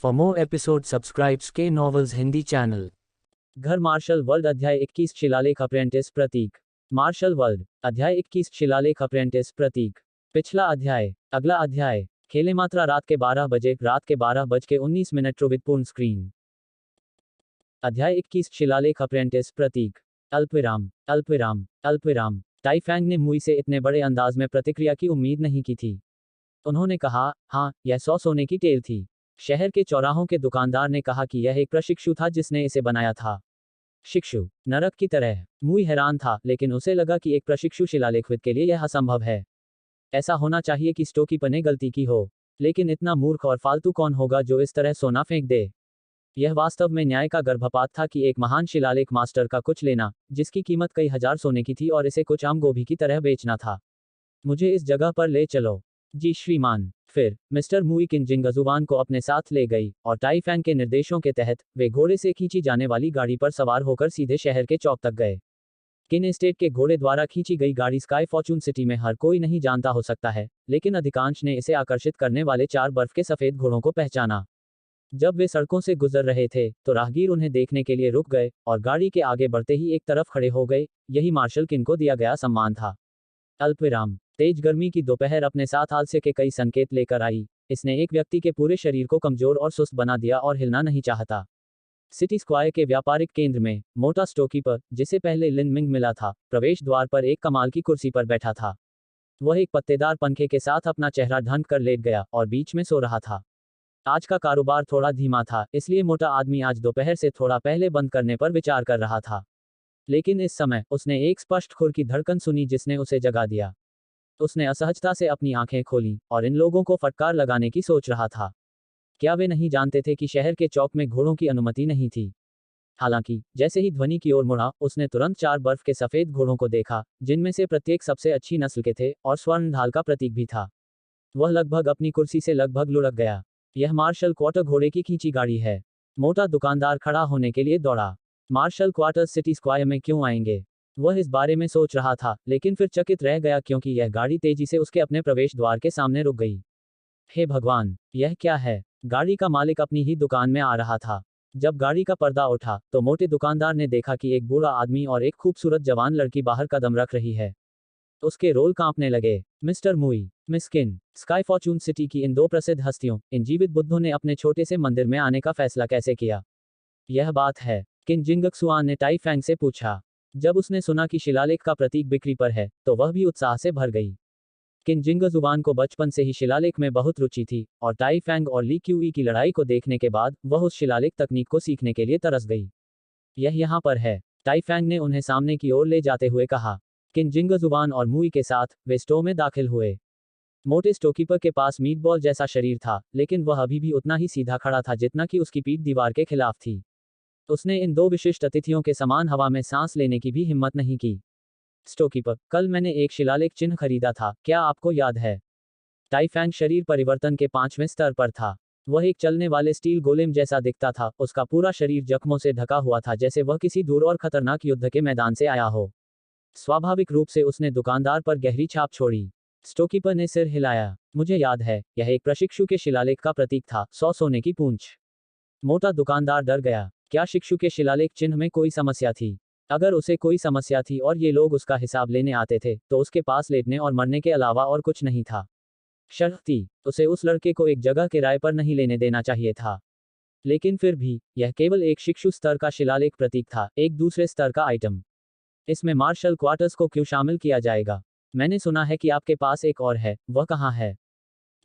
For more episodes, subscribe K Novels Hindi channel. घर martial world अध्याय 21 शिलालेख apprentice प्रतीक। Martial world अध्याय 21 शिलालेख अप्रेंटिस प्रतीक। पिछला अध्याय। अगला अध्याय। खेले मात्रा रात के 12 बजे, रात के 12:19 ट्रुवित पूर्ण स्क्रीन। अध्याय 21 शिलालेख अप्रेंटिस प्रतीक। अल्पविराम अल्पविराम अल्पविराम। टाई फैंग ने मुई से इतने बड़े अंदाज में प्रतिक्रिया की उम्मीद नहीं की थी। उन्होंने कहा, हाँ, यह 100 सोने की टेल थी। शहर के चौराहों के दुकानदार ने कहा कि यह एक प्रशिक्षु था जिसने इसे बनाया था। शिक्षु नरक की तरह। मुई हैरान था, लेकिन उसे लगा कि एक प्रशिक्षु शिलालेखविद के लिए यह असंभव है। ऐसा होना चाहिए कि स्टोकीपर ने गलती की हो, लेकिन इतना मूर्ख और फालतू कौन होगा जो इस तरह सोना फेंक दे। यह वास्तव में न्याय का गर्भपात था कि एक महान शिलालेख मास्टर का कुछ लेना, जिसकी कीमत कई हजार सोने की थी, और इसे कुछ आम गोभी की तरह बेचना था। मुझे इस जगह पर ले चलो। जी श्रीमान। फिर मिस्टर मुई किनजिंगजुवान को अपने साथ ले गई, और टाई फैंग के निर्देशों के तहत वे घोड़े से खींची जाने वाली गाड़ी पर सवार होकर सीधे शहर के चौक तक गए। किन एस्टेट के घोड़े द्वारा खींची गई गाड़ी स्काई फॉर्चून सिटी में हर कोई नहीं जानता हो सकता है, लेकिन अधिकांश ने इसे आकर्षित करने वाले 4 बर्फ के सफेद घोड़ों को पहचाना। जब वे सड़कों से गुजर रहे थे, तो राहगीर उन्हें देखने के लिए रुक गए, और गाड़ी के आगे बढ़ते ही एक तरफ खड़े हो गए। यही मार्शल किन को दिया गया सम्मान था। अल्पविराम। तेज गर्मी की दोपहर अपने साथ आलस्य के कई संकेत लेकर आई। इसने एक व्यक्ति के पूरे शरीर को कमजोर और सुस्त बना दिया और हिलना नहीं चाहता। सिटी स्क्वायर के व्यापारिक केंद्र में मोटा स्टोकीपर, जिसे पहले लिन मिंग मिला था, प्रवेश द्वार पर एक कमाल की कुर्सी पर बैठा था। वह एक पत्तेदार पंखे के साथ अपना चेहरा ढंक कर लेट गया और बीच में सो रहा था। आज का कारोबार थोड़ा धीमा था, इसलिए मोटा आदमी आज दोपहर से थोड़ा पहले बंद करने पर विचार कर रहा था। लेकिन इस समय उसने एक स्पष्ट खुर की धड़कन सुनी जिसने उसे जगा दिया। उसने असहजता से अपनी आंखें खोलीं, और इन लोगों को फटकार लगाने की सोच रहा था। क्या वे नहीं जानते थे कि शहर के चौक में घोड़ों की अनुमति नहीं थी? हालांकि जैसे ही ध्वनि की ओर मुड़ा, उसने तुरंत 4 बर्फ के सफेद घोड़ों को देखा, जिनमें से प्रत्येक सबसे अच्छी नस्ल के थे, और स्वर्ण ढाल का प्रतीक भी था। वह लगभग अपनी कुर्सी से लगभग लुढ़क गया। यह मार्शल क्वार्टर घोड़े की खींची गाड़ी है। मोटा दुकानदार खड़ा होने के लिए दौड़ा। मार्शल क्वार्टर्स सिटी स्क्वायर में क्यों आएंगे? वह इस बारे में सोच रहा था, लेकिन फिर चकित रह गया क्योंकि यह गाड़ी तेजी से उसके अपने प्रवेश द्वार के सामने रुक गई। हे भगवान, यह क्या है? गाड़ी का मालिक अपनी ही दुकान में आ रहा था। जब गाड़ी का पर्दा उठा, तो मोटे दुकानदार ने देखा कि एक बूढ़ा आदमी और एक खूबसूरत जवान लड़की बाहर कदम रख रही है। उसके रोल कांपने लगे। मिस्टर मुई, मिस किन, स्काई फॉर्चून सिटी की इन 2 प्रसिद्ध हस्तियों, इन जीवित बुद्धों ने अपने छोटे से मंदिर में आने का फैसला कैसे किया? यह बात है, किनजिंगक्सुआन ने टाई फैंग से पूछा। जब उसने सुना कि शिलालेख का प्रतीक बिक्री पर है, तो वह भी उत्साह से भर गई। किनजिंगजुवान को बचपन से ही शिलालेख में बहुत रुचि थी, और टाई फैंग और ली क्यूई की लड़ाई को देखने के बाद वह उस शिलालेख तकनीक को सीखने के लिए तरस गई। यह यहाँ पर है, टाई फैंग ने उन्हें सामने की ओर ले जाते हुए कहा। किनजिंगजुवान और मुई के साथ वे स्टोर में दाखिल हुए। मोटे स्टोकीपर के पास मीटबॉल जैसा शरीर था, लेकिन वह अभी भी उतना ही सीधा खड़ा था जितना कि उसकी पीठ दीवार के खिलाफ थी। उसने इन 2 विशिष्ट अतिथियों के समान हवा में सांस लेने की भी हिम्मत नहीं की। स्टोकीपर, कल मैंने एक शिलालेख चिन्ह खरीदा था, क्या आपको याद है? टाई फैंग शरीर परिवर्तन के 5वें स्तर पर था। वह एक चलने वाले स्टील गोलेम जैसा दिखता था। उसका पूरा शरीर जख्मों से ढका हुआ था, जैसे वह किसी दूर और खतरनाक युद्ध के मैदान से आया हो। स्वाभाविक रूप से उसने दुकानदार पर गहरी छाप छोड़ी। स्टोकीपर ने सिर हिलाया। मुझे याद है, यह एक प्रशिक्षु के शिलालेख का प्रतीक था, 100 सोने की पूंछ। मोटा दुकानदार डर गया। क्या शिक्षु के शिलालेख चिन्ह में कोई समस्या थी? अगर उसे कोई समस्या थी और ये लोग उसका हिसाब लेने आते थे, तो उसके पास लेटने और मरने के अलावा और कुछ नहीं था। शर्त थी, उसे उस लड़के को एक जगह किराए पर नहीं लेने देना चाहिए था। लेकिन फिर भी, यह केवल एक शिक्षु स्तर का शिलालेख प्रतीक था, एक दूसरे स्तर का आइटम। इसमें मार्शल क्वार्टर्स को क्यों शामिल किया जाएगा? मैंने सुना है कि आपके पास एक और है, वह कहाँ है?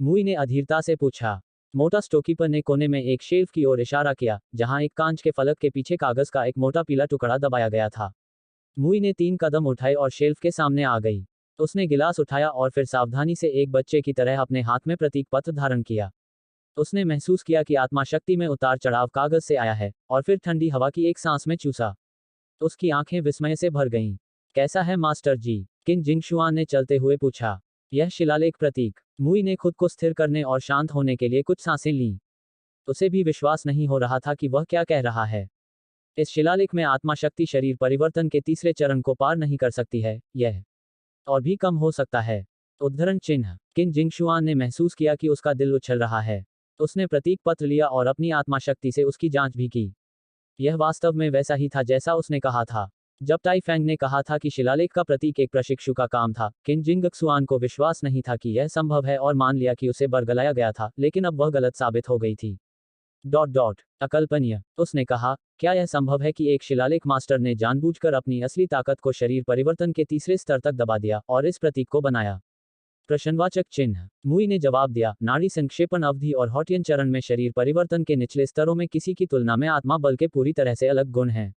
मुई ने अधीरता से पूछा। मोटा स्टोकीपर ने कोने में एक शेल्फ की ओर इशारा किया, जहां एक कांच के फलक के पीछे कागज का एक मोटा पीला टुकड़ा दबाया गया था। मुई ने 3 कदम उठाए और शेल्फ के सामने आ गई। उसने गिलास उठाया और फिर सावधानी से एक बच्चे की तरह अपने हाथ में प्रतीक पत्र धारण किया। उसने महसूस किया कि आत्मा शक्ति में उतार चढ़ाव कागज से आया है, और फिर ठंडी हवा की एक सांस में चूसा। उसकी आंखें विस्मय से भर गईं। कैसा है मास्टर जी? किनजिंगशुआन ने चलते हुए पूछा। यह शिलालेख प्रतीक। मुई ने खुद को स्थिर करने और शांत होने के लिए कुछ सांसें लीं। उसे भी विश्वास नहीं हो रहा था कि वह क्या कह रहा है। इस शिलालेख में आत्मा शक्ति शरीर परिवर्तन के तीसरे चरण को पार नहीं कर सकती है, यह और भी कम हो सकता है। उद्धरण चिन्ह। किनजिंगशुआन ने महसूस किया कि उसका दिल उछल रहा है। उसने प्रतीक पत्र लिया और अपनी आत्माशक्ति से उसकी जांच भी की। यह वास्तव में वैसा ही था जैसा उसने कहा था। जब ताई फैंग ने कहा था कि शिलालेख का प्रतीक एक प्रशिक्षु का काम था, किन जिंगक्सुआन को विश्वास नहीं था कि यह संभव है और मान लिया कि उसे बरगलाया गया था, लेकिन अब वह गलत साबित हो गई थी। अकल्पनीय, उसने कहा, क्या यह संभव है कि एक शिलालेख मास्टर ने जानबूझकर अपनी असली ताकत को शरीर परिवर्तन के तीसरे स्तर तक दबा दिया और इस प्रतीक को बनाया? प्रश्नवाचक चिन्ह। मुई ने जवाब दिया, नाड़ी संक्षेपण अवधि और हॉटियन चरण में शरीर परिवर्तन के निचले स्तरों में किसी की तुलना में आत्मा बल के पूरी तरह से अलग गुण हैं।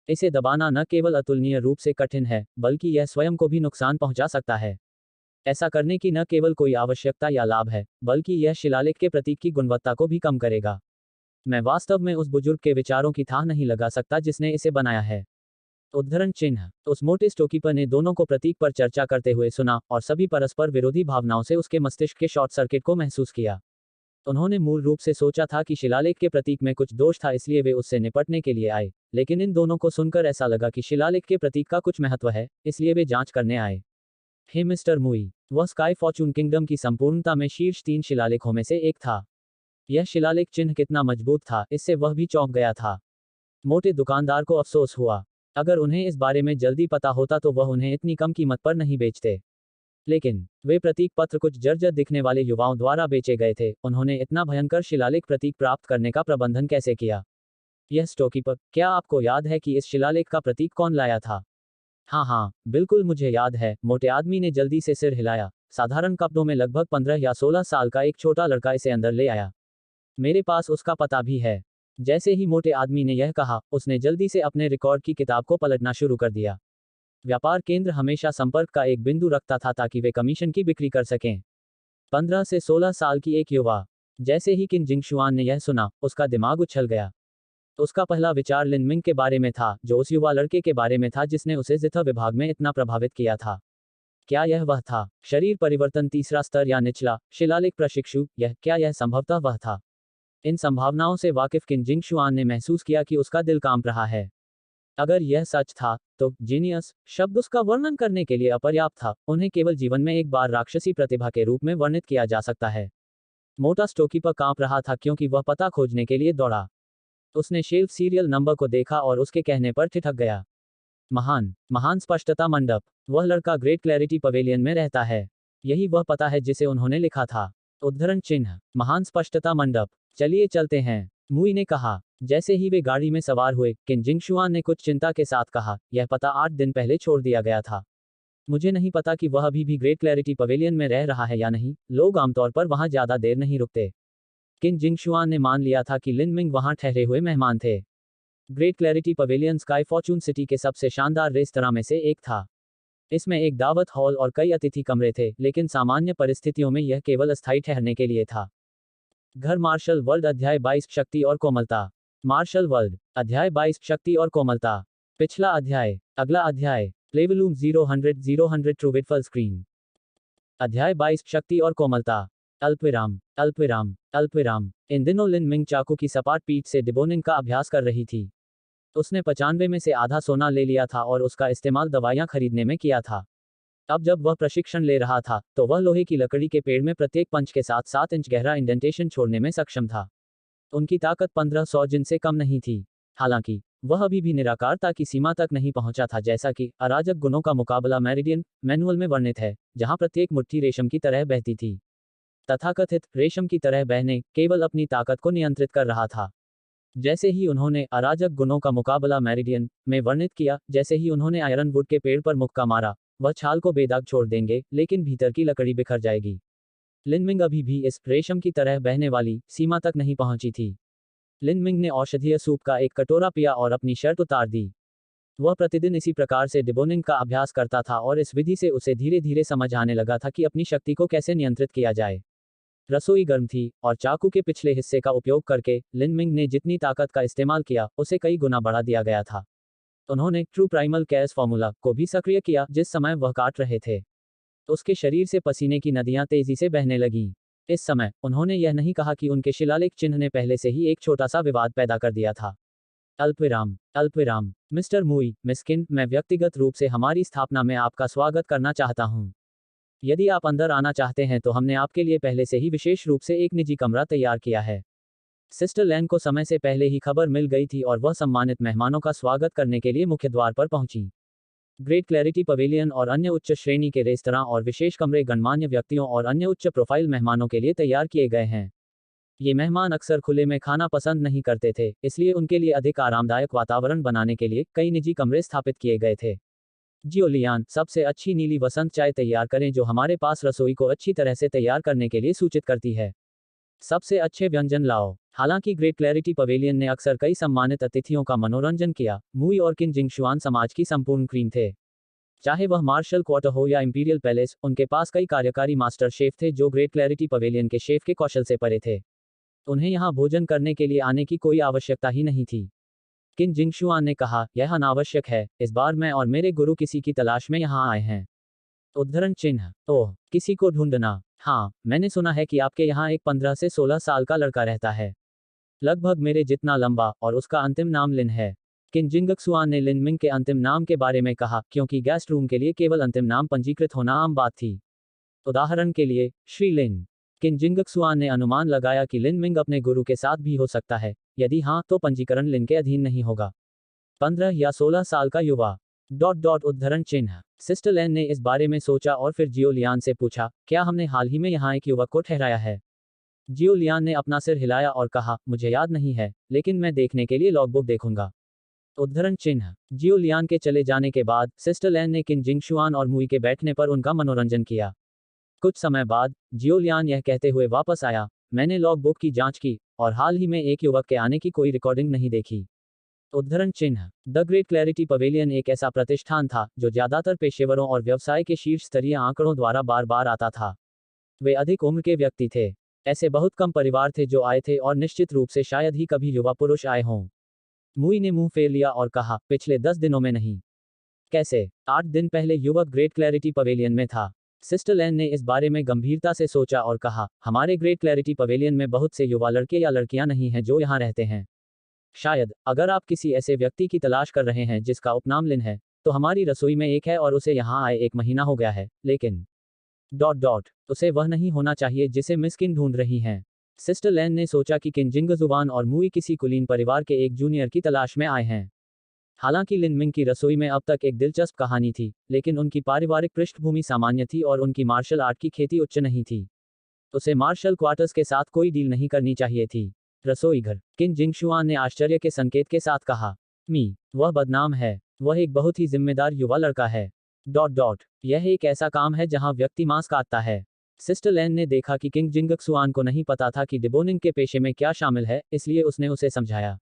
इसे दबाना न केवल अतुलनीय रूप से कठिन है, बल्कि यह स्वयं को भी नुकसान पहुंचा सकता है। ऐसा करने की न केवल कोई आवश्यकता या लाभ है, बल्कि यह शिलालेख के प्रतीक की गुणवत्ता को भी कम करेगा। मैं वास्तव में उस बुजुर्ग के विचारों की थाह नहीं लगा सकता जिसने इसे बनाया है। उद्धरण चिन्ह। उस मोटे स्टोकीपर ने दोनों को प्रतीक पर चर्चा करते हुए सुना और सभी परस्पर विरोधी भावनाओं से उसके मस्तिष्क के शॉर्ट सर्किट को महसूस किया। उन्होंने मूल रूप से सोचा था कि शिलालेख के प्रतीक में कुछ दोष था, इसलिए वे उससे निपटने के लिए आए, लेकिन इन दोनों को सुनकर ऐसा लगा कि शिलालेख के प्रतीक का कुछ महत्व है, इसलिए वे जांच करने आए। हे मिस्टर मुई, वह स्काई फॉर्चून किंगडम की संपूर्णता में शीर्ष 3 शिलालेखों में से एक था। यह शिलालेख चिन्ह कितना मजबूत था, इससे वह भी चौंक गया था। मोटे दुकानदार को अफसोस हुआ। अगर उन्हें इस बारे में जल्दी पता होता तो वह उन्हें इतनी कम कीमत पर नहीं बेचते। लेकिन वे प्रतीक पत्र कुछ जर्जर दिखने वाले युवाओं द्वारा बेचे गए थे। उन्होंने इतना भयंकर शिलालेख प्रतीक प्राप्त करने का प्रबंधन कैसे किया? यह स्टोकीपर, क्या आपको याद है कि इस शिलालेख का प्रतीक कौन लाया था? हाँ, बिल्कुल मुझे याद है, मोटे आदमी ने जल्दी से सिर हिलाया। साधारण कपड़ों में लगभग 15 या 16 साल का एक छोटा लड़का इसे अंदर ले आया। मेरे पास उसका पता भी है। जैसे ही मोटे आदमी ने यह कहा, उसने जल्दी से अपने रिकॉर्ड की किताब को पलटना शुरू कर दिया। व्यापार केंद्र हमेशा संपर्क का एक बिंदु रखता था ताकि वे कमीशन की बिक्री कर सकें। 15 से 16 साल की एक युवा। जैसे ही किन जिंगशुआन ने यह सुना, उसका दिमाग उछल गया। उसका पहला विचार लिन मिंग के बारे में था, जो उस युवा लड़के के बारे में था जिसने उसे जिथा विभाग में इतना प्रभावित किया था। क्या यह वह था? शरीर परिवर्तन तीसरा स्तर या निचला शिलालेख प्रशिक्षु, क्या यह संभवतः वह था? इन संभावनाओं से वाकिफ किन जिंगशुआन ने महसूस किया कि उसका दिल कांप रहा है। अगर यह सच था, तो जीनियस शब्द उसका वर्णन करने के लिए अपर्याप्त था। उन्हें केवल जीवन में एक बार राक्षसी प्रतिभा के रूप में वर्णित किया जा सकता है। मोटा स्टोकीपर कांप रहा था क्योंकि वह पता खोजने के लिए दौड़ा। उसने शेल्फ सीरियल नंबर को देखा और उसके कहने पर ठिठक गया। महान स्पष्टता मंडप। वह लड़का ग्रेट क्लैरिटी पवेलियन में रहता है। यही वह पता है जिसे उन्होंने लिखा था। उद्धरण चिन्ह। महान स्पष्टता मंडप। चलिए चलते हैं, मुई ने कहा। जैसे ही वे गाड़ी में सवार हुए, किन जिंगशुआन ने कुछ चिंता के साथ कहा, यह पता 8 दिन पहले छोड़ दिया गया था। मुझे नहीं पता कि वह अभी भी ग्रेट क्लैरिटी पवेलियन में रह रहा है या नहीं। लोग आमतौर पर वहां ज्यादा देर नहीं रुकते। किन जिंगशुआन ने मान लिया था कि लिन मिंग वहां ठहरे हुए मेहमान थे। Great clarity pavilion sky Fortune city के सबसे शानदार रेस्तरां में से एक था। इसमें एक दावत हॉल और कई अतिथि कमरे थे, लेकिन सामान्य परिस्थितियों में यह केवल अस्थायी ठहरने के लिए था। घर मार्शल वर्ल्ड अध्याय 22 शक्ति और कोमलता। मार्शल वर्ल्ड अध्याय 22 शक्ति और कोमलता। पिछला अध्याय। अगला अध्याय। प्लेवलूम 000 ट्रू विटफल स्क्रीन। अध्याय 22 शक्ति और कोमलता। अल्पविराम। इन दिनों लिन मिंग चाकू की सपाट पीठ से डिबोनिंग का अभ्यास कर रही थी। उसने 95 में से आधा सोना ले लिया था और उसका इस्तेमाल दवाइयां खरीदने में किया था। अब जब वह प्रशिक्षण ले रहा था, तो वह लोहे की लकड़ी के पेड़ में प्रत्येक पंच के साथ 7 इंच गहरा इंडेंटेशन छोड़ने में सक्षम था। उनकी ताकत 1500 जिन से कम नहीं थी। हालांकि वह अभी भी निराकारता की सीमा तक नहीं पहुंचा था, जैसा कि अराजक गुणों का मुकाबला मेरिडियन मैनुअल में वर्णित है, जहां प्रत्येक मुट्ठी रेशम की तरह बहती थी। तथाकथित रेशम की तरह बहने केवल अपनी ताकत को नियंत्रित कर रहा था। जैसे ही उन्होंने अराजक गुणों का मुकाबला मेरिडियन में वर्णित किया, जैसे ही उन्होंने आयरन वुड के पेड़ पर मुक्का मारा, वह छाल को बेदाग छोड़ देंगे, लेकिन भीतर की लकड़ी बिखर जाएगी। लिन मिंग अभी भी इस रेशम की तरह बहने वाली सीमा तक नहीं पहुंची थी। लिन मिंग ने औषधीय सूप का एक कटोरा पिया और अपनी शर्ट उतार दी। वह प्रतिदिन इसी प्रकार से डिबोनिंग का अभ्यास करता था और इस विधि से उसे धीरे धीरे समझ आने लगा था कि अपनी शक्ति को कैसे नियंत्रित किया जाए। रसोई गर्म थी और चाकू के पिछले हिस्से का उपयोग करके लिन मिंग ने जितनी ताकत का इस्तेमाल किया, उसे कई गुना बढ़ा दिया गया था। उन्होंने ट्रू प्राइमल कैस फॉर्मूला को भी सक्रिय किया जिस समय वह काट रहे थे। उसके शरीर से पसीने की नदियां तेजी से बहने लगीं। इस समय उन्होंने यह नहीं कहा कि उनके शिलालेख चिन्ह ने पहले से ही एक छोटा सा विवाद पैदा कर दिया था। अल्पविराम। मिस्टर मुई, मिस किन, मैं व्यक्तिगत रूप से हमारी स्थापना में आपका स्वागत करना चाहता हूं। यदि आप अंदर आना चाहते हैं तो हमने आपके लिए पहले से ही विशेष रूप से एक निजी कमरा तैयार किया है। सिस्टर लैन को समय से पहले ही खबर मिल गई थी और वह सम्मानित मेहमानों का स्वागत करने के लिए मुख्य द्वार पर पहुंची। ग्रेट क्लैरिटी पवेलियन और अन्य उच्च श्रेणी के रेस्तरां और विशेष कमरे गणमान्य व्यक्तियों और अन्य उच्च प्रोफाइल मेहमानों के लिए तैयार किए गए हैं। ये मेहमान अक्सर खुले में खाना पसंद नहीं करते थे, इसलिए उनके लिए अधिक आरामदायक वातावरण बनाने के लिए कई निजी कमरे स्थापित किए गए थे। जियोलियान, सबसे अच्छी नीली वसंत चाय तैयार करें जो हमारे पास रसोई को अच्छी तरह से तैयार करने के लिए सूचित करती है। सबसे अच्छे व्यंजन लाओ। हालांकि ग्रेट क्लैरिटी पवेलियन ने अक्सर कई सम्मानित अतिथियों का मनोरंजन किया, मुई और किन जिंगशुआन समाज की संपूर्ण क्रीम थे। चाहे वह मार्शल क्वार्टर हो या इंपीरियल पैलेस, उनके पास कई कार्यकारी मास्टर शेफ थे जो ग्रेट क्लैरिटी पवेलियन के शेफ के कौशल से परे थे। उन्हें यहाँ भोजन करने के लिए आने की कोई आवश्यकता ही नहीं थी। किन जिंगशुआन ने कहा, यह अनावश्यक है, इस बार मैं और मेरे गुरु किसी की तलाश में यहाँ आए हैं। उद्धरण चिन्ह। ओह, किसी को ढूंढना। हाँ, मैंने सुना है कि आपके यहाँ एक 15 से 16 साल का लड़का रहता है, लगभग मेरे जितना लंबा, और उसका अंतिम नाम लिन है। किन जिंगक्सुआन ने लिन मिंग के अंतिम नाम के बारे में कहा, क्योंकि गेस्ट रूम के लिए केवल अंतिम नाम पंजीकृत होना आम बात थी। उदाहरण के लिए, श्री लिन। किन जिंगक्सुआन ने अनुमान लगाया कि लिन मिंग अपने गुरु के साथ भी हो सकता है, यदि हाँ तो पंजीकरण लिन के अधीन नहीं होगा। 15 या 16 साल का युवा। उद्धरण चिन्ह। सिस्टर लैन ने इस बारे में सोचा और फिर जियोलियान से पूछा, क्या हमने हाल ही में यहाँ एक युवक को ठहराया है? जियोलियान ने अपना सिर हिलाया और कहा, मुझे याद नहीं है, लेकिन मैं देखने के लिए लॉगबुक देखूंगा। उद्धरण चिन्ह। जियोलियान के चले जाने के बाद सिस्टर लैन ने किन जिंगशुआन और मुई के बैठने पर उनका मनोरंजन किया। कुछ समय बाद जियोलियान यह कहते हुए वापस आया, मैंने लॉगबुक की जांच की और हाल ही में एक युवक के आने की कोई रिकॉर्डिंग नहीं देखी। उद्धरण चिन्ह। द ग्रेट क्लैरिटी पवेलियन एक ऐसा प्रतिष्ठान था जो ज्यादातर पेशेवरों और व्यवसाय के शीर्ष स्तरीय आंकड़ों द्वारा बार बार आता था। वे अधिक उम्र के व्यक्ति थे। ऐसे बहुत कम परिवार थे जो आए थे और निश्चित रूप से शायद ही कभी युवा पुरुष आए हों। मुई ने मुंह फेर लिया और कहा, पिछले 10 दिनों में नहीं। कैसे? 8 दिन पहले युवक ग्रेट क्लैरिटी पवेलियन में था। सिस्टर लैन ने इस बारे में गंभीरता से सोचा और कहा, हमारे ग्रेट क्लैरिटी पवेलियन में बहुत से युवा लड़के या लड़कियां नहीं हैं जो यहाँ रहते हैं। शायद, अगर आप किसी ऐसे व्यक्ति की तलाश कर रहे हैं जिसका उपनाम लिन है, तो हमारी रसोई में एक है और उसे यहाँ आए 1 महीना हो गया है, लेकिन उसे वह नहीं होना चाहिए जिसे मिस किन ढूंढ रही हैं। सिस्टर लैन ने सोचा कि किन जिंगजुवान और मुई किसी कुलीन परिवार के एक जूनियर की तलाश में आए हैं। हालांकि लिन मिंग की रसोई में अब तक एक दिलचस्प कहानी थी, लेकिन उनकी पारिवारिक पृष्ठभूमि सामान्य थी और उनकी मार्शल आर्ट की खेती उच्च नहीं थी। उसे मार्शल क्वार्टर्स के साथ कोई डील नहीं करनी चाहिए थी। रसोई घर। किन जिंगशुआन ने आश्चर्य के संकेत के साथ कहा, वह बदनाम है। वह एक बहुत ही जिम्मेदार युवा लड़का है। यह एक ऐसा काम है जहां व्यक्ति मांस काटता है। सिस्टर लैन ने देखा कि किंग जिंगक्सुआन को नहीं पता था कि डिबोनिंग के पेशे में क्या शामिल है, इसलिए उसने उसे समझाया।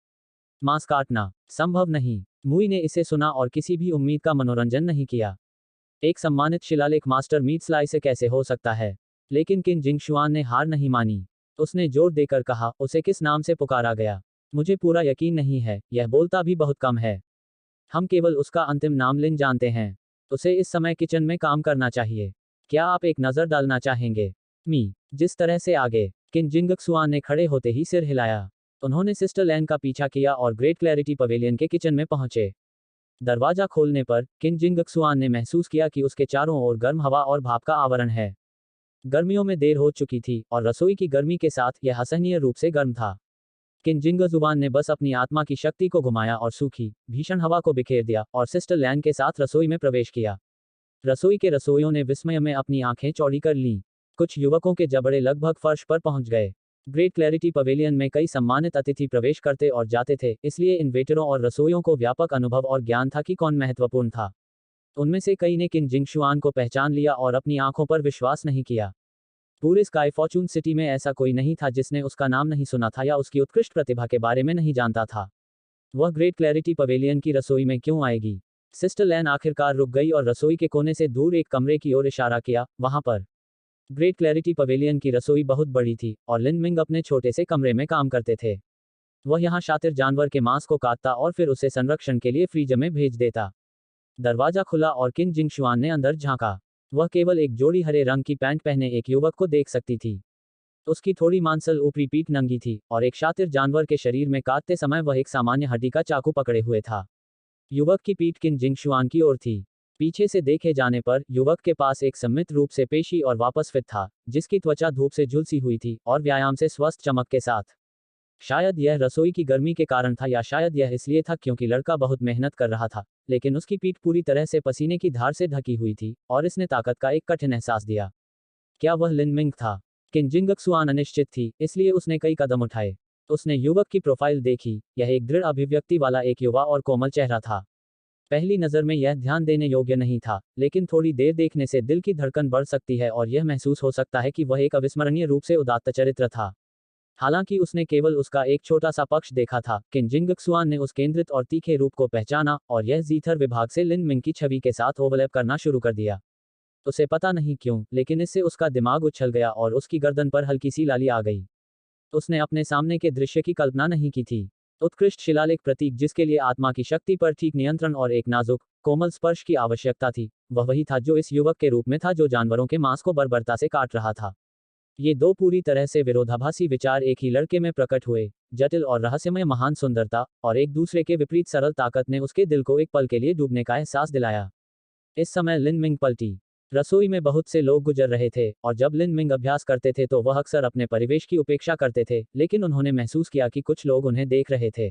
मांस काटना संभव नहीं। मुई ने इसे सुना और किसी भी उम्मीद का मनोरंजन नहीं किया। एक सम्मानित शिलालेख मास्टर मीट स्लाइस कैसे हो सकता है? लेकिन किन जिंगशुआन ने हार नहीं मानी। उसने जोर देकर कहा, उसे किस नाम से पुकारा गया? मुझे पूरा यकीन नहीं है, यह बोलता भी बहुत कम है। हम केवल उसका अंतिम नाम लिन जानते हैं। उसे इस समय किचन में काम करना चाहिए। क्या आप एक नज़र डालना चाहेंगे? जिस तरह से आगे। किन जिंगक्सुआन ने खड़े होते ही सिर हिलाया। उन्होंने सिस्टर लैन का पीछा किया और ग्रेट क्लैरिटी पवेलियन के किचन में पहुंचे। दरवाजा खोलने पर किन जिंगक्सुआन ने महसूस किया कि उसके चारों ओर गर्म हवा और भाप का आवरण है। गर्मियों में देर हो चुकी थी और रसोई की गर्मी के साथ यह असहनीय रूप से गर्म था। किन जिंगजुबान ने बस अपनी आत्मा की शक्ति को घुमाया और सूखी, भीषण हवा को बिखेर दिया और सिस्टर लैन के साथ रसोई में प्रवेश किया। रसोई के रसोइयों ने विस्मय में अपनी आंखें चौड़ी कर लीं। कुछ युवकों के जबड़े लगभग फर्श पर पहुंच गए। ग्रेट क्लैरिटी पवेलियन में कई सम्मानित अतिथि प्रवेश करते और जाते थे, इसलिए इन वेटरों और रसोइयों को व्यापक अनुभव और ज्ञान था कि कौन महत्वपूर्ण था। उनमें से कई ने किन जिंगशुआन को पहचान लिया और अपनी आंखों पर विश्वास नहीं किया। पूरे स्काई फॉर्चून सिटी में ऐसा कोई नहीं था जिसने उसका नाम नहीं सुना था या उसकी उत्कृष्ट प्रतिभा के बारे में नहीं जानता था। वह ग्रेट क्लैरिटी पवेलियन की रसोई में क्यों आएगी? सिस्टर लैन आखिरकार रुक गई और रसोई के कोने से दूर एक कमरे की ओर इशारा किया, वहां पर। ग्रेट क्लैरिटी पवेलियन की रसोई बहुत बड़ी थी और लिन मिंग अपने छोटे से कमरे में काम करते थे। वह यहाँ शातिर जानवर के मांस को काटता और फिर उसे संरक्षण के लिए फ्रीजर में भेज देता। दरवाजा खुला और किन जिंगशुआन ने अंदर झांका। वह केवल एक जोड़ी हरे रंग की पैंट पहने एक युवक को देख सकती थी। उसकी थोड़ी मांसल ऊपरी पीठ नंगी थी और एक शातिर जानवर के शरीर में काटते समय वह एक सामान्य हड्डी का चाकू पकड़े हुए था। युवक की पीठ किन जिंगशुआन की ओर थी। पीछे से देखे जाने पर युवक के पास एक सममित रूप से पेशी और वापस फिट था, जिसकी त्वचा धूप से झुलसी हुई थी और व्यायाम से स्वस्थ चमक के साथ। शायद यह रसोई की गर्मी के कारण था या शायद यह इसलिए था क्योंकि लड़का बहुत मेहनत कर रहा था, लेकिन उसकी पीठ पूरी तरह से पसीने की धार से ढकी हुई थी और इसने ताकत का एक कठिन एहसास दिया। क्या वह लिन मिंग था? किन जिंगक्सुआन अनिश्चित थी, इसलिए उसने कई कदम उठाए। उसने युवक की प्रोफाइल देखी। यह एक दृढ़ अभिव्यक्ति वाला एक युवा और कोमल चेहरा था। पहली नज़र में यह ध्यान देने योग्य नहीं था, लेकिन थोड़ी देर देखने से दिल की धड़कन बढ़ सकती है और यह महसूस हो सकता है कि वह एक अविस्मरणीय रूप से उदात्त चरित्र था। हालांकि उसने केवल उसका एक छोटा सा पक्ष देखा था, किन जिंगक्सुआन ने उस केंद्रित और तीखे रूप को पहचाना और यह जीथर विभाग से लिन मिंग की छवि के साथ ओवरलैप करना शुरू कर दिया। उसे पता नहीं क्यों, लेकिन इससे उसका दिमाग उछल गया और उसकी गर्दन पर हल्की सी लाली आ गई। उसने अपने सामने के दृश्य की कल्पना नहीं की थी। उत्कृष्ट शिलालेख प्रतीक जिसके लिए आत्मा की शक्ति पर ठीक नियंत्रण और एक नाजुक, कोमल स्पर्श की आवश्यकता थी, वह वही था जो इस युवक के रूप में था जो जानवरों के मांस को बर्बरता से काट रहा था। ये दो पूरी तरह से विरोधाभासी विचार एक ही लड़के में प्रकट हुए, जटिल और रहस्यमय महान सुंदरता और एक दूसरे के विपरीत सरल ताकत ने उसके दिल को एक पल के लिए डूबने का एहसास दिलाया। इस समय लिन मिंग पलटी। रसोई में बहुत से लोग गुजर रहे थे और जब लिन मिंग अभ्यास करते थे तो वह अक्सर अपने परिवेश की उपेक्षा करते थे, लेकिन उन्होंने महसूस किया कि कुछ लोग उन्हें देख रहे थे।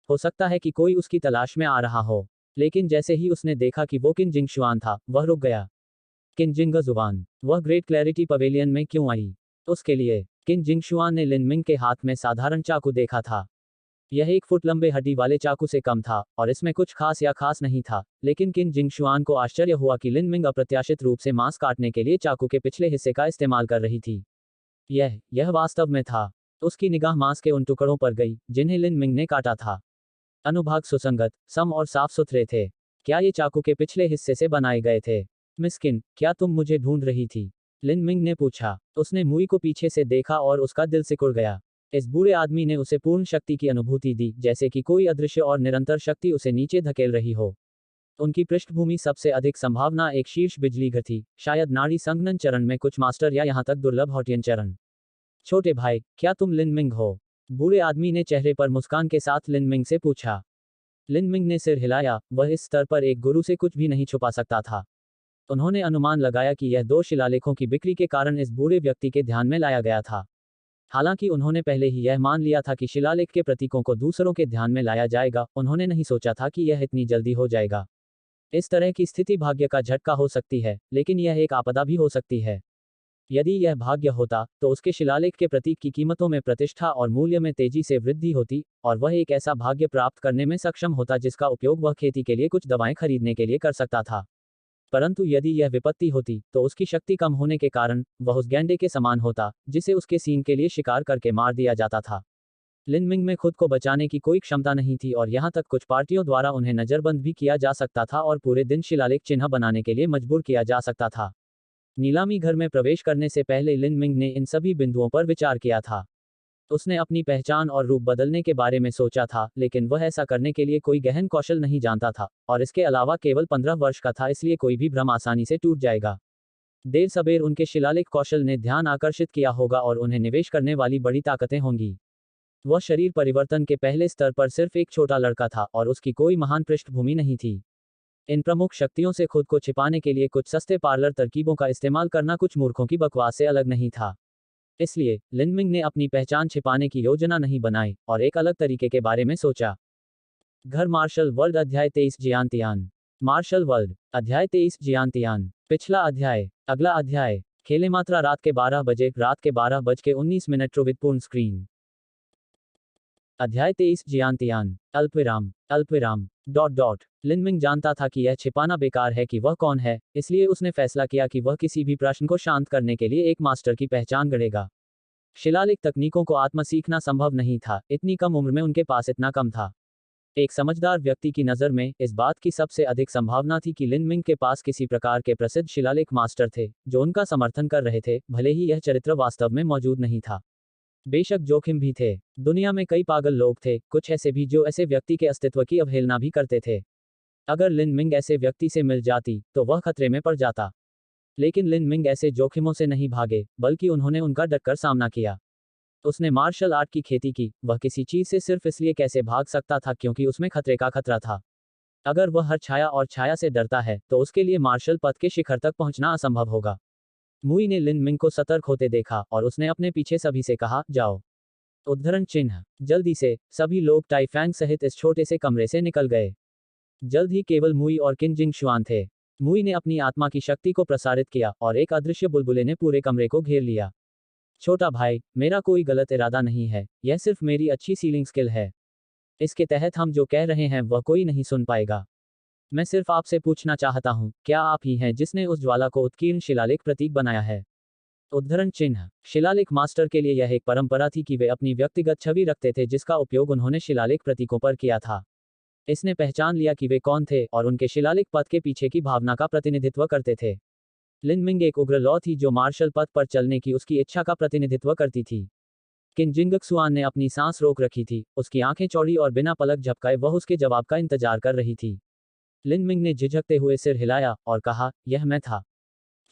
हो सकता है कि कोई उसकी तलाश में आ रहा हो। लेकिन जैसे ही उसने देखा कि वो किन जिंगशुआन था, वह रुक गया। किन जिंगजुआन, वह ग्रेट क्लैरिटी पवेलियन में क्यों आई? उसके लिए किन जिंगशुआन ने लिन मिंग के हाथ में साधारण चाकू देखा था। यह 1 फुट लंबे हड्डी वाले चाकू से कम था और इसमें कुछ खास या खास नहीं था, लेकिन किन जिंगशुआन को आश्चर्य हुआ कि लिन मिंग अप्रत्याशित रूप से मांस काटने के लिए चाकू के पिछले हिस्से का इस्तेमाल कर रही थी। यह वास्तव में था। उसकी निगाह मांस के उन टुकड़ों पर गई जिन्हें लिन मिंग ने काटा था। अनुभाग सुसंगत, सम और साफ सुथरे थे। क्या ये चाकू के पिछले हिस्से से बनाए गए थे? मिस्किन, क्या तुम मुझे ढूंढ रही थी? लिन मिंग ने पूछा। उसने मुई को पीछे से देखा और उसका दिल सिकुड़ गया। इस बूढ़े आदमी ने उसे पूर्ण शक्ति की अनुभूति दी, जैसे कि कोई अदृश्य और निरंतर शक्ति उसे नीचे धकेल रही हो। उनकी पृष्ठभूमि सबसे अधिक संभावना एक शीर्ष बिजली घर थी, शायद नाड़ी संघनन चरण में कुछ मास्टर या यहाँ तक दुर्लभ हॉटियन चरण। छोटे भाई, क्या तुम लिन मिंग हो? बूढ़े आदमी ने चेहरे पर मुस्कान के साथ लिन मिंग से पूछा। लिन मिंग ने सिर हिलाया। वह इस स्तर पर एक गुरु से कुछ भी नहीं छुपा सकता था। उन्होंने अनुमान लगाया कि यह 2 शिलालेखों की बिक्री के कारण इस बूढ़े व्यक्ति के ध्यान में लाया गया था। हालांकि उन्होंने पहले ही यह मान लिया था कि शिलालेख के प्रतीकों को दूसरों के ध्यान में लाया जाएगा, उन्होंने नहीं सोचा था कि यह इतनी जल्दी हो जाएगा। इस तरह की स्थिति भाग्य का झटका हो सकती है, लेकिन यह एक आपदा भी हो सकती है। यदि यह भाग्य होता, तो उसके शिलालेख के प्रतीक की कीमतों में प्रतिष्ठा और मूल्य में तेजी से वृद्धि होती, और वह एक ऐसा भाग्य प्राप्त करने में सक्षम होता जिसका उपयोग वह खेती के लिए कुछ दवाएं खरीदने के लिए कर सकता था। परंतु यदि यह विपत्ति होती, तो उसकी शक्ति कम होने के कारण वह उस गैंडे के समान होता जिसे उसके सींग के लिए शिकार करके मार दिया जाता था। लिन मिंग में खुद को बचाने की कोई क्षमता नहीं थी और यहाँ तक कुछ पार्टियों द्वारा उन्हें नजरबंद भी किया जा सकता था और पूरे दिन शिलालेख चिन्ह बनाने के लिए मजबूर किया जा सकता था। नीलामी घर में प्रवेश करने से पहले लिन मिंग ने इन सभी बिंदुओं पर विचार किया था। उसने अपनी पहचान और रूप बदलने के बारे में सोचा था, लेकिन वह ऐसा करने के लिए कोई गहन कौशल नहीं जानता था, और इसके अलावा केवल 15 वर्ष का था, इसलिए कोई भी भ्रम आसानी से टूट जाएगा। देर सबेर उनके शिलालेख कौशल ने ध्यान आकर्षित किया होगा और उन्हें निवेश करने वाली बड़ी ताकतें होंगी। वह शरीर परिवर्तन के पहले स्तर पर सिर्फ एक छोटा लड़का था और उसकी कोई महान पृष्ठभूमि नहीं थी। इन प्रमुख शक्तियों से खुद को छिपाने के लिए कुछ सस्ते पार्लर तरकीबों का इस्तेमाल करना कुछ मूर्खों की बकवास से अलग नहीं था। इसलिए लिन मिंग ने अपनी पहचान छिपाने की योजना नहीं बनाई और एक अलग तरीके के बारे में सोचा। घर मार्शल वर्ल्ड अध्याय 23 जियांतियान। मार्शल वर्ल्ड अध्याय 23 जियांतियान। पिछला अध्याय। अगला अध्याय। खेले मात्रा रात के 12 बजे, रात के 12:19 ट्रुवितपूर्ण स्क्रीन। अध्याय 23 जियांतियान। अल्पविराम। लिन मिंग जानता था कि यह छिपाना बेकार है कि वह कौन है, इसलिए उसने फैसला किया कि वह किसी भी प्रश्न को शांत करने के लिए एक मास्टर की पहचान गढ़ेगा। शिलालेख तकनीकों को आत्म सीखना संभव नहीं था, इतनी कम उम्र में उनके पास इतना कम था। एक समझदार व्यक्ति की नज़र में इस बात की सबसे अधिक संभावना थी कि लिन मिंग के पास किसी प्रकार के प्रसिद्ध शिलालेख मास्टर थे जो उनका समर्थन कर रहे थे, भले ही यह चरित्र वास्तव में मौजूद नहीं था। बेशक जोखिम भी थे। दुनिया में कई पागल लोग थे, कुछ ऐसे भी जो ऐसे व्यक्ति के अस्तित्व की अवहेलना भी करते थे। अगर लिन मिंग ऐसे व्यक्ति से मिल जाती तो वह खतरे में पड़ जाता। लेकिन लिन मिंग ऐसे जोखिमों से नहीं भागे, बल्कि उन्होंने उनका डटकर सामना किया। उसने मार्शल आर्ट की खेती की। वह किसी चीज से सिर्फ इसलिए कैसे भाग सकता था क्योंकि उसमें खतरे का खतरा था। अगर वह हर छाया और छाया से डरता है तो उसके लिए मार्शल पद के शिखर तक पहुंचना असंभव होगा। मुई ने लिन मिंग को सतर्क होते देखा और उसने अपने पीछे सभी से कहा, जाओ। उद्धरण चिन्ह। जल्दी से सभी लोग टाइफैंग सहित इस छोटे से कमरे से निकल गए। जल्द ही केवल मुई और किन जिंग शुआन थे। मुई ने अपनी आत्मा की शक्ति को प्रसारित किया और एक अदृश्य बुलबुले ने पूरे कमरे को घेर लिया। छोटा भाई, मेरा कोई गलत इरादा नहीं है, यह सिर्फ मेरी अच्छी सीलिंग स्किल है। इसके तहत हम जो कह रहे हैं वह कोई नहीं सुन पाएगा। मैं सिर्फ आपसे पूछना चाहता हूं, क्या आप ही हैं जिसने उस ज्वाला को उत्कीर्ण शिलालेख प्रतीक बनाया है? उद्धरण चिन्ह। शिलालेख मास्टर के लिए यह एक परंपरा थी कि वे अपनी व्यक्तिगत छवि रखते थे जिसका उपयोग उन्होंने शिलालेख प्रतीकों पर किया था। इसने पहचान लिया कि वे कौन थे और उनके शिलालेख पथ के पीछे की भावना का प्रतिनिधित्व करते थे। लिन मिंग एक उग्र लौ थी जो मार्शल पथ पर चलने की उसकी इच्छा का प्रतिनिधित्व करती थी। किन जिंगक्सुआन ने अपनी सांस रोक रखी थी, उसकी आंखें चौड़ी और बिना पलक झपकाए वह उसके जवाब का इंतजार कर रही थी। लिन मिंग ने झिझकते हुए सिर हिलाया और कहा, यह मैं था।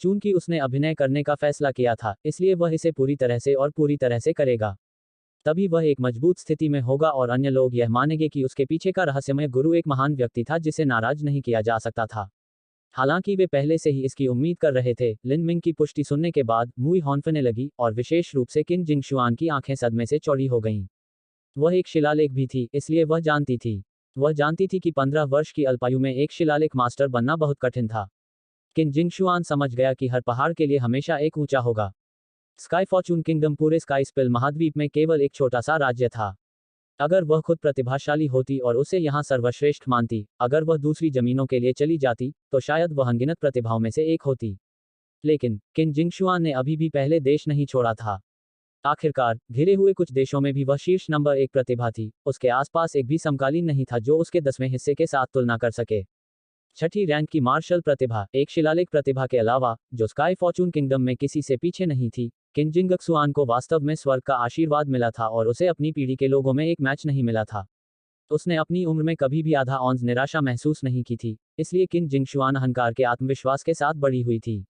चूंकि उसने अभिनय करने का फैसला किया था, इसलिए वह इसे पूरी तरह से और पूरी तरह से करेगा। तभी वह एक मजबूत स्थिति में होगा और अन्य लोग यह मानेंगे कि उसके पीछे का रहस्यमय गुरु एक महान व्यक्ति था जिसे नाराज नहीं किया जा सकता था। हालांकि वे पहले से ही इसकी उम्मीद कर रहे थे। लिन मिंग की पुष्टि सुनने के बाद मुई हौंफने लगी और विशेष रूप से किन जिंगशुआन की आंखें सदमे से चौड़ी हो गईं। वह एक शिलालेख भी थी, इसलिए वह जानती थी। वह जानती थी कि 15 वर्ष की अल्पायु में एक शिलालेख मास्टर बनना बहुत कठिन था। किन जिंगशुआन समझ गया कि हर पहाड़ के लिए हमेशा एक ऊंचा होगा। स्काई फॉर्चून किंगडम पूरे स्काई स्पिल महाद्वीप में केवल एक छोटा सा राज्य था। अगर वह खुद प्रतिभाशाली होती और उसे यहाँ सर्वश्रेष्ठ मानती, अगर वह दूसरी जमीनों के लिए चली जाती, तो शायद वह अनगिनत प्रतिभाओं में से एक होती। लेकिन किन जिंगशुआन ने अभी भी पहले देश नहीं छोड़ा था। आखिरकार, घिरे हुए कुछ देशों में भी वह शीर्ष नंबर एक प्रतिभा थी। उसके आसपास एक भी समकालीन नहीं था जो उसके 10वें हिस्से के साथ तुलना कर सके। छठी रैंक की मार्शल प्रतिभा, एक शिलालेख प्रतिभा के अलावा, जो स्काई फॉर्चून किंगडम में किसी से पीछे नहीं थी। किन जिंगक्सुआन को वास्तव में स्वर्ग का आशीर्वाद मिला था और उसे अपनी पीढ़ी के लोगों में एक मैच नहीं मिला था। उसने अपनी उम्र में कभी भी आधा औंस निराशा महसूस नहीं की थी, इसलिए किन जिंगशुआन अहंकार के आत्मविश्वास के साथ बड़ी हुई थी।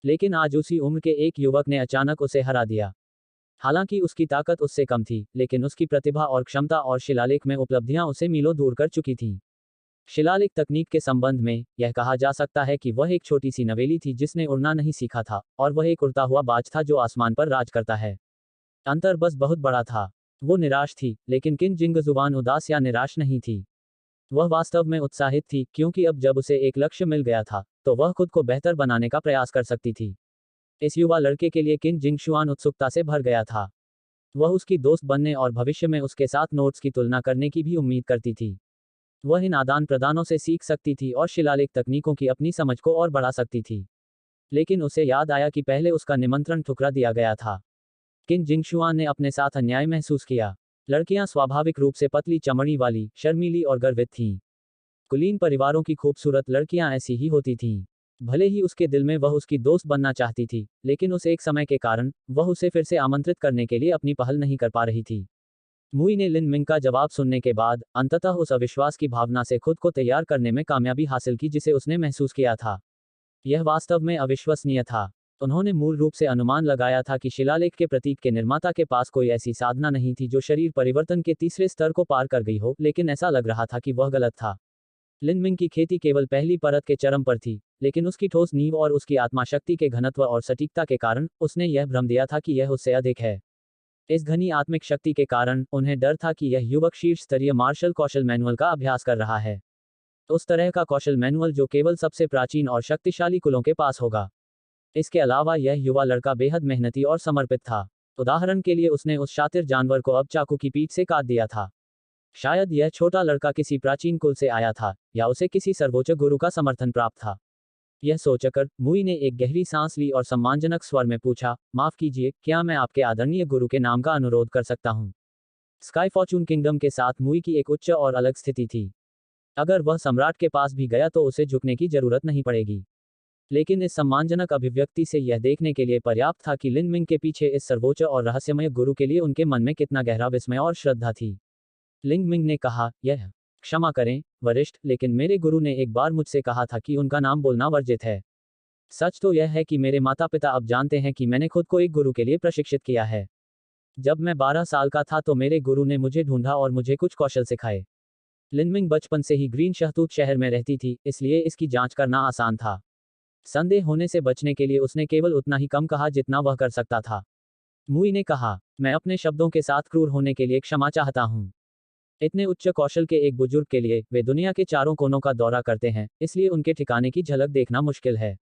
लेकिन आज उसी उम्र के एक युवक ने अचानक उसे हरा दिया। हालांकि उसकी ताकत उससे कम थी, लेकिन उसकी प्रतिभा और क्षमता और शिलालेख में उपलब्धियां उसे मीलों दूर कर चुकी थीं। शिलालेख तकनीक के संबंध में, यह कहा जा सकता है कि वह एक छोटी सी नवेली थी जिसने उड़ना नहीं सीखा था, और वह एक उड़ता हुआ बाज था जो आसमान पर राज करता है। अंतर बस बहुत बड़ा था। वो निराश थी, लेकिन किन जिंगजुबान उदास या निराश नहीं थी। वह वास्तव में उत्साहित थी, क्योंकि अब जब उसे एक लक्ष्य मिल गया था, तो वह खुद को बेहतर बनाने का प्रयास कर सकती थी। इस युवा लड़के के लिए किन जिंगशुआन उत्सुकता से भर गया था। वह उसकी दोस्त बनने और भविष्य में उसके साथ नोट्स की तुलना करने की भी उम्मीद करती थी। वह इन आदान प्रदानों से सीख सकती थी और शिलालेख तकनीकों की अपनी समझ को और बढ़ा सकती थी। लेकिन उसे याद आया कि पहले उसका निमंत्रण ठुकरा दिया गया था। किन जिंगशुआन ने अपने साथ अन्याय महसूस किया। लड़कियां स्वाभाविक रूप से पतली चमड़ी वाली, शर्मीली और गर्वित थीं। कुलीन परिवारों की खूबसूरत लड़कियां ऐसी ही होती थीं। भले ही उसके दिल में वह उसकी दोस्त बनना चाहती थी, लेकिन उस एक समय के कारण, वह उसे फिर से आमंत्रित करने के लिए अपनी पहल नहीं कर पा रही थी। मुई ने लिन मिंग का जवाब सुनने के बाद, अंततः उस अविश्वास की भावना से खुद को तैयार करने में कामयाबी हासिल की जिसे उसने महसूस किया था। यह वास्तव में अविश्वसनीय था। उन्होंने मूल रूप से अनुमान लगाया था कि शिलालेख के प्रतीक के निर्माता के पास कोई ऐसी साधना नहीं थी जो शरीर परिवर्तन के तीसरे स्तर को पार कर गई हो, लेकिन ऐसा लग रहा था कि वह गलत था। लिन मिंग की खेती केवल पहली परत के चरम पर थी, लेकिन उसकी ठोस नींव और उसकी आत्मा शक्ति के घनत्व और सटीकता के कारण, उसने यह भ्रम दिया था कि यह उससे अधिक है। इस घनी आत्मिक शक्ति के कारण, उन्हें डर था कि यह युवक शीर्ष स्तरीय मार्शल कौशल मैनुअल का अभ्यास कर रहा है। उस तरह का कौशल मैनुअल जो केवल सबसे प्राचीन और शक्तिशाली कुलों के पास होगा। इसके अलावा यह युवा लड़का बेहद मेहनती और समर्पित था। उदाहरण के लिए उसने उस शातिर जानवर को अब चाकू की पीठ से काट दिया था। शायद यह छोटा लड़का किसी प्राचीन कुल से आया था, या उसे किसी सर्वोच्च गुरु का समर्थन प्राप्त था। यह सोचकर, मुई ने एक गहरी सांस ली और सम्मानजनक स्वर में पूछा, माफ कीजिए, क्या मैं आपके आदरणीय गुरु के नाम का अनुरोध कर सकता हूँ? स्काई फॉर्चून किंगडम के साथ मुई की एक उच्च और अलग स्थिति थी। अगर वह सम्राट के पास भी गया तो उसे झुकने की जरूरत नहीं पड़ेगी। लेकिन इस सम्मानजनक अभिव्यक्ति से यह देखने के लिए पर्याप्त था कि लिन मिंग के पीछे इस सर्वोच्च और रहस्यमय गुरु के लिए उनके मन में कितना गहरा विस्मय और श्रद्धा थी। लिन मिंग ने कहा, यह क्षमा करें, वरिष्ठ, लेकिन मेरे गुरु ने एक बार मुझसे कहा था कि उनका नाम बोलना वर्जित है। सच तो यह है कि मेरे माता पिता अब जानते हैं कि मैंने खुद को एक गुरु के लिए प्रशिक्षित किया है। जब मैं 12 साल का था तो मेरे गुरु ने मुझे ढूंढा और मुझे कुछ कौशल सिखाए। लिनमिंग बचपन से ही ग्रीन शहतूत शहर में रहती थी, इसलिए इसकी जांच करना आसान था। संदेह होने से बचने के लिए उसने केवल उतना ही कम कहा जितना वह कर सकता था। मुई ने कहा, मैं अपने शब्दों के साथ क्रूर होने के लिए क्षमा चाहता हूँ। इतने उच्च कौशल के एक बुजुर्ग के लिए वे दुनिया के चारों कोनों का दौरा करते हैं, इसलिए उनके ठिकाने की झलक देखना मुश्किल है।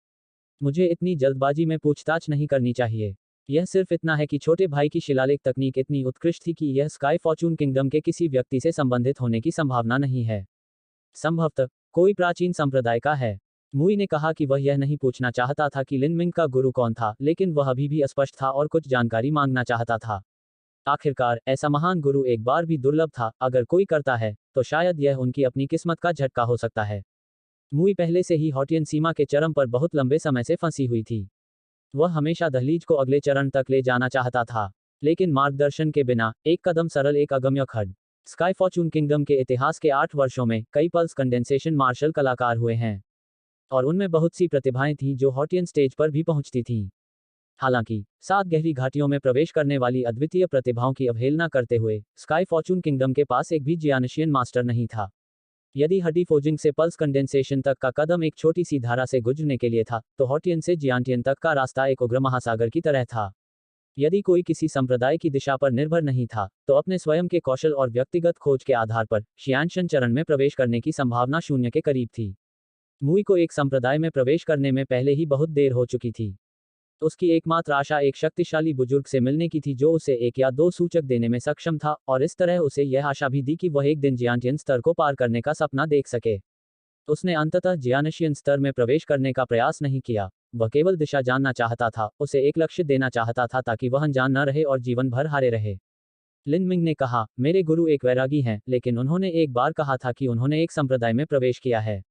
मुझे इतनी जल्दबाजी में पूछताछ नहीं करनी चाहिए। यह सिर्फ इतना है कि छोटे भाई की शिलालेख तकनीक इतनी उत्कृष्ट थी कि यह स्काई फॉर्चून किंगडम के किसी व्यक्ति से संबंधित होने की संभावना नहीं है। संभवतः कोई प्राचीन संप्रदाय का है। मुई ने कहा कि वह यह नहीं पूछना चाहता था कि लिनमिंग का गुरु कौन था, लेकिन वह अभी भी अस्पष्ट था और कुछ जानकारी मांगना चाहता था। आखिरकार ऐसा महान गुरु एक बार भी दुर्लभ था, अगर कोई करता है तो शायद यह उनकी अपनी किस्मत का झटका हो सकता है। मुई पहले से ही हॉटियन सीमा के चरम पर बहुत लंबे समय से फंसी हुई थी। वह हमेशा दहलीज को अगले चरण तक ले जाना चाहता था, लेकिन मार्गदर्शन के बिना एक कदम सरल एक अगम्य खड्ड। स्काई फॉर्चून किंगडम के इतिहास के 8 वर्षों में कई पल्स कंडेंसेशन मार्शल कलाकार हुए हैं, और उनमें बहुत सी प्रतिभाएं थीं जो हॉटियन स्टेज पर भी पहुंचती थीं। हालांकि 7 गहरी घाटियों में प्रवेश करने वाली अद्वितीय प्रतिभाओं की अवहेलना करते हुए स्काई फॉर्चून किंगडम के पास एक भी जियानशियन मास्टर नहीं था। यदि हड्डी फोजिंग से पल्स कंडेंसेशन तक का कदम एक छोटी सी धारा से गुजरने के लिए था, तो हॉटियन से जियांटियन तक का रास्ता एक उग्र महासागर की तरह था। यदि कोई किसी संप्रदाय की दिशा पर निर्भर नहीं था, तो अपने स्वयं के कौशल और व्यक्तिगत खोज के आधार पर शियानशन चरण में प्रवेश करने की संभावना शून्य के करीब थी। मुई को एक संप्रदाय में प्रवेश करने में पहले ही बहुत देर हो चुकी थी। उसकी एकमात्र आशा एक शक्तिशाली बुजुर्ग से मिलने की थी जो उसे 1 या 2 सूचक देने में सक्षम था, और इस तरह उसे यह आशा भी दी कि वह एक दिन जियांटियन स्तर को पार करने का सपना देख सके। उसने अंततः जियानशियन स्तर में प्रवेश करने का प्रयास नहीं किया। वह केवल दिशा जानना चाहता था, उसे एक लक्ष्य देना चाहता था ताकि वह अनजान न रहे और जीवन भर हारे रहे। लिनमिंग ने कहा, मेरे गुरु एक वैरागी हैं, लेकिन उन्होंने एक बार कहा था कि उन्होंने एक संप्रदाय में प्रवेश किया है।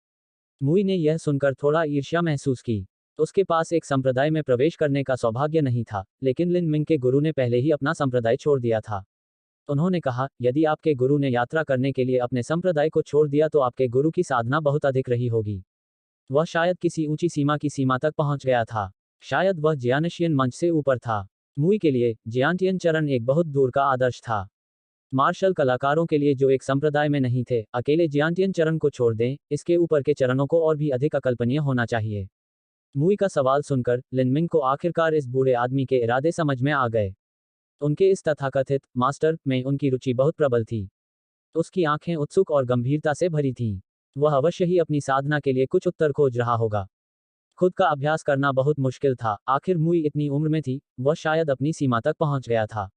मुई ने यह सुनकर थोड़ा ईर्ष्या महसूस की। उसके पास एक संप्रदाय में प्रवेश करने का सौभाग्य नहीं था, लेकिन लिनमिंग के गुरु ने पहले ही अपना संप्रदाय छोड़ दिया था। उन्होंने कहा, यदि आपके गुरु ने यात्रा करने के लिए अपने संप्रदाय को छोड़ दिया तो आपके गुरु की साधना बहुत अधिक रही होगी। वह शायद किसी ऊंची सीमा की सीमा तक पहुंच गया था। शायद वह जियानशियन मंच से ऊपर था। मुई के लिए जियांटियन चरण एक बहुत दूर का आदर्श था। मार्शल कलाकारों के लिए जो एक संप्रदाय में नहीं थे, अकेले जियांटियन चरण को छोड़ दें, इसके ऊपर के चरणों को और भी अधिक अकल्पनीय होना चाहिए। मुई का सवाल सुनकर लिनमिंग को आखिरकार इस बूढ़े आदमी के इरादे समझ में आ गए। उनके इस तथाकथित मास्टर में उनकी रुचि बहुत प्रबल थी। उसकी आंखें उत्सुक और गंभीरता से भरी थीं। वह अवश्य ही अपनी साधना के लिए कुछ उत्तर खोज रहा होगा। खुद का अभ्यास करना बहुत मुश्किल था। आखिर मुई इतनी उम्र में थी, वह शायद अपनी सीमा तक पहुंच गया था।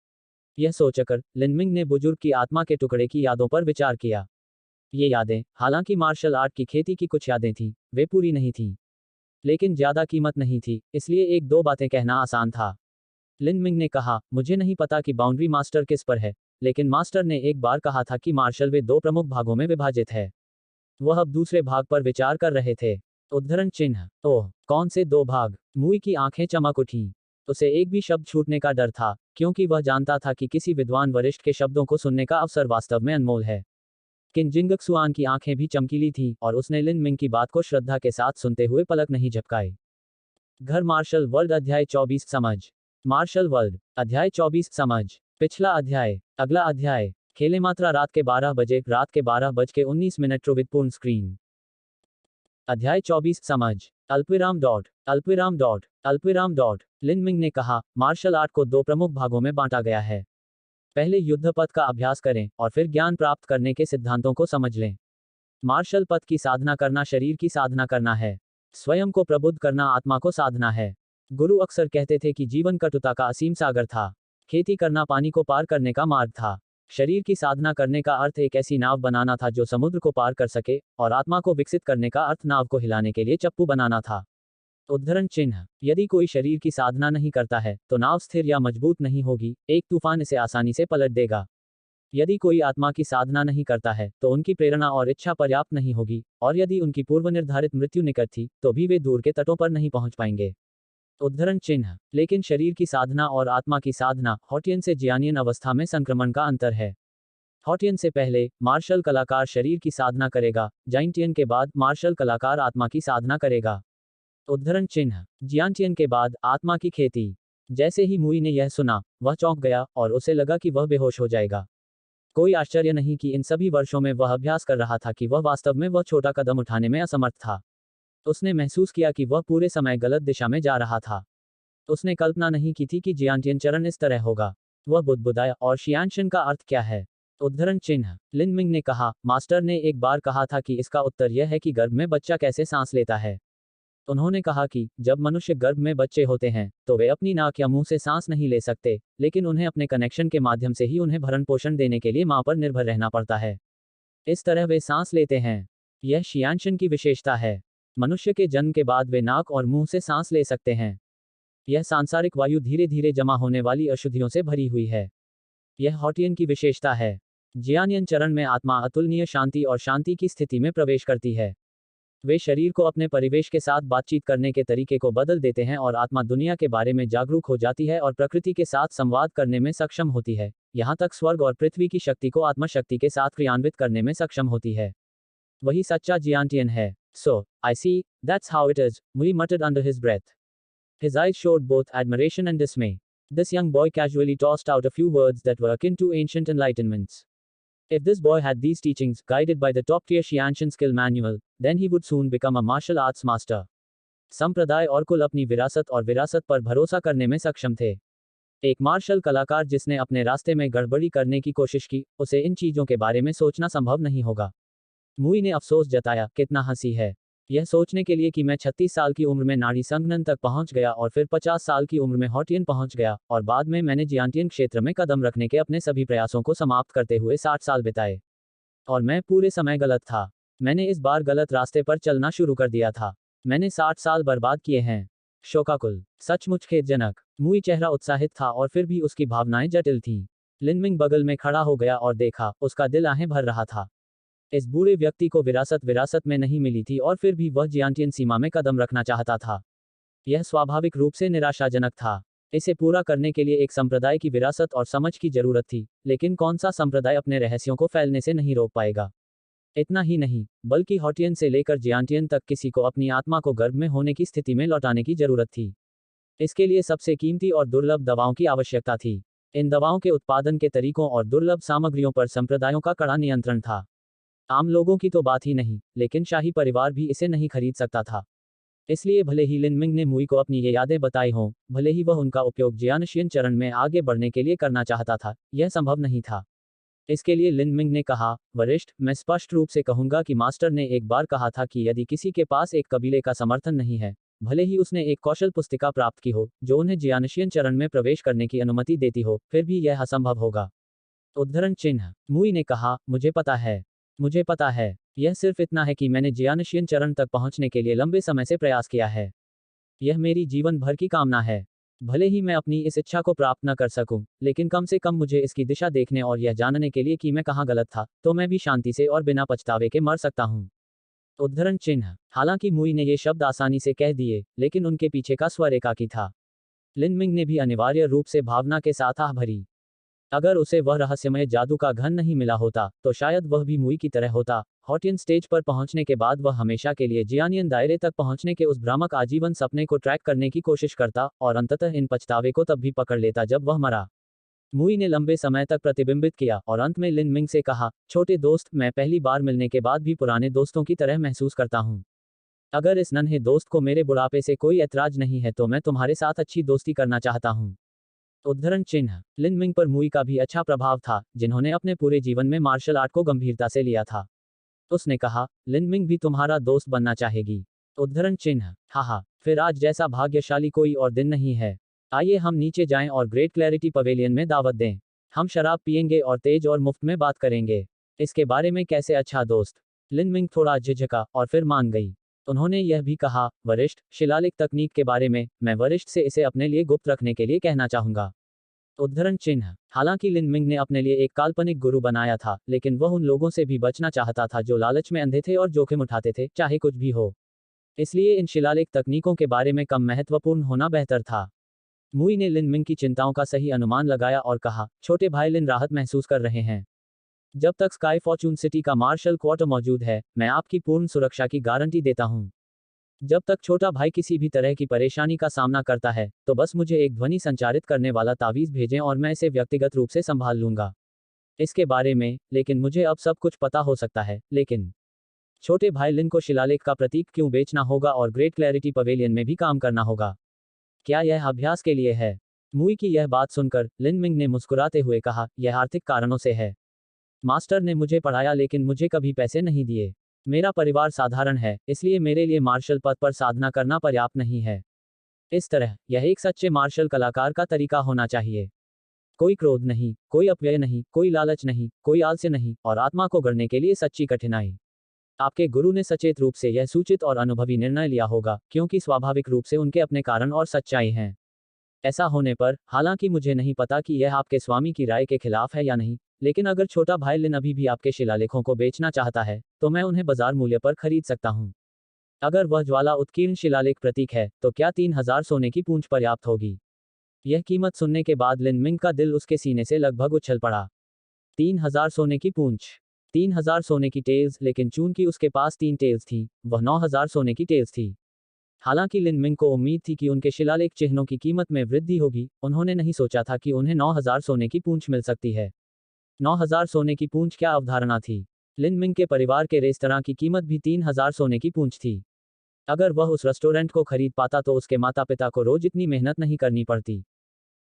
यह सोचकर लिनमिंग ने बुजुर्ग की आत्मा के टुकड़े की यादों पर विचार किया। ये यादें, हालांकि मार्शल आर्ट की खेती की कुछ यादें थीं, वे पूरी नहीं थीं, लेकिन ज्यादा कीमत नहीं थी, इसलिए 1-2 बातें कहना आसान था। लिनमिंग ने कहा, मुझे नहीं पता कि बाउंड्री मास्टर किस पर है, लेकिन मास्टर ने एक बार कहा था कि मार्शल वे 2 प्रमुख भागों में विभाजित है। वह अब दूसरे भाग पर विचार कर रहे थे। उद्धरण चिन्ह। ओह, कौन से 2 भाग? मुई की आंखें चमक उठीं। उसे एक भी शब्द छूटने का डर था, क्योंकि वह जानता था कि किसी विद्वान वरिष्ठ के शब्दों को सुनने का अवसर वास्तव में अनमोल है। किन जिंगक्सुआन की आंखें भी चमकीली थीं, और उसने लिनमिंग की बात को श्रद्धा के साथ सुनते हुए पलक नहीं झपकाई। घर मार्शल वर्ल्ड अध्याय 24 समझ। मार्शल वर्ल्ड अध्याय 24 समझ। पिछला अध्याय। अगला अध्याय। खेले मात्रा रात के 12 बजे, रात के 12:19 ट्रुवित पूर्ण स्क्रीन। अध्याय 24 समझ। अल्पविराम डॉट अल्पविराम डॉट अल्पविराम डॉट। लिनमिंग ने कहा, मार्शल आर्ट को 2 प्रमुख भागों में बांटा गया है। पहले युद्ध पथ का अभ्यास करें और फिर ज्ञान प्राप्त करने के सिद्धांतों को समझ लें। मार्शल पथ की साधना करना शरीर की साधना करना है। स्वयं को प्रबुद्ध करना आत्मा को साधना है। गुरु अक्सर कहते थे कि जीवन कटुता का असीम सागर था। खेती करना पानी को पार करने का मार्ग था। शरीर की साधना करने का अर्थ एक ऐसी नाव बनाना था जो समुद्र को पार कर सके, और आत्मा को विकसित करने का अर्थ नाव को हिलाने के लिए चप्पू बनाना था। उद्धरण चिन्ह। यदि कोई शरीर की साधना नहीं करता है, तो नाव स्थिर या मजबूत नहीं होगी, एक तूफान इसे आसानी से पलट देगा। यदि कोई आत्मा की साधना नहीं करता है, तो उनकी प्रेरणा और इच्छा पर्याप्त नहीं होगी, और यदि उनकी पूर्व निर्धारित मृत्यु निकट थी, तो भी वे दूर के तटों पर नहीं पहुंच पाएंगे। उद्धरण चिन्ह। लेकिन शरीर की साधना और आत्मा की साधना, हॉटियन से जियानियन अवस्था में संक्रमण का अंतर है। हॉटियन से पहले मार्शल कलाकार शरीर की साधना करेगा, जाइंटियन के बाद मार्शल कलाकार आत्मा की साधना करेगा। उद्धरण चिन्ह। जियांटियन के बाद आत्मा की खेती। जैसे ही मुई ने यह सुना, वह चौंक गया और उसे लगा कि वह बेहोश हो जाएगा। कोई आश्चर्य नहीं कि इन सभी वर्षों में वह अभ्यास कर रहा था कि वह वास्तव में वह छोटा कदम उठाने में असमर्थ था। उसने महसूस किया कि वह पूरे समय गलत दिशा में जा रहा था। उसने कल्पना नहीं की थी कि जियांटियन चरण इस तरह होगा। वह बुदबुदाया, और शियानशन का अर्थ क्या है? उद्धरण चिन्ह। लिन मिंग ने कहा, मास्टर ने एक बार कहा था कि इसका उत्तर यह है कि गर्भ में बच्चा कैसे सांस लेता है। उन्होंने कहा कि जब मनुष्य गर्भ में बच्चे होते हैं तो वे अपनी नाक या मुंह से सांस नहीं ले सकते, लेकिन उन्हें अपने कनेक्शन के माध्यम से ही उन्हें भरण पोषण देने के लिए मां पर निर्भर रहना पड़ता है। इस तरह वे सांस लेते हैं। यह शियानशन की विशेषता है। मनुष्य के जन्म के बाद वे नाक और मुंह से सांस ले सकते हैं। यह सांसारिक वायु धीरे धीरे जमा होने वाली अशुद्धियों से भरी हुई है। यह हॉटियन की विशेषता है। जियानियन चरण में आत्मा अतुलनीय शांति और शांति की स्थिति में प्रवेश करती है। वे शरीर को अपने परिवेश के साथ बातचीत करने के तरीके को बदल देते हैं और आत्मा दुनिया के बारे में जागरूक हो जाती है और प्रकृति के साथ संवाद करने में सक्षम होती है, यहाँ तक स्वर्ग और पृथ्वी की शक्ति को आत्मशक्ति के साथ क्रियान्वित करने में सक्षम होती है। वही सच्चा जियांटियन है। So, I see, that's how it is, Mui muttered under his breath. His eyes showed both admiration and dismay. This young boy casually tossed out a few words that were akin to ancient enlightenments. If this boy had these teachings, guided by the top-tier Shianshan skill manual, then he would soon become a martial arts master. संप्रदाय और कुल अपनी विरासत और विरासत पर भरोसा करने में सक्षम थे। एक मार्शल कलाकार जिसने अपने रास्ते में गड़बड़ी करने की कोशिश की, उसे इन चीजों के बारे में सोचना संभव नहीं होगा। मुई ने अफसोस जताया, कितना हंसी है यह सोचने के लिए कि मैं 36 साल की उम्र में नाड़ी संघनन तक पहुंच गया और फिर 50 साल की उम्र में हॉटियन पहुंच गया, और बाद में मैंने जियांटियन क्षेत्र में कदम रखने के अपने सभी प्रयासों को समाप्त करते हुए 60 साल बिताए। और मैं पूरे समय गलत था। मैंने इस बार गलत रास्ते पर चलना शुरू कर दिया था। मैंने 60 साल बर्बाद किए हैं। शोकाकुल, सचमुच खेदजनक। मुई चेहरा उत्साहित था और फिर भी उसकी भावनाएं जटिल थीं। लिनमिंग बगल में खड़ा हो गया और देखा, उसका दिल आहें भर रहा था। इस बूढ़े व्यक्ति को विरासत में नहीं मिली थी और फिर भी वह जियांटियन सीमा में कदम रखना चाहता था। यह स्वाभाविक रूप से निराशाजनक था। इसे पूरा करने के लिए एक संप्रदाय की विरासत और समझ की जरूरत थी, लेकिन कौन सा संप्रदाय अपने रहस्यों को फैलने से नहीं रोक पाएगा। इतना ही नहीं, बल्कि हॉटियन से लेकर जियांटियन तक किसी को अपनी आत्मा को गर्भ में होने की स्थिति में लौटाने की जरूरत थी। इसके लिए सबसे कीमती और दुर्लभ दवाओं की आवश्यकता थी। इन दवाओं के उत्पादन के तरीकों और दुर्लभ सामग्रियों पर संप्रदायों का कड़ा नियंत्रण था। आम लोगों की तो बात ही नहीं, लेकिन शाही परिवार भी इसे नहीं खरीद सकता था। इसलिए भले ही लिनमिंग ने मुई को अपनी ये यादें बताई हों, भले ही वह उनका उपयोग जियानशियन चरण में आगे बढ़ने के लिए करना चाहता था, यह संभव नहीं था। इसके लिए लिनमिंग ने कहा, वरिष्ठ, मैं स्पष्ट रूप से कहूंगा कि मास्टर ने एक बार कहा था कि यदि किसी के पास एक कबीले का समर्थन नहीं है, भले ही उसने एक कौशल पुस्तिका प्राप्त की हो जो उन्हें जियानशियन चरण में प्रवेश करने की अनुमति देती हो, फिर भी यह असंभव होगा। उद्धरण चिन्ह। मुई ने कहा, मुझे पता है, यह सिर्फ इतना है कि मैंने जियानशियन चरण तक पहुंचने के लिए लंबे समय से प्रयास किया है। यह मेरी जीवन भर की कामना है। भले ही मैं अपनी इस इच्छा को प्राप्त न कर सकूं, लेकिन कम से कम मुझे इसकी दिशा देखने और यह जानने के लिए कि मैं कहां गलत था, तो मैं भी शांति से और बिना पछतावे के मर सकता हूं। उद्धरण चिन्ह। हालांकि मुई ने ये शब्द आसानी से कह दिए, लेकिन उनके पीछे का स्वर एकाकी था। लिनमिंग ने भी अनिवार्य रूप से भावना के साथ आह भरी। अगर उसे वह रहस्यमय जादू का घन नहीं मिला होता, तो शायद वह भी मुई की तरह होता। हॉटियन स्टेज पर पहुंचने के बाद वह हमेशा के लिए जियानियन दायरे तक पहुंचने के उस भ्रामक आजीवन सपने को ट्रैक करने की कोशिश करता, और अंततः इन पछतावे को तब भी पकड़ लेता जब वह मरा। मुई ने लंबे समय तक प्रतिबिंबित किया और अंत में लिन मिंग से कहा, छोटे दोस्त, मैं पहली बार मिलने के बाद भी पुराने दोस्तों की तरह महसूस करता हूँ। अगर इस नन्हे दोस्त को मेरे बुढ़ापे से कोई ऐतराज नहीं है तो मैं तुम्हारे साथ अच्छी दोस्ती करना चाहता हूँ। उद्धरण चिन्ह। लिनमिंग पर मुई का भी अच्छा प्रभाव था, जिन्होंने अपने पूरे जीवन में मार्शल आर्ट को गंभीरता से लिया था। उसने कहा, लिनमिंग भी तुम्हारा दोस्त बनना चाहेगी। उद्धरण चिन्ह। हाँ, फिर आज जैसा भाग्यशाली कोई और दिन नहीं है। आइए हम नीचे जाएं और ग्रेट क्लैरिटी पवेलियन में दावत दें। हम शराब पियेंगे और तेज और मुफ्त में बात करेंगे। इसके बारे में कैसे, अच्छा दोस्त? लिनमिंग थोड़ा झिझका और फिर मान गई। उन्होंने यह भी कहा, वरिष्ठ, शिलालेख तकनीक के बारे में, मैं वरिष्ठ से इसे अपने लिए गुप्त रखने के लिए कहना चाहूंगा। उद्धरण चिन्ह। हालांकि लिनमिंग ने अपने लिए एक काल्पनिक गुरु बनाया था, लेकिन वह उन लोगों से भी बचना चाहता था जो लालच में अंधे थे और जोखिम उठाते थे, चाहे कुछ भी हो। इसलिए इन शिलालेख तकनीकों के बारे में कम महत्वपूर्ण होना बेहतर था। मुई ने लिनमिंग की चिंताओं का सही अनुमान लगाया और कहा, छोटे भाई लिन राहत महसूस कर रहे हैं। जब तक स्काई फॉर्चून सिटी का मार्शल क्वार्टर मौजूद है, मैं आपकी पूर्ण सुरक्षा की गारंटी देता हूं। जब तक छोटा भाई किसी भी तरह की परेशानी का सामना करता है, तो बस मुझे एक ध्वनि संचारित करने वाला तावीज भेजें और मैं इसे व्यक्तिगत रूप से संभाल लूंगा। इसके बारे में, लेकिन मुझे अब सब कुछ पता हो सकता है। लेकिन छोटे भाई लिन को शिलालेख का प्रतीक क्यों बेचना होगा और ग्रेट क्लैरिटी पवेलियन में भी काम करना होगा? क्या यह अभ्यास के लिए है? मुई की यह बात सुनकर लिन मिंग ने मुस्कुराते हुए कहा, यह आर्थिक कारणों से है। मास्टर ने मुझे पढ़ाया लेकिन मुझे कभी पैसे नहीं दिए। मेरा परिवार साधारण है, इसलिए मेरे लिए मार्शल पद पर साधना करना पर्याप्त नहीं है। इस तरह यह एक सच्चे मार्शल कलाकार का तरीका होना चाहिए। कोई क्रोध नहीं, कोई अपव्यय नहीं, कोई लालच नहीं, कोई आलस्य नहीं, और आत्मा को गढ़ने के लिए सच्ची कठिनाई। आपके गुरु ने सचेत रूप से यह सूचित और अनुभवी निर्णय लिया होगा, क्योंकि स्वाभाविक रूप से उनके अपने कारण और सच्चाई हैं। ऐसा होने पर, हालांकि मुझे नहीं पता कि यह आपके स्वामी की राय के खिलाफ है या नहीं, लेकिन अगर छोटा भाई लिन अभी भी आपके शिलालेखों को बेचना चाहता है, तो मैं उन्हें बाजार मूल्य पर खरीद सकता हूं। अगर वह ज्वाला उत्कीर्ण शिलालेख प्रतीक है, तो क्या 3000 सोने की पूंछ पर्याप्त होगी? यह कीमत सुनने के बाद लिन मिंग का दिल उसके सीने से लगभग उछल पड़ा। 3000 सोने की पूंछ, 3000 सोने की टेल्स, लेकिन चूंकि उसके पास 3 टेल्स थी, वह 9000 सोने की टेल्स थी। हालांकि लिन मिंग को उम्मीद थी कि उनके शिलालेख चिन्हों की कीमत में वृद्धि होगी, उन्होंने नहीं सोचा था कि उन्हें 9000 सोने की पूंछ मिल सकती है। 9000 सोने की पूंछ क्या अवधारणा थी? लिन मिंग के परिवार के रेस्तरां की कीमत भी 3000 सोने की पूंछ थी। अगर वह उस रेस्टोरेंट को खरीद पाता तो उसके माता पिता को रोज इतनी मेहनत नहीं करनी पड़ती।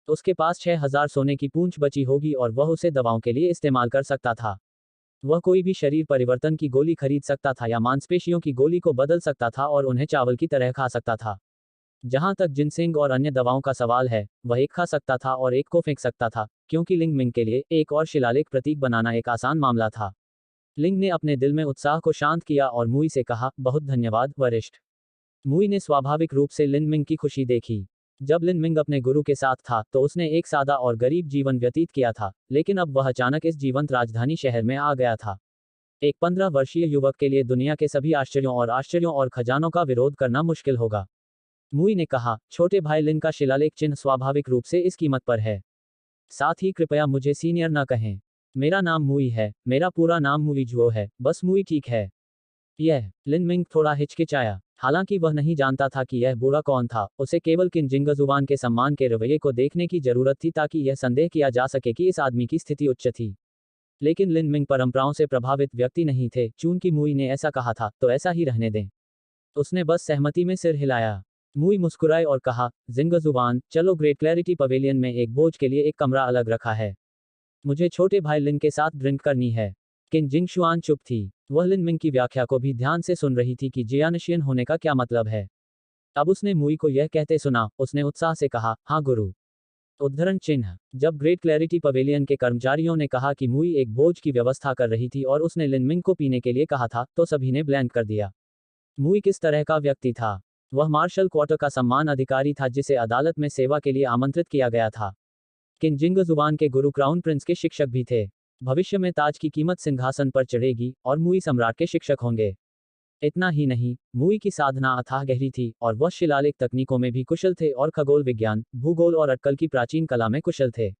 उसके पास 6000 सोने की पूंछ बची होगी और वह उसे दवाओं के लिए इस्तेमाल कर सकता था। वह कोई भी शरीर परिवर्तन की गोली खरीद सकता था या मांसपेशियों की गोली को बदल सकता था और उन्हें चावल की तरह खा सकता था। जहां तक जिनसेंग और अन्य दवाओं का सवाल है, वह एक खा सकता था और एक को फेंक सकता था, क्योंकि लिंग मिंग के लिए एक और शिलालेख प्रतीक बनाना एक आसान मामला था। लिंग ने अपने दिल में उत्साह को शांत किया और मुई से कहा, बहुत धन्यवाद वरिष्ठ। मुई ने स्वाभाविक रूप से लिन मिंग की खुशी देखी। जब लिन मिंग अपने गुरु के साथ था तो उसने एक सादा और गरीब जीवन व्यतीत किया था, लेकिन अब वह अचानक इस जीवंत राजधानी शहर में आ गया था। एक 15 वर्षीय युवक के लिए दुनिया के सभी आश्चर्यों और खजानों का विरोध करना मुश्किल होगा। मुई ने कहा, छोटे भाई लिन का शिलालेख चिन्ह स्वाभाविक रूप से इस कीमत पर है। साथ ही कृपया मुझे सीनियर न कहें। मेरा नाम मुई है, मेरा पूरा नाम मुई जुओ है, बस मुई ठीक है। यह लिन मिंग थोड़ा हिचकिचाया। हालांकि वह नहीं जानता था कि यह बूढ़ा कौन था, उसे केवल किन जिंगजुवान के सम्मान के रवैये को देखने की जरूरत थी ताकि यह संदेह किया जा सके कि इस आदमी की स्थिति उच्च थी। लेकिन लिन मिंग परंपराओं से प्रभावित व्यक्ति नहीं थे, चूंकि मुई ने ऐसा कहा था, तो ऐसा ही रहने दें। उसने बस सहमति में सिर हिलाया। मुई मुस्कुराए और कहा, जिंगजुवान, चलो ग्रेट क्लैरिटी पवेलियन में एक भोज के लिए एक कमरा अलग रखा है। मुझे छोटे भाई लिन के साथ ड्रिंक करनी है। किन जिंगशुआन चुप थी। वह लिन मिंग की व्याख्या को भी ध्यान से सुन रही थी कि जियानशियन होने का क्या मतलब है। अब उसने मुई को यह कहते सुना, उसने उत्साह से कहा, हाँ गुरु। उद्धरण चिन्ह। जब ग्रेट क्लैरिटी पवेलियन के कर्मचारियों ने कहा कि मुई एक भोज की व्यवस्था कर रही थी और उसने लिन मिंग को पीने के लिए कहा था, तो सभी ने ब्लैंक कर दिया। मुई किस तरह का व्यक्ति था? वह मार्शल क्वार्टर का सम्मान अधिकारी था जिसे अदालत में सेवा के लिए आमंत्रित किया गया था। किन जिंगजुवान के गुरु क्राउन प्रिंस के शिक्षक भी थे। भविष्य में ताज की कीमत सिंहासन पर चढ़ेगी और मुई सम्राट के शिक्षक होंगे। इतना ही नहीं, मुई की साधना अथाह गहरी थी और वह शिलालेख तकनीकों में भी कुशल थे और खगोल विज्ञान, भूगोल और अटकल की प्राचीन कला में कुशल थे।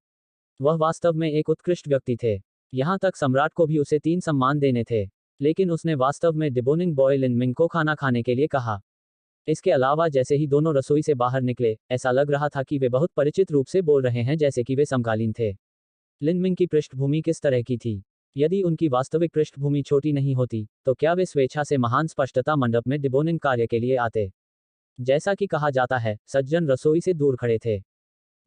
वह वास्तव में एक उत्कृष्ट व्यक्ति थे। यहाँ तक सम्राट को भी उसे 3 सम्मान देने थे। लेकिन उसने वास्तव में डिबोनिंग बॉय लिन मिंग को खाना खाने के लिए कहा। इसके अलावा जैसे ही दोनों रसोई से बाहर निकले, ऐसा लग रहा था कि वे बहुत परिचित रूप से बोल रहे हैं, जैसे कि वे समकालीन थे। लिन मिंग की पृष्ठभूमि किस तरह की थी? यदि उनकी वास्तविक पृष्ठभूमि छोटी नहीं होती, तो क्या वे स्वेच्छा से महान स्पष्टता मंडप में डिबोनिंग कार्य के लिए आते? जैसा कि कहा जाता है, सज्जन रसोई से दूर खड़े थे।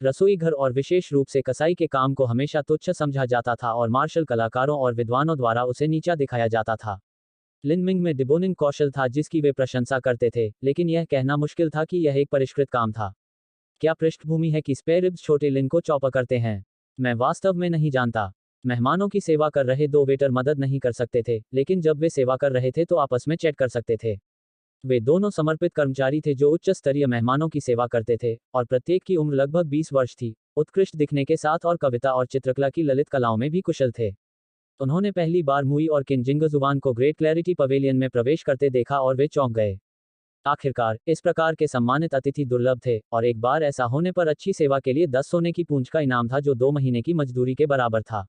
रसोई घर और विशेष रूप से कसाई के काम को हमेशा तुच्छ समझा जाता था और मार्शल कलाकारों और विद्वानों द्वारा उसे नीचा दिखाया जाता था। लिन मिंग में डिबोनिंग कौशल था जिसकी वे प्रशंसा करते थे, लेकिन यह कहना मुश्किल था कि यह एक परिष्कृत काम था। क्या पृष्ठभूमि है कि स्पेयर रिब्स छोटे लिन को चौपा करते हैं? मैं वास्तव में नहीं जानता। मेहमानों की सेवा कर रहे 2 वेटर मदद नहीं कर सकते थे, लेकिन जब वे सेवा कर रहे थे तो आपस में चैट कर सकते थे। वे दोनों समर्पित कर्मचारी थे जो उच्च स्तरीय मेहमानों की सेवा करते थे, और प्रत्येक की उम्र लगभग 20 वर्ष थी, उत्कृष्ट दिखने के साथ और कविता और चित्रकला की ललित कलाओं में भी कुशल थे। उन्होंने पहली बार मुई और किन जिंगजुवान को ग्रेट क्लैरिटी पवेलियन में प्रवेश करते देखा और वे चौंक गए। आखिरकार, इस प्रकार के सम्मानित अतिथि दुर्लभ थे, और एक बार ऐसा होने पर अच्छी सेवा के लिए 10 सोने की पूंछ का इनाम था जो 2 महीने की मजदूरी के बराबर था।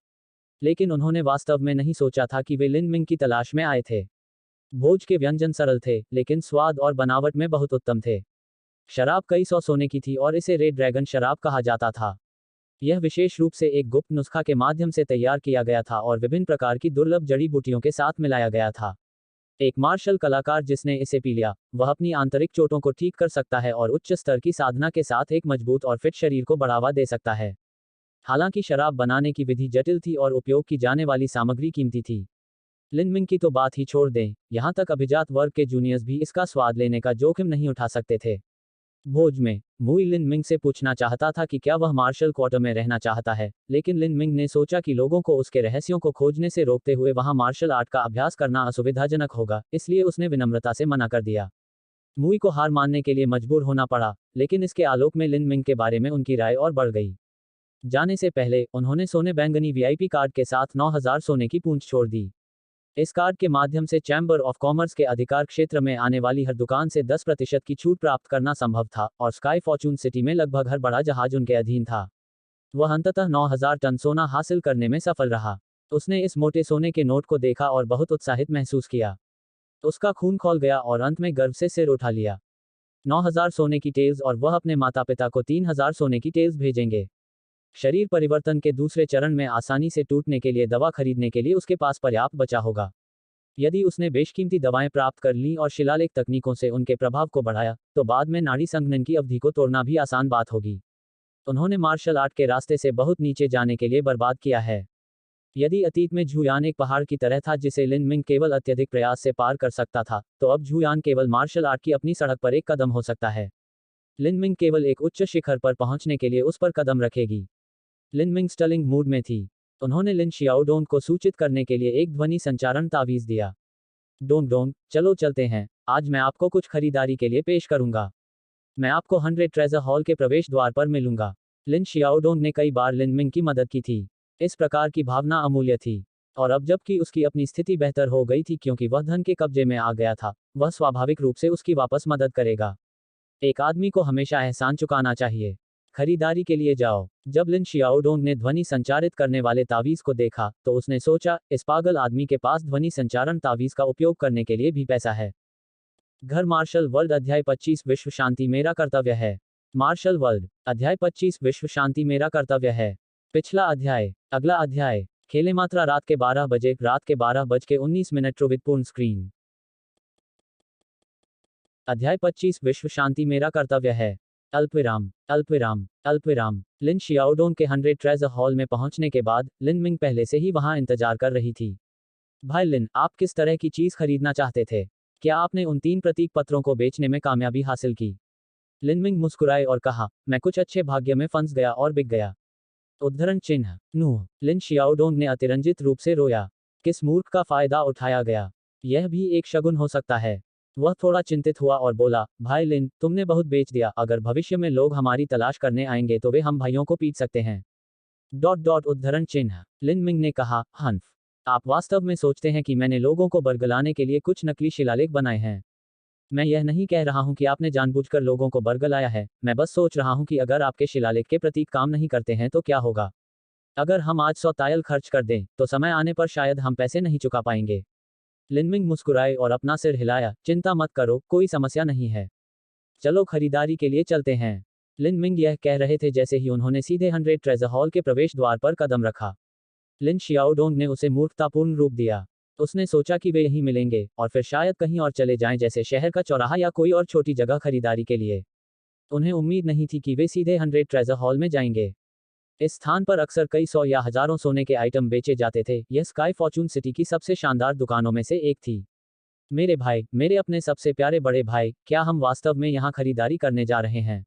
लेकिन उन्होंने वास्तव में नहीं सोचा था कि वे लिन मिंग की तलाश में आए थे। भोज के व्यंजन सरल थे, लेकिन स्वाद और बनावट में बहुत उत्तम थे। शराब कई 100 सोने की थी और इसे रेड ड्रैगन शराब कहा जाता था। यह विशेष रूप से एक गुप्त नुस्खा के माध्यम से तैयार किया गया था और विभिन्न प्रकार की दुर्लभ जड़ी बूटियों के साथ मिलाया गया था। एक मार्शल कलाकार जिसने इसे पी लिया, वह अपनी आंतरिक चोटों को ठीक कर सकता है और उच्च स्तर की साधना के साथ एक मजबूत और फिट शरीर को बढ़ावा दे सकता है। हालांकि शराब बनाने की विधि जटिल थी और उपयोग की जाने वाली सामग्री कीमती थी। लिन मिंग की तो बात ही छोड़ दें, यहाँ तक अभिजात वर्ग के जूनियर्स भी इसका स्वाद लेने का जोखिम नहीं उठा सकते थे। भोज में मुई लिन मिंग से पूछना चाहता था कि क्या वह मार्शल क्वार्टर में रहना चाहता है, लेकिन लिन मिंग ने सोचा कि लोगों को उसके रहस्यों को खोजने से रोकते हुए वहां मार्शल आर्ट का अभ्यास करना असुविधाजनक होगा, इसलिए उसने विनम्रता से मना कर दिया। मुई को हार मानने के लिए मजबूर होना पड़ा, लेकिन इसके आलोक में लिन मिंग के बारे में उनकी राय और बढ़ गई। जाने से पहले उन्होंने सोने बैंगनी वीआईपी कार्ड के साथ 9,000 सोने की पूंछ छोड़ दी। इस कार्ड के माध्यम से चैम्बर ऑफ कॉमर्स के अधिकार क्षेत्र में आने वाली हर दुकान से 10% की छूट प्राप्त करना संभव था और स्काई फॉर्चून सिटी में लगभग हर बड़ा जहाज उनके अधीन था। वह अंततः 9,000 टन सोना हासिल करने में सफल रहा। उसने इस मोटे सोने के नोट को देखा और बहुत उत्साहित महसूस किया। उसका खून खौल गया और अंत में गर्व से सिर उठा लिया। 9,000 सोने की टेल्स और वह अपने माता पिता को 3,000 सोने की टेल्स भेजेंगे। शरीर परिवर्तन के दूसरे चरण में आसानी से टूटने के लिए दवा खरीदने के लिए उसके पास पर्याप्त बचा होगा। यदि उसने बेशकीमती दवाएं प्राप्त कर लीं और शिलालेख तकनीकों से उनके प्रभाव को बढ़ाया, तो बाद में नाड़ी संघनन की अवधि को तोड़ना भी आसान बात होगी। उन्होंने मार्शल आर्ट के रास्ते से बहुत नीचे जाने के लिए बर्बाद किया है। यदि अतीत में झुयान एक पहाड़ की तरह था जिसे लिन मिंग केवल अत्यधिक प्रयास से पार कर सकता था, तो अब झुयान केवल मार्शल आर्ट की अपनी सड़क पर एक कदम हो सकता है। लिन मिंग केवल एक उच्च शिखर पर पहुंचने के लिए उस पर कदम रखेगी। लिन मिंग स्टलिंग मूड में थी। उन्होंने लिन शियाओडोंग को सूचित करने के लिए एक ध्वनि संचारण तावीज दिया। डोंग डोंग, चलो चलते हैं। आज मैं आपको कुछ खरीदारी के लिए पेश करूंगा। मैं आपको 100 ट्रेजर हॉल के प्रवेश द्वार पर मिलूंगा। लिन शियाओडोंग ने कई बार लिन मिंग की मदद की थी। इस प्रकार की भावना अमूल्य थी। और अब जबकि उसकी अपनी स्थिति बेहतर हो गई थी क्योंकि वह धन के कब्जे में आ गया था, वह स्वाभाविक रूप से उसकी वापस मदद करेगा। एक आदमी को हमेशा एहसान चुकाना चाहिए। खरीदारी के लिए जाओ। जब लिन शियाओडोंग ने ध्वनि संचारित करने वाले तावीज को देखा, तो उसने सोचा, इस पागल आदमी के पास ध्वनि संचारण तावीज का उपयोग करने के लिए भी पैसा है। घर मार्शल वर्ल्ड अध्याय 25 विश्व शांति मेरा कर्तव्य है। मार्शल वर्ल्ड अध्याय 25 विश्व शांति मेरा कर्तव्य है। पिछला अध्याय। अगला अध्याय। खेले मात्रा रात के 12 बजे, रात के 12:19 ट्रुविद पूर्ण स्क्रीन। अध्याय 25 विश्व शांति मेरा कर्तव्य है। अल्पविराम अल्पविराम अल्पविराम। लिन शियाओडोंग के 100 ट्रेजर हॉल में पहुंचने के बाद लिन मिंग पहले से ही वहां इंतजार कर रही थी। भाई लिन, आप किस तरह की चीज खरीदना चाहते थे? क्या आपने उन 3 प्रतीक पत्रों को बेचने में कामयाबी हासिल की? लिन मिंग मुस्कुराए और कहा, मैं कुछ अच्छे भाग्य में फंस गया और बिक गया। उद्धरण चिन्ह नूह। लिन शियाओडोंग ने अतिरंजित रूप से रोया। किस मूर्ख का फायदा उठाया गया? यह भी एक शगुन हो सकता है। वह थोड़ा चिंतित हुआ और बोला, भाई लिन, तुमने बहुत बेच दिया। अगर भविष्य में लोग हमारी तलाश करने आएंगे तो वे हम भाइयों को पीट सकते हैं। उद्धरण चिन्ह। लिन मिंग ने कहा, हन्फ, आप वास्तव में सोचते हैं कि मैंने लोगों को बरगलाने के लिए कुछ नकली शिलालेख बनाए हैं? मैं यह नहीं कह रहा हूं कि आपने जानबूझकर लोगों को बरगलाया है, मैं बस सोच रहा हूं कि अगर आपके शिलालेख के प्रतीक काम नहीं करते हैं तो क्या होगा? अगर हम आज 100 तायल खर्च कर दें, तो समय आने पर शायद हम पैसे नहीं चुका पाएंगे। लिन मिंग मुस्कुराए और अपना सिर हिलाया, चिंता मत करो, कोई समस्या नहीं है। चलो खरीदारी के लिए चलते हैं। लिन मिंग यह कह रहे थे जैसे ही उन्होंने सीधे 100 ट्रेजर हॉल के प्रवेश द्वार पर कदम रखा। लिन शियाओडोंग ने उसे मूर्खतापूर्ण रूप दिया। उसने सोचा कि वे यहीं मिलेंगे और फिर शायद कहीं और चले जाएं, जैसे शहर का चौराहा या कोई और छोटी जगह खरीदारी के लिए। उन्हें उम्मीद नहीं थी कि वे सीधे 100 ट्रेजर हॉल में जाएंगे। इस स्थान पर अक्सर कई 100 या हजारों सोने के आइटम बेचे जाते थे। यह स्काई फॉर्चून सिटी की सबसे शानदार दुकानों में से एक थी। मेरे भाई, मेरे अपने सबसे प्यारे बड़े भाई, क्या हम वास्तव में यहाँ खरीदारी करने जा रहे हैं?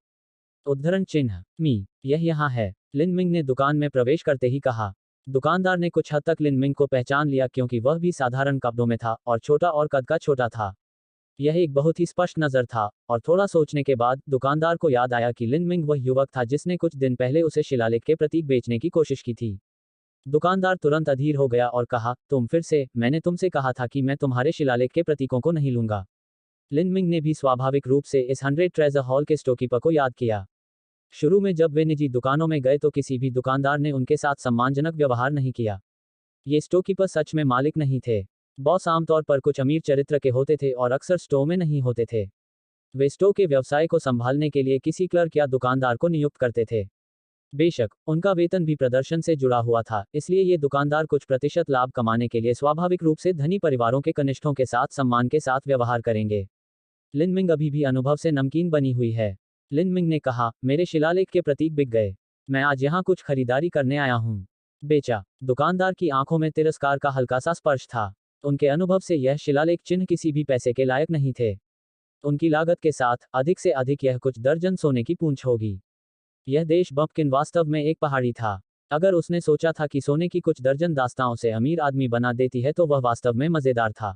उद्धरण चिन्ह मी, यह यहाँ है। लिन मिंग ने दुकान में प्रवेश करते ही कहा। दुकानदार ने कुछ हद तक लिन मिंग को पहचान लिया क्योंकि वह भी साधारण कपड़ों में था और छोटा और कद का छोटा था। यह एक बहुत ही स्पष्ट नजर था और थोड़ा सोचने के बाद दुकानदार को याद आया कि लिन मिंग वह युवक था जिसने कुछ दिन पहले उसे शिलालेख के प्रतीक बेचने की कोशिश की थी। दुकानदार तुरंत अधीर हो गया और कहा, तुम फिर से? मैंने तुमसे कहा था कि मैं तुम्हारे शिलालेख के प्रतीकों को नहीं लूंगा। लिन मिंग ने भी स्वाभाविक रूप से इस 100 ट्रेजर हॉल के स्टोकीपर को याद किया। शुरू में जब वे निजी दुकानों में गए तो किसी भी दुकानदार ने उनके साथ सम्मानजनक व्यवहार नहीं किया। ये स्टोकीपर सच में मालिक नहीं थे। बॉस आमतौर पर कुछ अमीर चरित्र के होते थे और अक्सर स्टोर में नहीं होते थे। वे स्टोर के व्यवसाय को संभालने के लिए किसी क्लर्क या दुकानदार को नियुक्त करते थे। बेशक उनका वेतन भी प्रदर्शन से जुड़ा हुआ था, इसलिए ये दुकानदार कुछ प्रतिशत लाभ कमाने के लिए स्वाभाविक रूप से धनी परिवारों के कनिष्ठों के साथ सम्मान के साथ व्यवहार करेंगे। लिन मिंग अभी भी अनुभव से नमकीन बनी हुई है। लिन मिंग ने कहा, मेरे शिलालेख के प्रतीक बिक गए। मैं आज यहाँ कुछ खरीदारी करने आया हूँ। बेचा। दुकानदार की आंखों में तिरस्कार का हल्का सा स्पर्श था। उनके अनुभव से यह शिलालेख चिन्ह किसी भी पैसे के लायक नहीं थे। उनकी लागत के साथ अधिक से अधिक यह कुछ दर्जन सोने की पूंछ होगी। यह देश बम्पकिन वास्तव में एक पहाड़ी था। अगर उसने सोचा था कि सोने की कुछ दर्जन दास्ताओं से अमीर आदमी बना देती है तो वह वास्तव में मजेदार था।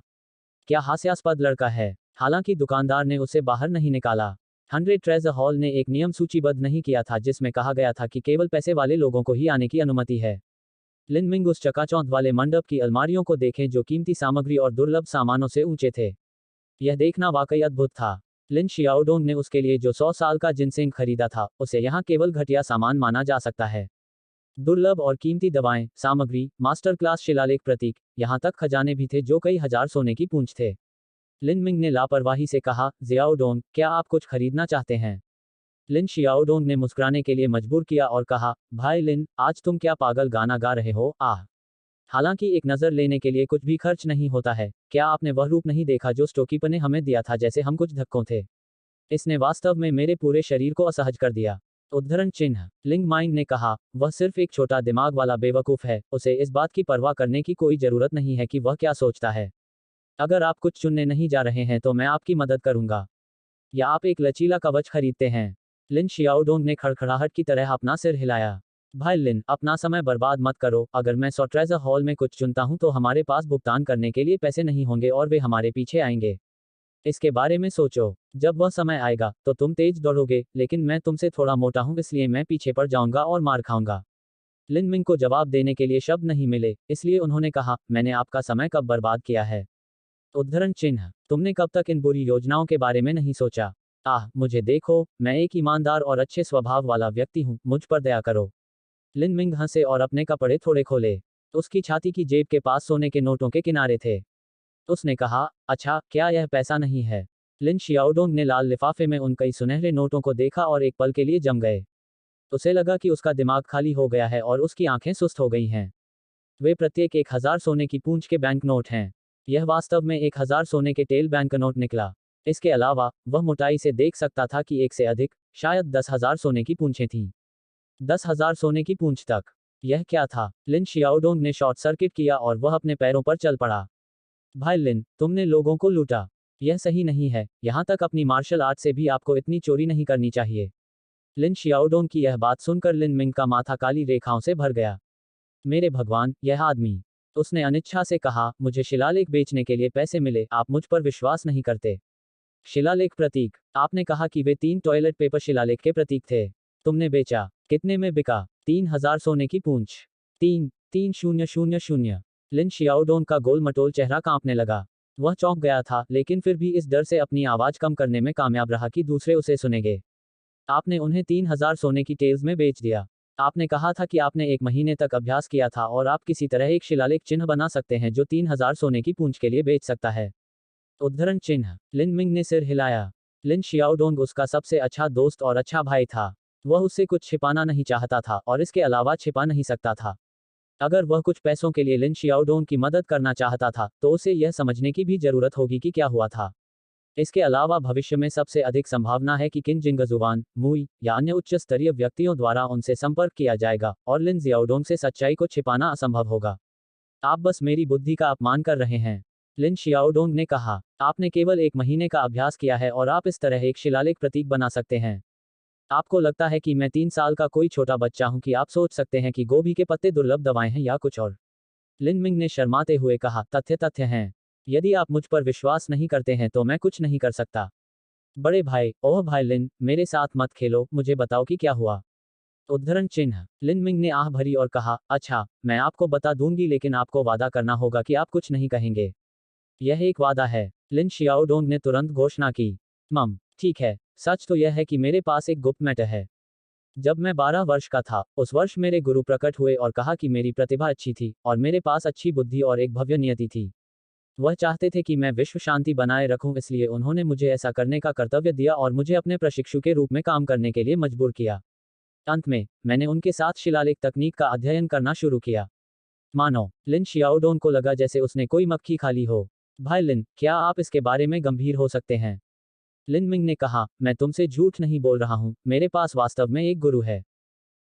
क्या हास्यास्पद लड़का है। हालांकि दुकानदार ने उसे बाहर नहीं निकाला। 100 ट्रेजर हॉल ने एक नियम सूचीबद्ध नहीं किया था जिसमें कहा गया था कि केवल पैसे वाले लोगों को ही आने की अनुमति है। लिन मिंग उस चकाचौंध वाले मंडप की अलमारियों को देखें जो कीमती सामग्री और दुर्लभ सामानों से ऊंचे थे। यह देखना वाकई अद्भुत था। लिन शियाओडोंग ने उसके लिए जो 100 साल का जिनसेंग खरीदा था उसे यहाँ केवल घटिया सामान माना जा सकता है। दुर्लभ और कीमती दवाएं, सामग्री, मास्टर क्लास शिलालेख प्रतीक, यहाँ तक खजाने भी थे जो कई हजार सोने की पूंछ थे। लिन मिंग ने लापरवाही से कहा, जियाओडोंग, क्या आप कुछ खरीदना चाहते हैं? लिन शियाओडोंग ने मुस्कुराने के लिए मजबूर किया और कहा, भाई लिन, आज तुम क्या पागल गाना गा रहे हो? आह। हालांकि एक नज़र लेने के लिए कुछ भी खर्च नहीं होता है। क्या आपने वह रूप नहीं देखा जो स्टोकीपर ने हमें दिया था जैसे हम कुछ धक्कों थे? इसने वास्तव में मेरे पूरे शरीर को असहज कर दिया। उद्धरण चिन्ह। लिंग माइंग ने कहा, वह सिर्फ एक छोटा दिमाग वाला बेवकूफ़ है, उसे इस बात की परवाह करने की कोई ज़रूरत नहीं है कि वह क्या सोचता है। अगर आप कुछ चुनने नहीं जा रहे हैं तो मैं आपकी मदद करूंगा। या आप एक लचीला कवच खरीदते हैं? लिन शियाओडोंग ने खड़खड़ाहट की तरह अपना सिर हिलाया। भाई लिन, अपना समय बर्बाद मत करो। अगर मैं 100 ट्रेजर हॉल में कुछ चुनता हूं तो हमारे पास भुगतान करने के लिए पैसे नहीं होंगे और वे हमारे पीछे आएंगे। इसके बारे में सोचो। जब वह समय आएगा तो तुम तेज दौड़ोगे, लेकिन मैं तुमसे थोड़ा मोटा हूं इसलिए मैं पीछे पड़ जाऊंगा और मार खाऊंगा। लिन मिंग को जवाब देने के लिए शब्द नहीं मिले, इसलिए उन्होंने कहा, मैंने आपका समय कब बर्बाद किया है? उद्धरण चिन्ह। तुमने कब तक इन बुरी योजनाओं के बारे में नहीं सोचा? आह, मुझे देखो, मैं एक ईमानदार और अच्छे स्वभाव वाला व्यक्ति हूँ, मुझ पर दया करो। लिन मिंग हंसे और अपने कपड़े थोड़े खोले। उसकी छाती की जेब के पास सोने के नोटों के किनारे थे। उसने कहा, अच्छा, क्या यह पैसा नहीं है? लिन शियाओडोंग ने लाल लिफाफे में उन कई सुनहरे नोटों को देखा और एक पल के लिए जम गए। उसे लगा कि उसका दिमाग खाली हो गया है और उसकी आंखें सुस्त हो गई हैं। वे प्रत्येक 1000 सोने की पूंछ के बैंक नोट हैं। यह वास्तव में 1000 सोने के टेल बैंक नोट निकला। इसके अलावा वह मोटाई से देख सकता था कि एक से अधिक, शायद 10,000 सोने की पूंछें थीं। 10,000 सोने की पूंछ तक। यह क्या था? लिन शियाओडोंग ने शॉर्ट सर्किट किया और वह अपने पैरों पर चल पड़ा। भाई लिन, तुमने लोगों को लूटा। यह सही नहीं है। यहाँ तक अपनी मार्शल आर्ट से भी आपको इतनी चोरी नहीं करनी चाहिए। लिन शियाओडोंग की यह बात सुनकर लिन मिंग का माथा काली रेखाओं से भर गया। मेरे भगवान, यह आदमी। उसने अनिच्छा से कहा, मुझे शिलालेख बेचने के लिए पैसे मिले, आप मुझ पर विश्वास नहीं करते। शिलालेख प्रतीक। आपने कहा कि वे 3 टॉयलेट पेपर शिलालेख के प्रतीक थे। तुमने बेचा। कितने में बिका? 3000 सोने की पूंछ। 3,3000। लिन शियाओडोंग का गोल मटोल चेहरा कांपने लगा। वह चौंक गया था, लेकिन फिर भी इस डर से अपनी आवाज कम करने में कामयाब रहा कि दूसरे उसे सुनेंगे। आपने उन्हें 3000 सोने की टेल्स में बेच दिया। आपने कहा था कि आपने 1 महीने तक अभ्यास किया था और आप किसी तरह एक शिलालेख चिन्ह बना सकते हैं जो 3000 सोने की पूंछ के लिए बेच सकता है। उद्धरण चिन्ह। लिन मिंग ने सिर हिलाया। लिन शियाओडोंग उसका सबसे अच्छा दोस्त और अच्छा भाई था। वह उससे कुछ छिपाना नहीं चाहता था और इसके अलावा छिपा नहीं सकता था। अगर वह कुछ पैसों के लिए लिन शियाओडोंग की मदद करना चाहता था तो उसे यह समझने की भी जरूरत होगी कि क्या हुआ था। इसके अलावा भविष्य में सबसे अधिक संभावना है कि किन जिंगजुआन, मुई या अन्य उच्च स्तरीय व्यक्तियों द्वारा उनसे संपर्क किया जाएगा और लिन जियाओडोंग से सच्चाई को छिपाना असंभव होगा। आप बस मेरी बुद्धि का अपमान कर रहे हैं। लिन शियाओडोंग ने कहा, आपने केवल 1 महीने का अभ्यास किया है और आप इस तरह एक शिलालेख प्रतीक बना सकते हैं। आपको लगता है कि मैं 3 साल का कोई छोटा बच्चा हूं कि आप सोच सकते हैं कि गोभी के पत्ते दुर्लभ दवाएं हैं या कुछ और? लिन मिंग ने शर्माते हुए कहा, तथ्य तथ्य हैं। यदि आप मुझ पर विश्वास नहीं करते हैं तो मैं कुछ नहीं कर सकता। बड़े भाई, ओह भाई लिन, मेरे साथ मत खेलो, मुझे बताओ कि क्या हुआ। उद्धरण चिन्ह। लिन मिंग ने आह भरी और कहा, अच्छा, मैं आपको बता दूंगी लेकिन आपको वादा करना होगा कि आप कुछ नहीं कहेंगे। यह एक वादा है। लिन शियाओडोंग ने तुरंत घोषणा की। ठीक है। सच तो यह है कि मेरे पास एक गुप्त मैटर है। जब मैं 12 वर्ष का था, उस वर्ष मेरे गुरु प्रकट हुए और कहा कि मेरी प्रतिभा अच्छी थी और मेरे पास अच्छी बुद्धि और एक भव्य नियति थी। वह चाहते थे कि मैं विश्व शांति बनाए रखूं, इसलिए उन्होंने मुझे ऐसा करने का कर्तव्य दिया और मुझे अपने प्रशिक्षु के रूप में काम करने के लिए मजबूर किया। अंत में मैंने उनके साथ शिलालेख तकनीक का अध्ययन करना शुरू किया। मानो लिन शियाओडोन को लगा जैसे उसने कोई मक्खी खा ली हो। भाई लिन, क्या आप इसके बारे में गंभीर हो सकते हैं? लिन मिंग ने कहा, मैं तुमसे झूठ नहीं बोल रहा हूं, मेरे पास वास्तव में एक गुरु है।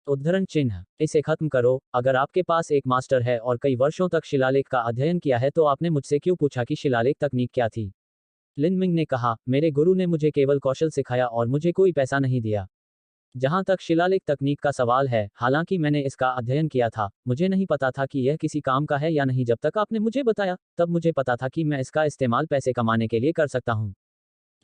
उद्धरण चिन्ह। इसे खत्म करो। अगर आपके पास एक मास्टर है और कई वर्षों तक शिलालेख का अध्ययन किया है तो आपने मुझसे क्यों पूछा कि शिलालेख तकनीक क्या थी? लिन मिंग ने कहा, मेरे गुरु ने मुझे केवल कौशल सिखाया और मुझे कोई पैसा नहीं दिया। जहां तक शिलालेख तकनीक का सवाल है, हालांकि मैंने इसका अध्ययन किया था, मुझे नहीं पता था कि यह किसी काम का है या नहीं। जब तक आपने मुझे बताया, तब मुझे पता था कि मैं इसका इस्तेमाल पैसे कमाने के लिए कर सकता हूं।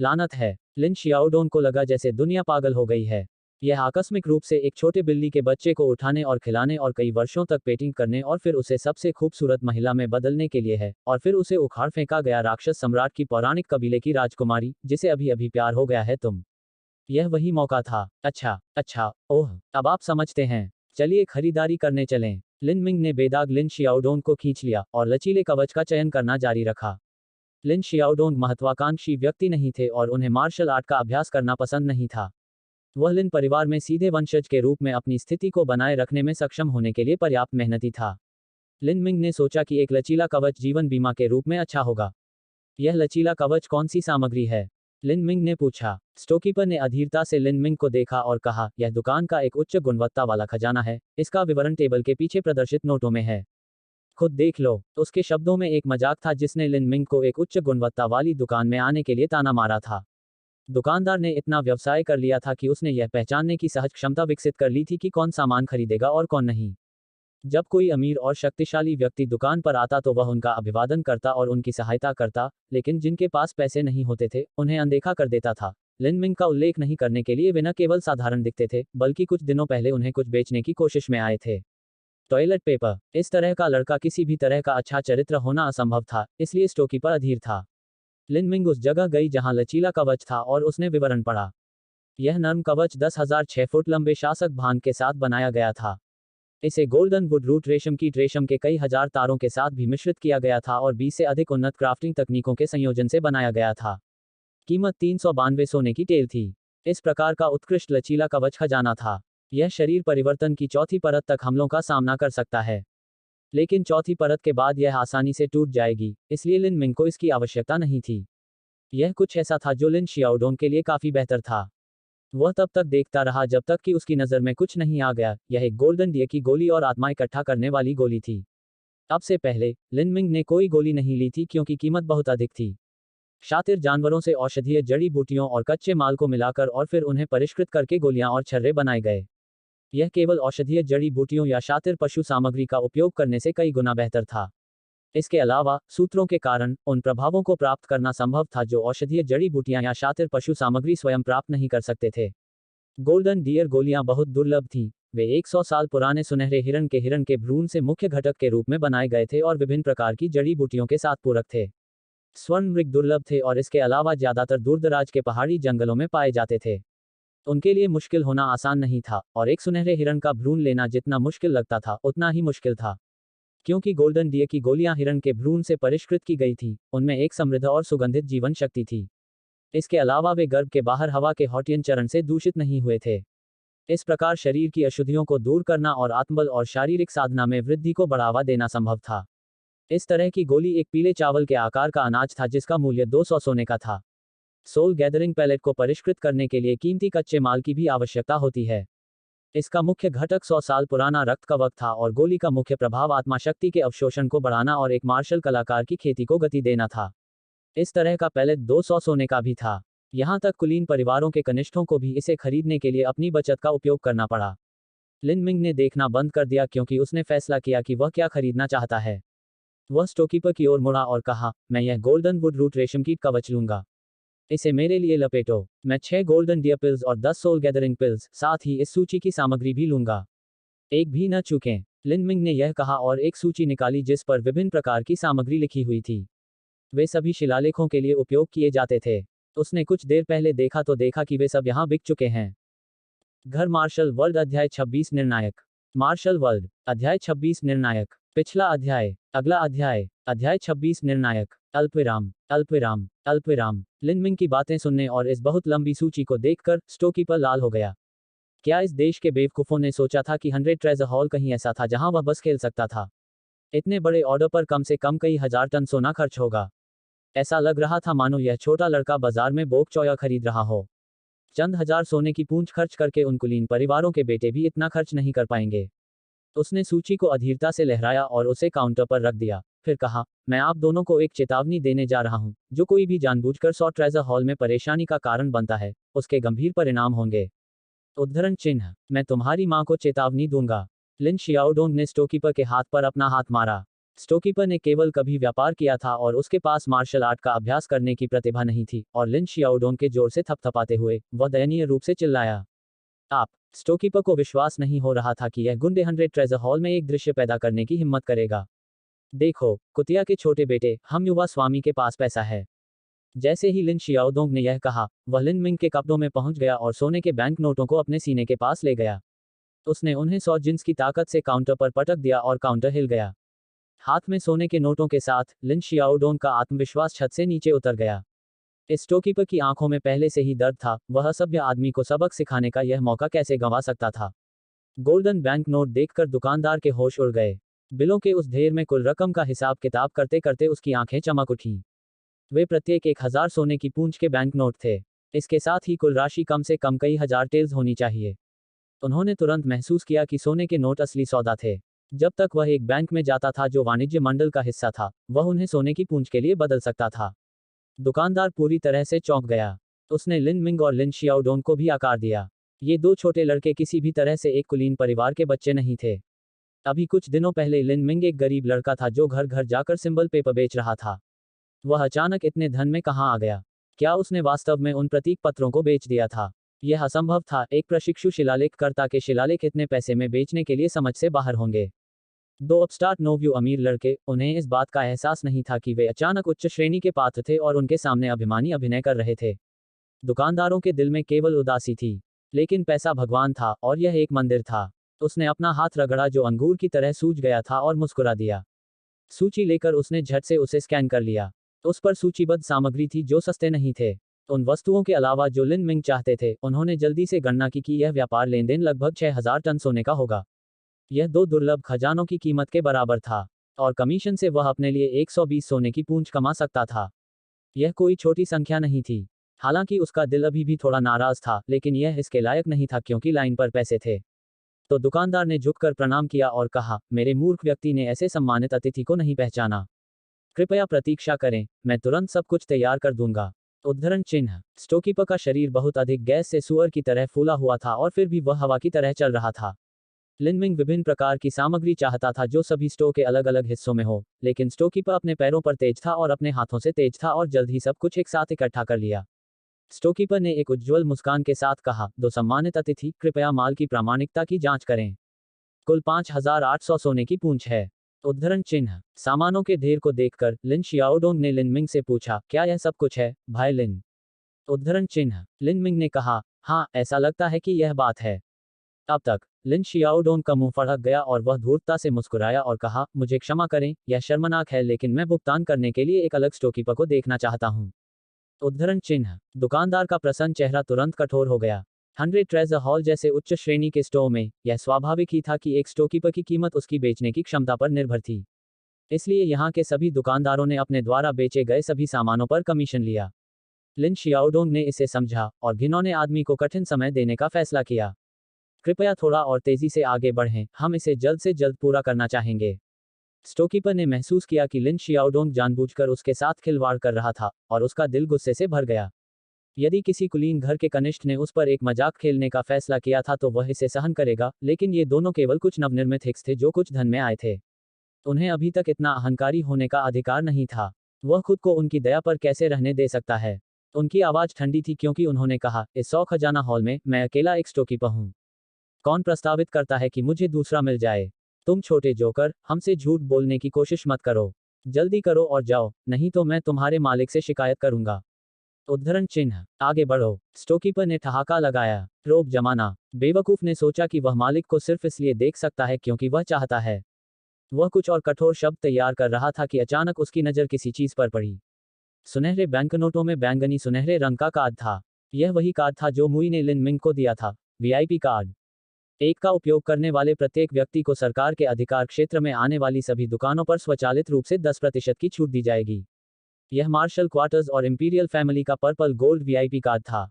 लानत है। लिन शियाओडोन को लगा जैसे दुनिया पागल हो गई है। यह आकस्मिक रूप से एक छोटे बिल्ली के बच्चे को उठाने और खिलाने और कई वर्षों तक पेटिंग करने और फिर उसे सबसे खूबसूरत महिला में बदलने के लिए है, और फिर उसे उखाड़ फेंका गया राक्षस सम्राट की पौराणिक कबीले की राजकुमारी, जिसे अभी अभी प्यार हो गया है तुम। यह वही मौका था। अच्छा, ओह, अब आप समझते हैं। चलिए खरीदारी करने चलें। लिन मिंग ने बेदाग लिन शियाओडोन को खींच लिया और लचीले कवच का चयन करना जारी रखा। लिन शियाओडोंग महत्वाकांक्षी व्यक्ति नहीं थे और उन्हें मार्शल आर्ट का अभ्यास करना पसंद नहीं था। वह लिन परिवार में सीधे वंशज के रूप में अपनी स्थिति को बनाए रखने में सक्षम होने के लिए पर्याप्त मेहनती था। लिन मिंग ने सोचा कि एक लचीला कवच जीवन बीमा के रूप में अच्छा होगा। यह लचीला कवच कौन सी सामग्री है? लिन मिंग ने पूछा। स्टोकीपर ने अधीरता से लिन मिंग को देखा और कहा, यह दुकान का एक उच्च गुणवत्ता वाला खजाना है, इसका विवरण टेबल के पीछे प्रदर्शित नोटों में है। खुद देख लो। उसके शब्दों में एक मजाक था जिसने लिन मिंग को एक उच्च गुणवत्ता वाली दुकान में आने के लिए ताना मारा था। दुकानदार ने इतना व्यवसाय कर लिया था कि उसने यह पहचानने की सहज क्षमता विकसित कर ली थी कि कौन सामान खरीदेगा और कौन नहीं। जब कोई अमीर और शक्तिशाली व्यक्ति दुकान पर आता तो वह उनका अभिवादन करता और उनकी सहायता करता, लेकिन जिनके पास पैसे नहीं होते थे, उन्हें अनदेखा कर देता था। लिन मिंग का उल्लेख नहीं करने के लिए वे न केवल साधारण दिखते थे, बल्कि कुछ दिनों पहले उन्हें कुछ बेचने की कोशिश में आए थे। Toilet paper. इस तरह का लड़का किसी भी तरह का अच्छा चरित्र होना असंभव था, इसलिए स्टोकीपर अधीर था। लिन मिंग उस जगह गई जहां लचीला कवच था और उसने विवरण पढ़ा। यह नर्म कवच 10,006 फुट लंबे शासक भान के साथ बनाया गया था। इसे गोल्डन वुड रूट रेशम के कई हजार तारों के साथ भी मिश्रित किया गया था और 20 से अधिक उन्नत क्राफ्टिंग तकनीकों के संयोजन से बनाया गया था। कीमत 392 सोने की टेल थी। इस प्रकार का उत्कृष्ट लचीला कवच खजाना था। यह शरीर परिवर्तन की चौथी परत तक हमलों का सामना कर सकता है, लेकिन चौथी परत के बाद यह आसानी से टूट जाएगी, इसलिए लिन मिंग को इसकी आवश्यकता नहीं थी। यह कुछ ऐसा था जो लिन शियाओडोंग के लिए काफी बेहतर था। वह तब तक देखता रहा जब तक कि उसकी नजर में कुछ नहीं आ गया। यह एक गोल्डन डियर की गोली और आत्मा इकट्ठा करने वाली गोली थी। अब से पहले लिन मिंग ने कोई गोली नहीं ली थी क्योंकि कीमत बहुत अधिक थी। शातिर जानवरों से औषधीय जड़ी बूटियों और कच्चे माल को मिलाकर और फिर उन्हें परिष्कृत करके गोलियां और छर्रे बनाए गए। यह केवल औषधीय जड़ी बूटियों या शातिर पशु सामग्री का उपयोग करने से कई गुना बेहतर था। इसके अलावा सूत्रों के कारण उन प्रभावों को प्राप्त करना संभव था जो औषधीय जड़ी बूटियां या शातिर पशु सामग्री स्वयं प्राप्त नहीं कर सकते थे। गोल्डन डियर गोलियां बहुत दुर्लभ थीं। वे 100 साल पुराने सुनहरे हिरण के भ्रूण से मुख्य घटक के रूप में बनाए गए थे और विभिन्न प्रकार की जड़ी बूटियों के साथ पूरक थे। स्वर्ण मृग दुर्लभ थे और इसके अलावा ज्यादातर दूरदराज के पहाड़ी जंगलों में पाए जाते थे। उनके लिए मुश्किल होना आसान नहीं था, और एक सुनहरे हिरण का भ्रूण लेना जितना मुश्किल लगता था उतना ही मुश्किल था। क्योंकि गोल्डन डियर की गोलियां हिरण के भ्रूण से परिष्कृत की गई थी, उनमें एक समृद्ध और सुगंधित जीवन शक्ति थी। इसके अलावा वे गर्भ के बाहर हवा के हॉटियन चरण से दूषित नहीं हुए थे। इस प्रकार शरीर की अशुद्धियों को दूर करना और आत्मबल और शारीरिक साधना में वृद्धि को बढ़ावा देना संभव था। इस तरह की गोली एक पीले चावल के आकार का अनाज था जिसका मूल्य 200 सोने का था। सोल गैदरिंग पैलेट को परिष्कृत करने के लिए कीमती कच्चे माल की भी आवश्यकता होती है। इसका मुख्य घटक 100 साल पुराना रक्त कवक था और गोली का मुख्य प्रभाव आत्मा शक्ति के अवशोषण को बढ़ाना और एक मार्शल कलाकार की खेती को गति देना था। इस तरह का पैलेट 200 सोने का भी था। यहां तक कुलीन परिवारों के कनिष्ठों को भी इसे खरीदने के लिए अपनी बचत का उपयोग करना पड़ा। लिन मिंग ने देखना बंद कर दिया क्योंकि उसने फैसला किया कि वह क्या खरीदना चाहता है। वह स्टोकीपर की ओर मुड़ा और कहा, मैं यह गोल्डन वुड रूट रेशम कीट कवच लूंगा। इसे मेरे लिए लपेटो। मैं 6 गोल्डन डियर पिल्स और 10 सोल गैदरिंग पिल्स, साथ ही इस सूची की सामग्री भी लूंगा। एक भी न चूकें। लिन मिंग ने यह कहा और एक सूची निकाली जिस पर विभिन्न प्रकार की सामग्री लिखी हुई थी। वे सभी शिलालेखों के लिए उपयोग किए जाते थे। उसने कुछ देर पहले देखा तो देखा कि वे सब यहाँ बिक चुके हैं। घर मार्शल वर्ल्ड अध्याय 26 निर्णायक। मार्शल वर्ल्ड अध्याय 26 निर्णायक। पिछला अध्याय। अगला अध्याय। अध्याय 26 निर्णायक। अल्पविराम अल्पविराम अल्पविराम। लिन मिंग की बातें सुनने और इस बहुत लंबी सूची को देखकर स्टोकीपर लाल हो गया। क्या इस देश के बेवकूफ़ों ने सोचा था कि 100 ट्रेजर हॉल कहीं ऐसा था जहां वह बस खेल सकता था? इतने बड़े ऑर्डर पर कम से कम कई हजार टन सोना खर्च होगा। ऐसा लग रहा था मानो यह छोटा लड़का बाजार में बोक चौया खरीद रहा हो। चंद हजार सोने की पूंछ खर्च करके उन कुलीन परिवारों के बेटे भी इतना खर्च नहीं कर पाएंगे। उसने सूची को अधीरता से लहराया और उसे काउंटर पर रख दिया। फिर कहा, मैं आप दोनों को एक चेतावनी देने जा रहा हूं। जो कोई भी जानबूझकर 100 ट्रेजर हॉल में परेशानी का कारण बनता है, उसके गंभीर परिणाम होंगे। उद्धरण चिन्ह, मैं तुम्हारी मां को चेतावनी दूंगा। लिन शियाओडोंग ने स्टोकीपर के हाथ पर अपना हाथ मारा। स्टोकीपर ने केवल कभी व्यापार किया था और उसके पास मार्शल आर्ट का अभ्यास करने की प्रतिभा नहीं थी, और लिन शियाओडोंग के जोर से थपथपाते हुए वह दयनीय रूप से चिल्लाया। आप। स्टोकीपर को विश्वास नहीं हो रहा था कि यह गुंडे 100 ट्रेजर हॉल में एक दृश्य पैदा करने की हिम्मत करेगा। देखो, कुतिया के छोटे बेटे, हम युवा स्वामी के पास पैसा है। जैसे ही लिन शियाओदोंग ने यह कहा, वह लिन मिंग के कपड़ों में पहुंच गया और सोने के बैंक नोटों को अपने सीने के पास ले गया। उसने उन्हें 100 जिन्स की ताकत से काउंटर पर पटक दिया और काउंटर हिल गया। हाथ में सोने के नोटों के साथ लिन शियाओडोंग का आत्मविश्वास छत से नीचे उतर गया। इस स्टोकीपर की आंखों में पहले से ही दर्द था। वह असभ्य आदमी को सबक सिखाने का यह मौका कैसे गंवा सकता था। गोल्डन बैंक नोट देखकर दुकानदार के होश उड़ गए। बिलों के उस ढेर में कुल रकम का हिसाब किताब करते करते उसकी आंखें चमक उठीं। वे प्रत्येक 1000 सोने की पूंछ के बैंक नोट थे। इसके साथ ही कुल राशि कम से कम कई हजार टेल्स होनी चाहिए। उन्होंने तुरंत महसूस किया कि सोने के नोट असली सौदा थे। जब तक वह एक बैंक में जाता था जो वाणिज्य मंडल का हिस्सा था, वह उन्हें सोने की पूंछ के लिए बदल सकता था। दुकानदार पूरी तरह से चौंक गया। उसने लिन मिंग और लिन शियाओडोंग को भी आकार दिया। ये दो छोटे लड़के किसी भी तरह से एक कुलीन परिवार के बच्चे नहीं थे। अभी कुछ दिनों पहले लिन मिंग एक गरीब लड़का था जो घर घर जाकर सिंबल पेपर बेच रहा था। वह अचानक इतने धन में कहां आ गया? क्या उसने वास्तव में उन प्रतीक पत्रों को बेच दिया था? यह असंभव था। एक प्रशिक्षु शिलालेखकर्ता के शिलालेख इतने पैसे में बेचने के लिए समझ से बाहर होंगे। दो अपस्टार्ट नोव्यू अमीर लड़के, उन्हें इस बात का एहसास नहीं था कि वे अचानक उच्च श्रेणी के पात्र थे और उनके सामने अभिमानी अभिनय कर रहे थे। दुकानदारों के दिल में केवल उदासी थी। लेकिन पैसा भगवान था और यह एक मंदिर था। उसने अपना हाथ रगड़ा जो अंगूर की तरह सूज गया था और मुस्कुरा दिया। सूची लेकर उसने झट से उसे स्कैन कर लिया। उस पर सूचीबद्ध सामग्री थी जो सस्ते नहीं थे। उन वस्तुओं के अलावा जो लिन मिंग चाहते थे, उन्होंने जल्दी से गणना की कि यह व्यापार लेन देन लगभग 6000 टन सोने का होगा। यह दो दुर्लभ खजानों की कीमत के बराबर था, और कमीशन से वह अपने लिए 120 सोने की पूंछ कमा सकता था। यह कोई छोटी संख्या नहीं थी। हालांकि उसका दिल अभी भी थोड़ा नाराज था, लेकिन यह इसके लायक नहीं था क्योंकि लाइन पर पैसे थे। तो दुकानदार ने झुककर प्रणाम किया और कहा, मेरे मूर्ख व्यक्ति ने ऐसे सम्मानित अतिथि को नहीं पहचाना। कृपया प्रतीक्षा करें, मैं तुरंत सब कुछ तैयार कर दूंगा। उद्धरण चिन्ह, स्टोकीपर का शरीर बहुत अधिक गैस से सुअर की तरह फूला हुआ था और फिर भी वह हवा की तरह चल रहा था। लिन मिंग विभिन्न प्रकार की सामग्री चाहता था जो सभी स्टो के अलग अलग हिस्सों में हो, लेकिन स्टोकीपर अपने पैरों पर तेज था और अपने हाथों से तेज था और जल्द ही सब कुछ एक साथ इकट्ठा कर लिया। स्टोकीपर ने एक उज्ज्वल मुस्कान के साथ कहा, दो सम्मानित अतिथि, कृपया माल की प्रामाणिकता की जांच करें। कुल 5800 सोने की पूंछ है। उद्धरण चिन्ह, सामानों के ढेर को देखकर लिन शियाओडोंग ने लिन मिंग से पूछा, क्या यह सब कुछ है, भाई लिन? उद्धरण चिन्ह, लिन मिंग ने कहा, हाँ, ऐसा लगता है कि यह बात है। अब तक लिन शियाओडोंग का मुंह फड़क गया और वह धूर्तता से मुस्कुराया और कहा, मुझे क्षमा करें, यह शर्मनाक है, लेकिन मैं भुगतान करने के लिए एक अलग स्टोकीपर को देखना चाहता हूं। उद्धरण चिन्ह, दुकानदार का प्रसन्न चेहरा तुरंत कठोर हो गया। 100 ट्रेजर हॉल जैसे उच्च श्रेणी के स्टोर में यह स्वाभाविक ही था कि एक स्टोकीपर की कीमत उसकी बेचने की क्षमता पर निर्भर थी। इसलिए यहाँ के सभी दुकानदारों ने अपने द्वारा बेचे गए सभी सामानों पर कमीशन लिया। लिन शियाओडोंग ने इसे समझा और घिनौने आदमी को कठिन समय देने का फैसला किया। कृपया थोड़ा और तेजी से आगे बढ़ें, हम इसे जल्द से जल्द पूरा करना चाहेंगे। स्टोकीपर ने महसूस किया कि लिन शियाओडोंग जानबूझकर उसके साथ खिलवाड़ कर रहा था, और उसका दिल गुस्से से भर गया। यदि किसी कुलीन घर के कनिष्ठ ने उस पर एक मजाक खेलने का फैसला किया था तो वह इसे सहन करेगा, लेकिन ये दोनों केवल कुछ नवनिर्मित हिक्स थे जो कुछ धन में आए थे। उन्हें अभी तक इतना अहंकारी होने का अधिकार नहीं था। वह खुद को उनकी दया पर कैसे रहने दे सकता है? उनकी आवाज ठंडी थी क्योंकि उन्होंने कहा, इस 100 खजाना हॉल में मैं अकेला एक स्टोकीपर हूं। कौन प्रस्तावित करता है कि मुझे दूसरा मिल जाए? तुम छोटे जोकर, हमसे झूठ बोलने की कोशिश मत करो। जल्दी करो और जाओ, नहीं तो मैं तुम्हारे मालिक से शिकायत करूंगा। उद्धरण चिन्ह, आगे बढ़ो। स्टोकीपर ने ठहाका लगाया। रोब जमाना। बेवकूफ ने सोचा कि वह मालिक को सिर्फ इसलिए देख सकता है क्योंकि वह चाहता है। वह कुछ और कठोर शब्द तैयार कर रहा था कि अचानक उसकी नजर किसी चीज पर पड़ी। सुनहरे बैंकनोटों में बैंगनी सुनहरे रंग का कार्ड था। यह वही कार्ड था जो मुई ने लिन मिंग को दिया था। VIP card. एक का उपयोग करने वाले प्रत्येक व्यक्ति को सरकार के अधिकार क्षेत्र में आने वाली सभी दुकानों पर स्वचालित रूप से 10% की छूट दी जाएगी। यह मार्शल क्वार्टर्स और इंपीरियल फैमिली का पर्पल गोल्ड वीआईपी कार्ड था।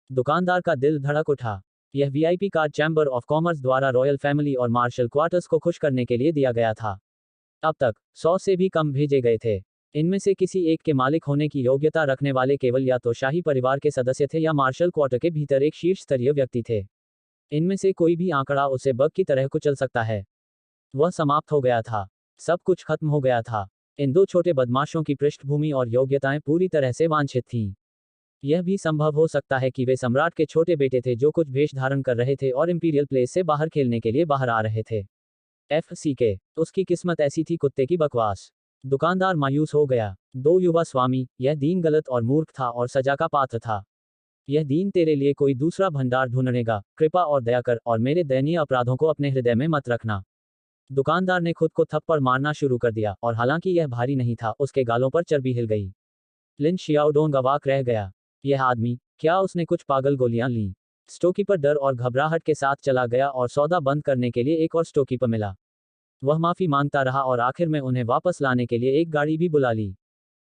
दुकानदार का दिल धड़क उठा। यह VIP card chamber of commerce द्वारा रॉयल फैमिली और मार्शल क्वार्टर्स को खुश करने के लिए दिया गया था। अब तक 100 से भी कम भेजे गए थे। इनमें से किसी एक के मालिक होने की योग्यता रखने वाले केवल या तो शाही परिवार के सदस्य थे या मार्शल क्वार्टर के भीतर एक शीर्ष स्तरीय व्यक्ति थे। इनमें से कोई भी आंकड़ा उसे बग की तरह कुचल सकता है। वह समाप्त हो गया था। सब कुछ खत्म हो गया था। इन दो छोटे बदमाशों की पृष्ठभूमि और योग्यताएं पूरी तरह से वांछित थीं। यह भी संभव हो सकता है कि वे सम्राट के छोटे बेटे थे जो कुछ वेश धारण कर रहे थे और इंपीरियल प्लेस से बाहर खेलने के लिए बाहर आ रहे थे। FCK। उसकी किस्मत ऐसी थी कुत्ते की बकवास। दुकानदार मायूस हो गया। दो युवा स्वामी, यह दीन गलत और मूर्ख था और सजा का पात्र था। यह दीन तेरे लिए कोई दूसरा भंडार ढूंढनेगा, कृपा और दया कर और मेरे दयनीय अपराधों को अपने हृदय में मत रखना। दुकानदार ने खुद को थप्पड़ मारना शुरू कर दिया और हालांकि यह भारी नहीं था, उसके गालों पर चर्बी हिल गई। लिन शियाओडोंग अवाक रह गया। यह आदमी, क्या उसने कुछ पागल गोलियां लीं? स्टोकीपर डर और घबराहट के साथ चला गया और सौदा बंद करने के लिए एक और स्टोकीपर मिला। वह माफी मांगता रहा और आखिर में उन्हें वापस लाने के लिए एक गाड़ी भी बुला ली।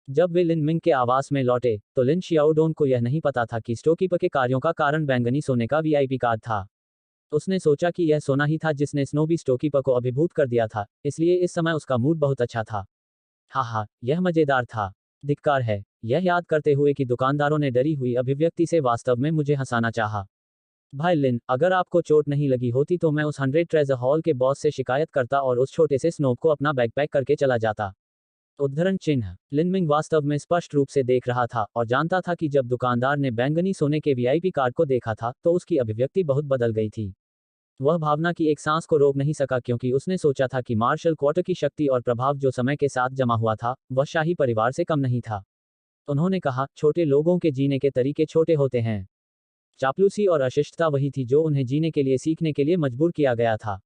जब वे लिन मिंग के आवास में लौटे तो लिन शियाओडोंग को यह नहीं पता था कि स्टोकीपर के कार्यों का कारण बैंगनी सोने का वीआईपी कार्ड था। उसने सोचा कि यह सोना ही था जिसने स्नोबी स्टोकीपर को अभिभूत कर दिया था, इसलिए इस समय उसका मूड बहुत अच्छा था। हा, यह मजेदार था। धिक्कार है, यह याद करते हुए कि दुकानदारों ने डरी हुई अभिव्यक्ति से वास्तव में मुझे हंसाना चाहा। भाई लिन, अगर आपको चोट नहीं लगी होती तो मैं उस 100 ट्रेजर हॉल के बॉस से शिकायत करता और उस छोटे से स्नोब को अपना बैकपैक करके चला जाता। उद्धरण चिन्ह। लिन मिंग वास्तव में स्पष्ट रूप से देख रहा था और जानता था कि जब दुकानदार ने बैंगनी सोने के वीआईपी कार्ड को देखा था तो उसकी अभिव्यक्ति बहुत बदल गई थी। वह भावना की एक सांस को रोक नहीं सका क्योंकि उसने सोचा था कि मार्शल क्वार्टर की शक्ति और प्रभाव जो समय के साथ जमा हुआ था, वह शाही परिवार से कम नहीं था। उन्होंने कहा, छोटे लोगों के जीने के तरीके छोटे होते हैं। चापलूसी और अशिष्टता वही थी जो उन्हें जीने के लिए सीखने के लिए मजबूर किया गया था।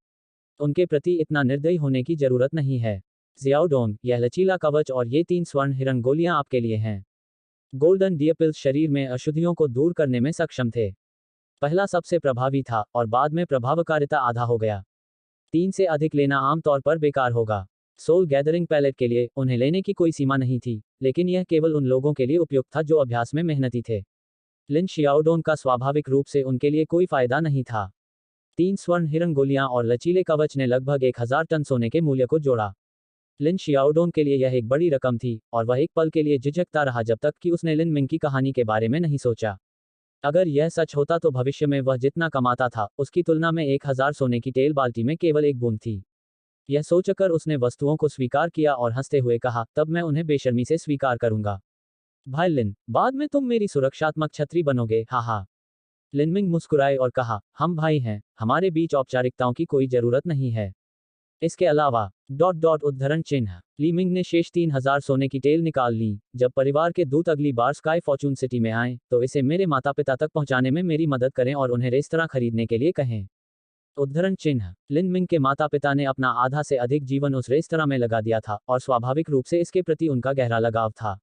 उनके प्रति इतना निर्दयी होने की जरूरत नहीं है। ज़ियाओडोंग, यह लचीला कवच और ये 3 स्वर्ण हिरन गोलियां आपके लिए हैं। गोल्डन डियपिल्स शरीर में अशुद्धियों को दूर करने में सक्षम थे। पहला सबसे प्रभावी था और बाद में प्रभावकारिता आधा हो गया। 3 से अधिक लेना आमतौर पर बेकार होगा। सोल गैदरिंग पैलेट के लिए उन्हें लेने की कोई सीमा नहीं थी, लेकिन यह केवल उन लोगों के लिए उपयुक्त था जो अभ्यास में मेहनती थे। लिन शियाओडोंग का स्वाभाविक रूप से उनके लिए कोई फायदा नहीं था। 3 स्वर्ण हिरन गोलियां और लचीले कवच ने लगभग 1000 टन सोने के मूल्य को जोड़ा। लिन शियाओडोंग के लिए यह एक बड़ी रकम थी और वह एक पल के लिए झिझकता रहा जब तक कि उसने लिन मिंग की कहानी के बारे में नहीं सोचा। अगर यह सच होता तो भविष्य में वह जितना कमाता था उसकी तुलना में 1000 सोने की तेल बाल्टी में केवल एक बूंद थी। यह सोचकर उसने वस्तुओं को स्वीकार किया और हंसते हुए कहा, तब मैं उन्हें बेशर्मी से स्वीकार करूंगा। भाई लिन, बाद में तुम मेरी सुरक्षात्मक छतरी बनोगे, हा। लिनमिंग मुस्कुराए और कहा, हम भाई हैं, हमारे बीच औपचारिकताओं की कोई जरूरत नहीं है। इसके अलावा उद्धरण चिन्ह। लीमिंग ने शेष 3000 सोने की टेल निकाल ली। जब परिवार के दूत अगली बार स्काई फॉर्चून सिटी में आए तो इसे मेरे माता पिता तक पहुंचाने में मेरी मदद करें और उन्हें रेस्तरां खरीदने के लिए कहें। उद्धरण चिन्ह। लिन मिंग के माता पिता ने अपना आधा से अधिक जीवन उस रेस्तरां में लगा दिया था और स्वाभाविक रूप से इसके प्रति उनका गहरा लगाव था।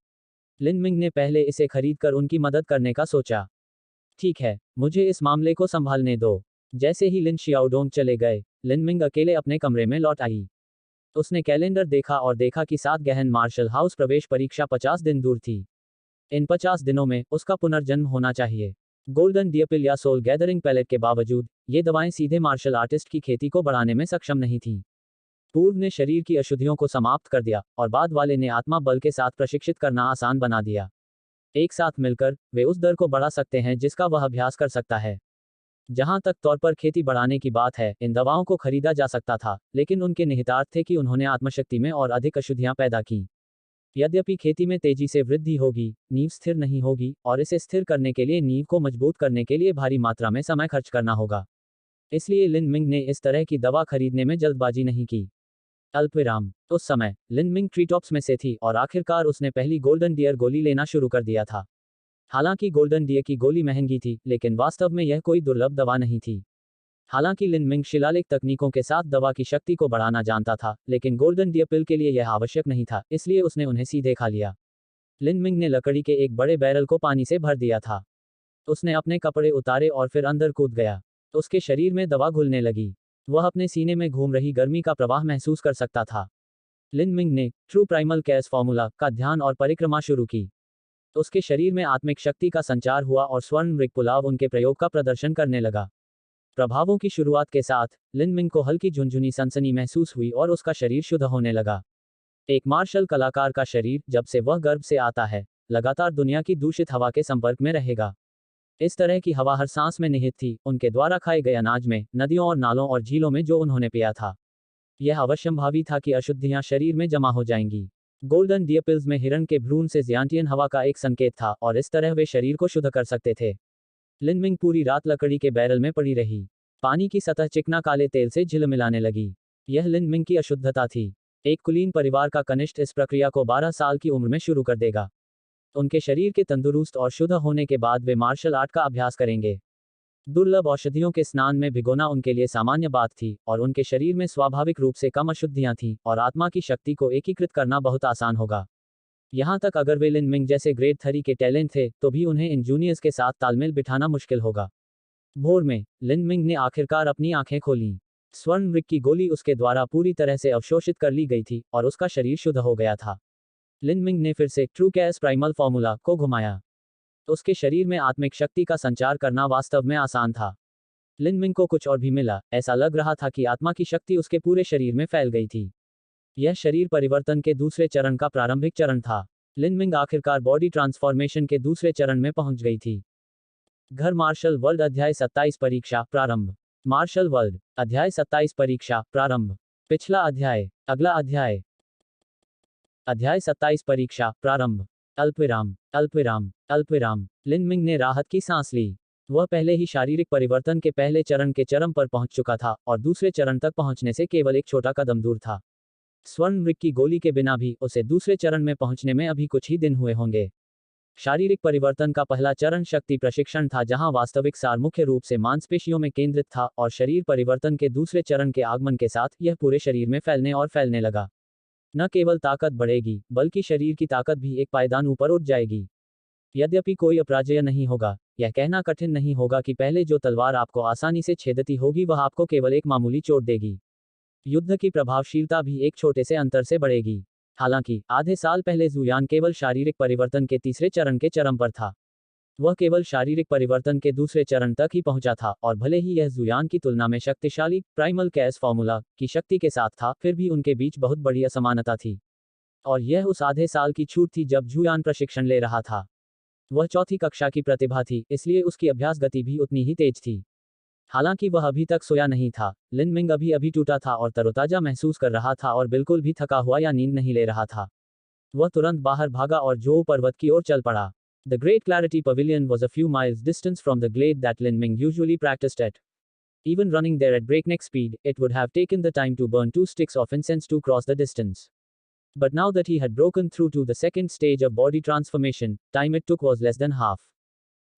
लिन मिंग ने पहले इसे खरीदकर उनकी मदद करने का सोचा। ठीक है, मुझे इस मामले को संभालने दो। जैसे ही लिन शियाओडोंग चले गए, लिन मिंग अकेले अपने कमरे में लौट आई। उसने कैलेंडर देखा और देखा कि 7 गहन मार्शल हाउस प्रवेश परीक्षा 50 दिन दूर थी। इन 50 दिनों में उसका पुनर्जन्म होना चाहिए। गोल्डन डियपिल या सोल गैदरिंग पैलेट के बावजूद, ये दवाएं सीधे मार्शल आर्टिस्ट की खेती को बढ़ाने में सक्षम नहीं थीं। पूर्व ने शरीर की अशुद्धियों को समाप्त कर दिया और बाद वाले ने आत्मा बल के साथ प्रशिक्षित करना आसान बना दिया। एक साथ मिलकर, वे उस दर को बढ़ा सकते हैं जिसका वह अभ्यास कर सकता है। जहां तक तौर पर खेती बढ़ाने की बात है, इन दवाओं को खरीदा जा सकता था, लेकिन उनके निहितार्थ थे कि उन्होंने आत्मशक्ति में और अधिक अशुद्धियां पैदा की। यद्यपि खेती में तेजी से वृद्धि होगी, नींव स्थिर नहीं होगी और इसे स्थिर करने के लिए नींव को मजबूत करने के लिए भारी मात्रा में समय खर्च करना होगा। इसलिए लिन मिंग ने इस तरह की दवा खरीदने में जल्दबाजी नहीं की। अल्पविराम। उस समय लिन मिंग ट्रीटॉप्स में से थी और आखिरकार उसने पहली गोल्डन डियर गोली लेना शुरू कर दिया था। हालांकि गोल्डन डियर की गोली महंगी थी, लेकिन वास्तव में यह कोई दुर्लभ दवा नहीं थी। हालांकि लिन मिंग शिलालेख तकनीकों के साथ दवा की शक्ति को बढ़ाना जानता था, लेकिन गोल्डन डियर पिल के लिए यह आवश्यक नहीं था, इसलिए उसने उन्हें सीधे खा लिया। लिन मिंग ने लकड़ी के एक बड़े बैरल को पानी से भर दिया था। उसने अपने कपड़े उतारे और फिर अंदर कूद गया। उसके शरीर में दवा घुलने लगी। वह अपने सीने में घूम रही गर्मी का प्रवाह महसूस कर सकता था। लिन मिंग ने ट्रू प्राइमल केयर्स फॉर्मूला का ध्यान और परिक्रमा शुरू की। उसके शरीर में आत्मिक शक्ति का संचार हुआ और स्वर्ण मृग पुलाव उनके प्रयोग का प्रदर्शन करने लगा। प्रभावों की शुरुआत के साथ लिन मिंग को हल्की झुनझुनी सनसनी महसूस हुई और उसका शरीर शुद्ध होने लगा। एक मार्शल कलाकार का शरीर, जब से वह गर्भ से आता है, लगातार दुनिया की दूषित हवा के संपर्क में रहेगा। इस तरह की हवा हर सांस में निहित थी, उनके द्वारा खाए गए अनाज में, नदियों और नालों और झीलों में जो उन्होंने पिया था। यह अवश्यंभावी था कि अशुद्धियां शरीर में जमा हो जाएंगी। गोल्डन डियर पिल्स में हिरण के भ्रूण से ज़ियांटियन हवा का एक संकेत था और इस तरह वे शरीर को शुद्ध कर सकते थे। लिन मिंग पूरी रात लकड़ी के बैरल में पड़ी रही। पानी की सतह चिकना काले तेल से झिलमिलाने लगी। यह लिन मिंग की अशुद्धता थी। एक कुलीन परिवार का कनिष्ठ इस प्रक्रिया को 12 साल की उम्र में शुरू कर देगा। उनके शरीर के तंदुरुस्त और शुद्ध होने के बाद वे मार्शल आर्ट का अभ्यास करेंगे। दुर्लभ औषधियों के स्नान में भिगोना उनके लिए सामान्य बात थी और उनके शरीर में स्वाभाविक रूप से कम अशुद्धियां थीं और आत्मा की शक्ति को एकीकृत करना बहुत आसान होगा। यहां तक अगर वे लिन मिंग जैसे ग्रेड 3 के टैलेंट थे तो भी उन्हें इन जूनियर्स के साथ तालमेल बिठाना मुश्किल होगा। भोर में लिन मिंग ने आखिरकार अपनी आंखें खोलीं। स्वर्ण मृग की गोली उसके द्वारा पूरी तरह से अवशोषित कर ली गई थी और उसका शरीर शुद्ध हो गया था। लिन मिंग ने फिर से ट्रू केयर्स प्राइमल फॉर्मूला को घुमाया। उसके शरीर में आत्मिक शक्ति का संचार करना वास्तव में आसान था। लिन मिंग को कुछ और भी मिला। ऐसा लग रहा था कि आत्मा की शक्ति उसके पूरे शरीर में फैल गई थी। यह शरीर परिवर्तन के दूसरे चरण का प्रारंभिक चरण था। लिन मिंग आखिरकार बॉडी ट्रांसफॉर्मेशन के दूसरे चरण में पहुंच गई थी। घर मार्शल वर्ल्ड अध्याय 27 परीक्षा प्रारंभ। मार्शल वर्ल्ड अध्याय 27 परीक्षा प्रारंभ। पिछला अध्याय। अगला अध्याय। अध्याय 27 परीक्षा प्रारंभ। अल्पविराम अल्पविराम अल्पविराम। लिन मिंग ने राहत की सांस ली। वह पहले ही शारीरिक परिवर्तन के पहले चरण के चरम पर पहुंच चुका था और दूसरे चरण तक पहुंचने से केवल एक छोटा कदम दूर था। स्वर्ण मृग की गोली के बिना भी उसे दूसरे चरण में पहुंचने में अभी कुछ ही दिन हुए होंगे। शारीरिक परिवर्तन का पहला चरण शक्ति प्रशिक्षण था, जहां वास्तविक सार मुख्य रूप से मांसपेशियों में केंद्रित था और शरीर परिवर्तन के दूसरे चरण के आगमन के साथ यह पूरे शरीर में फैलने और फैलने लगा। न केवल ताकत बढ़ेगी बल्कि शरीर की ताकत भी एक पायदान ऊपर उठ जाएगी। यद्यपि कोई अपराजय नहीं होगा। यह कहना कठिन नहीं होगा कि पहले जो तलवार आपको आसानी से छेदती होगी वह आपको केवल एक मामूली चोट देगी। युद्ध की प्रभावशीलता भी एक छोटे से अंतर से बढ़ेगी। हालांकि आधे साल पहले जुयान केवल शारीरिक परिवर्तन के तीसरे चरण के चरम पर था। वह केवल शारीरिक परिवर्तन के दूसरे चरण तक ही पहुंचा था और भले ही यह जुयान की तुलना में शक्तिशाली प्राइमल केयर्स फॉर्मूला की शक्ति के साथ था, फिर भी उनके बीच बहुत बड़ी असमानता थी। और यह उस आधे साल की छूट थी जब जुयान प्रशिक्षण ले रहा था। वह चौथी कक्षा की प्रतिभा थी, इसलिए उसकी अभ्यास गति भी उतनी ही तेज थी। हालांकि वह अभी तक सोया नहीं था। लिन मिंग अभी टूटा था और तरोताजा महसूस कर रहा था और बिल्कुल भी थका हुआ या नींद नहीं ले रहा था। वह तुरंत बाहर भागा और जोऊ पर्वत की ओर चल पड़ा। The Great Clarity Pavilion was a few miles distance from the glade that Lin Ming usually practiced at. Even running there at breakneck speed, it would have taken the time to burn 2 sticks of incense to cross the distance. But now that he had broken through to the second stage of body transformation, time it took was less than half.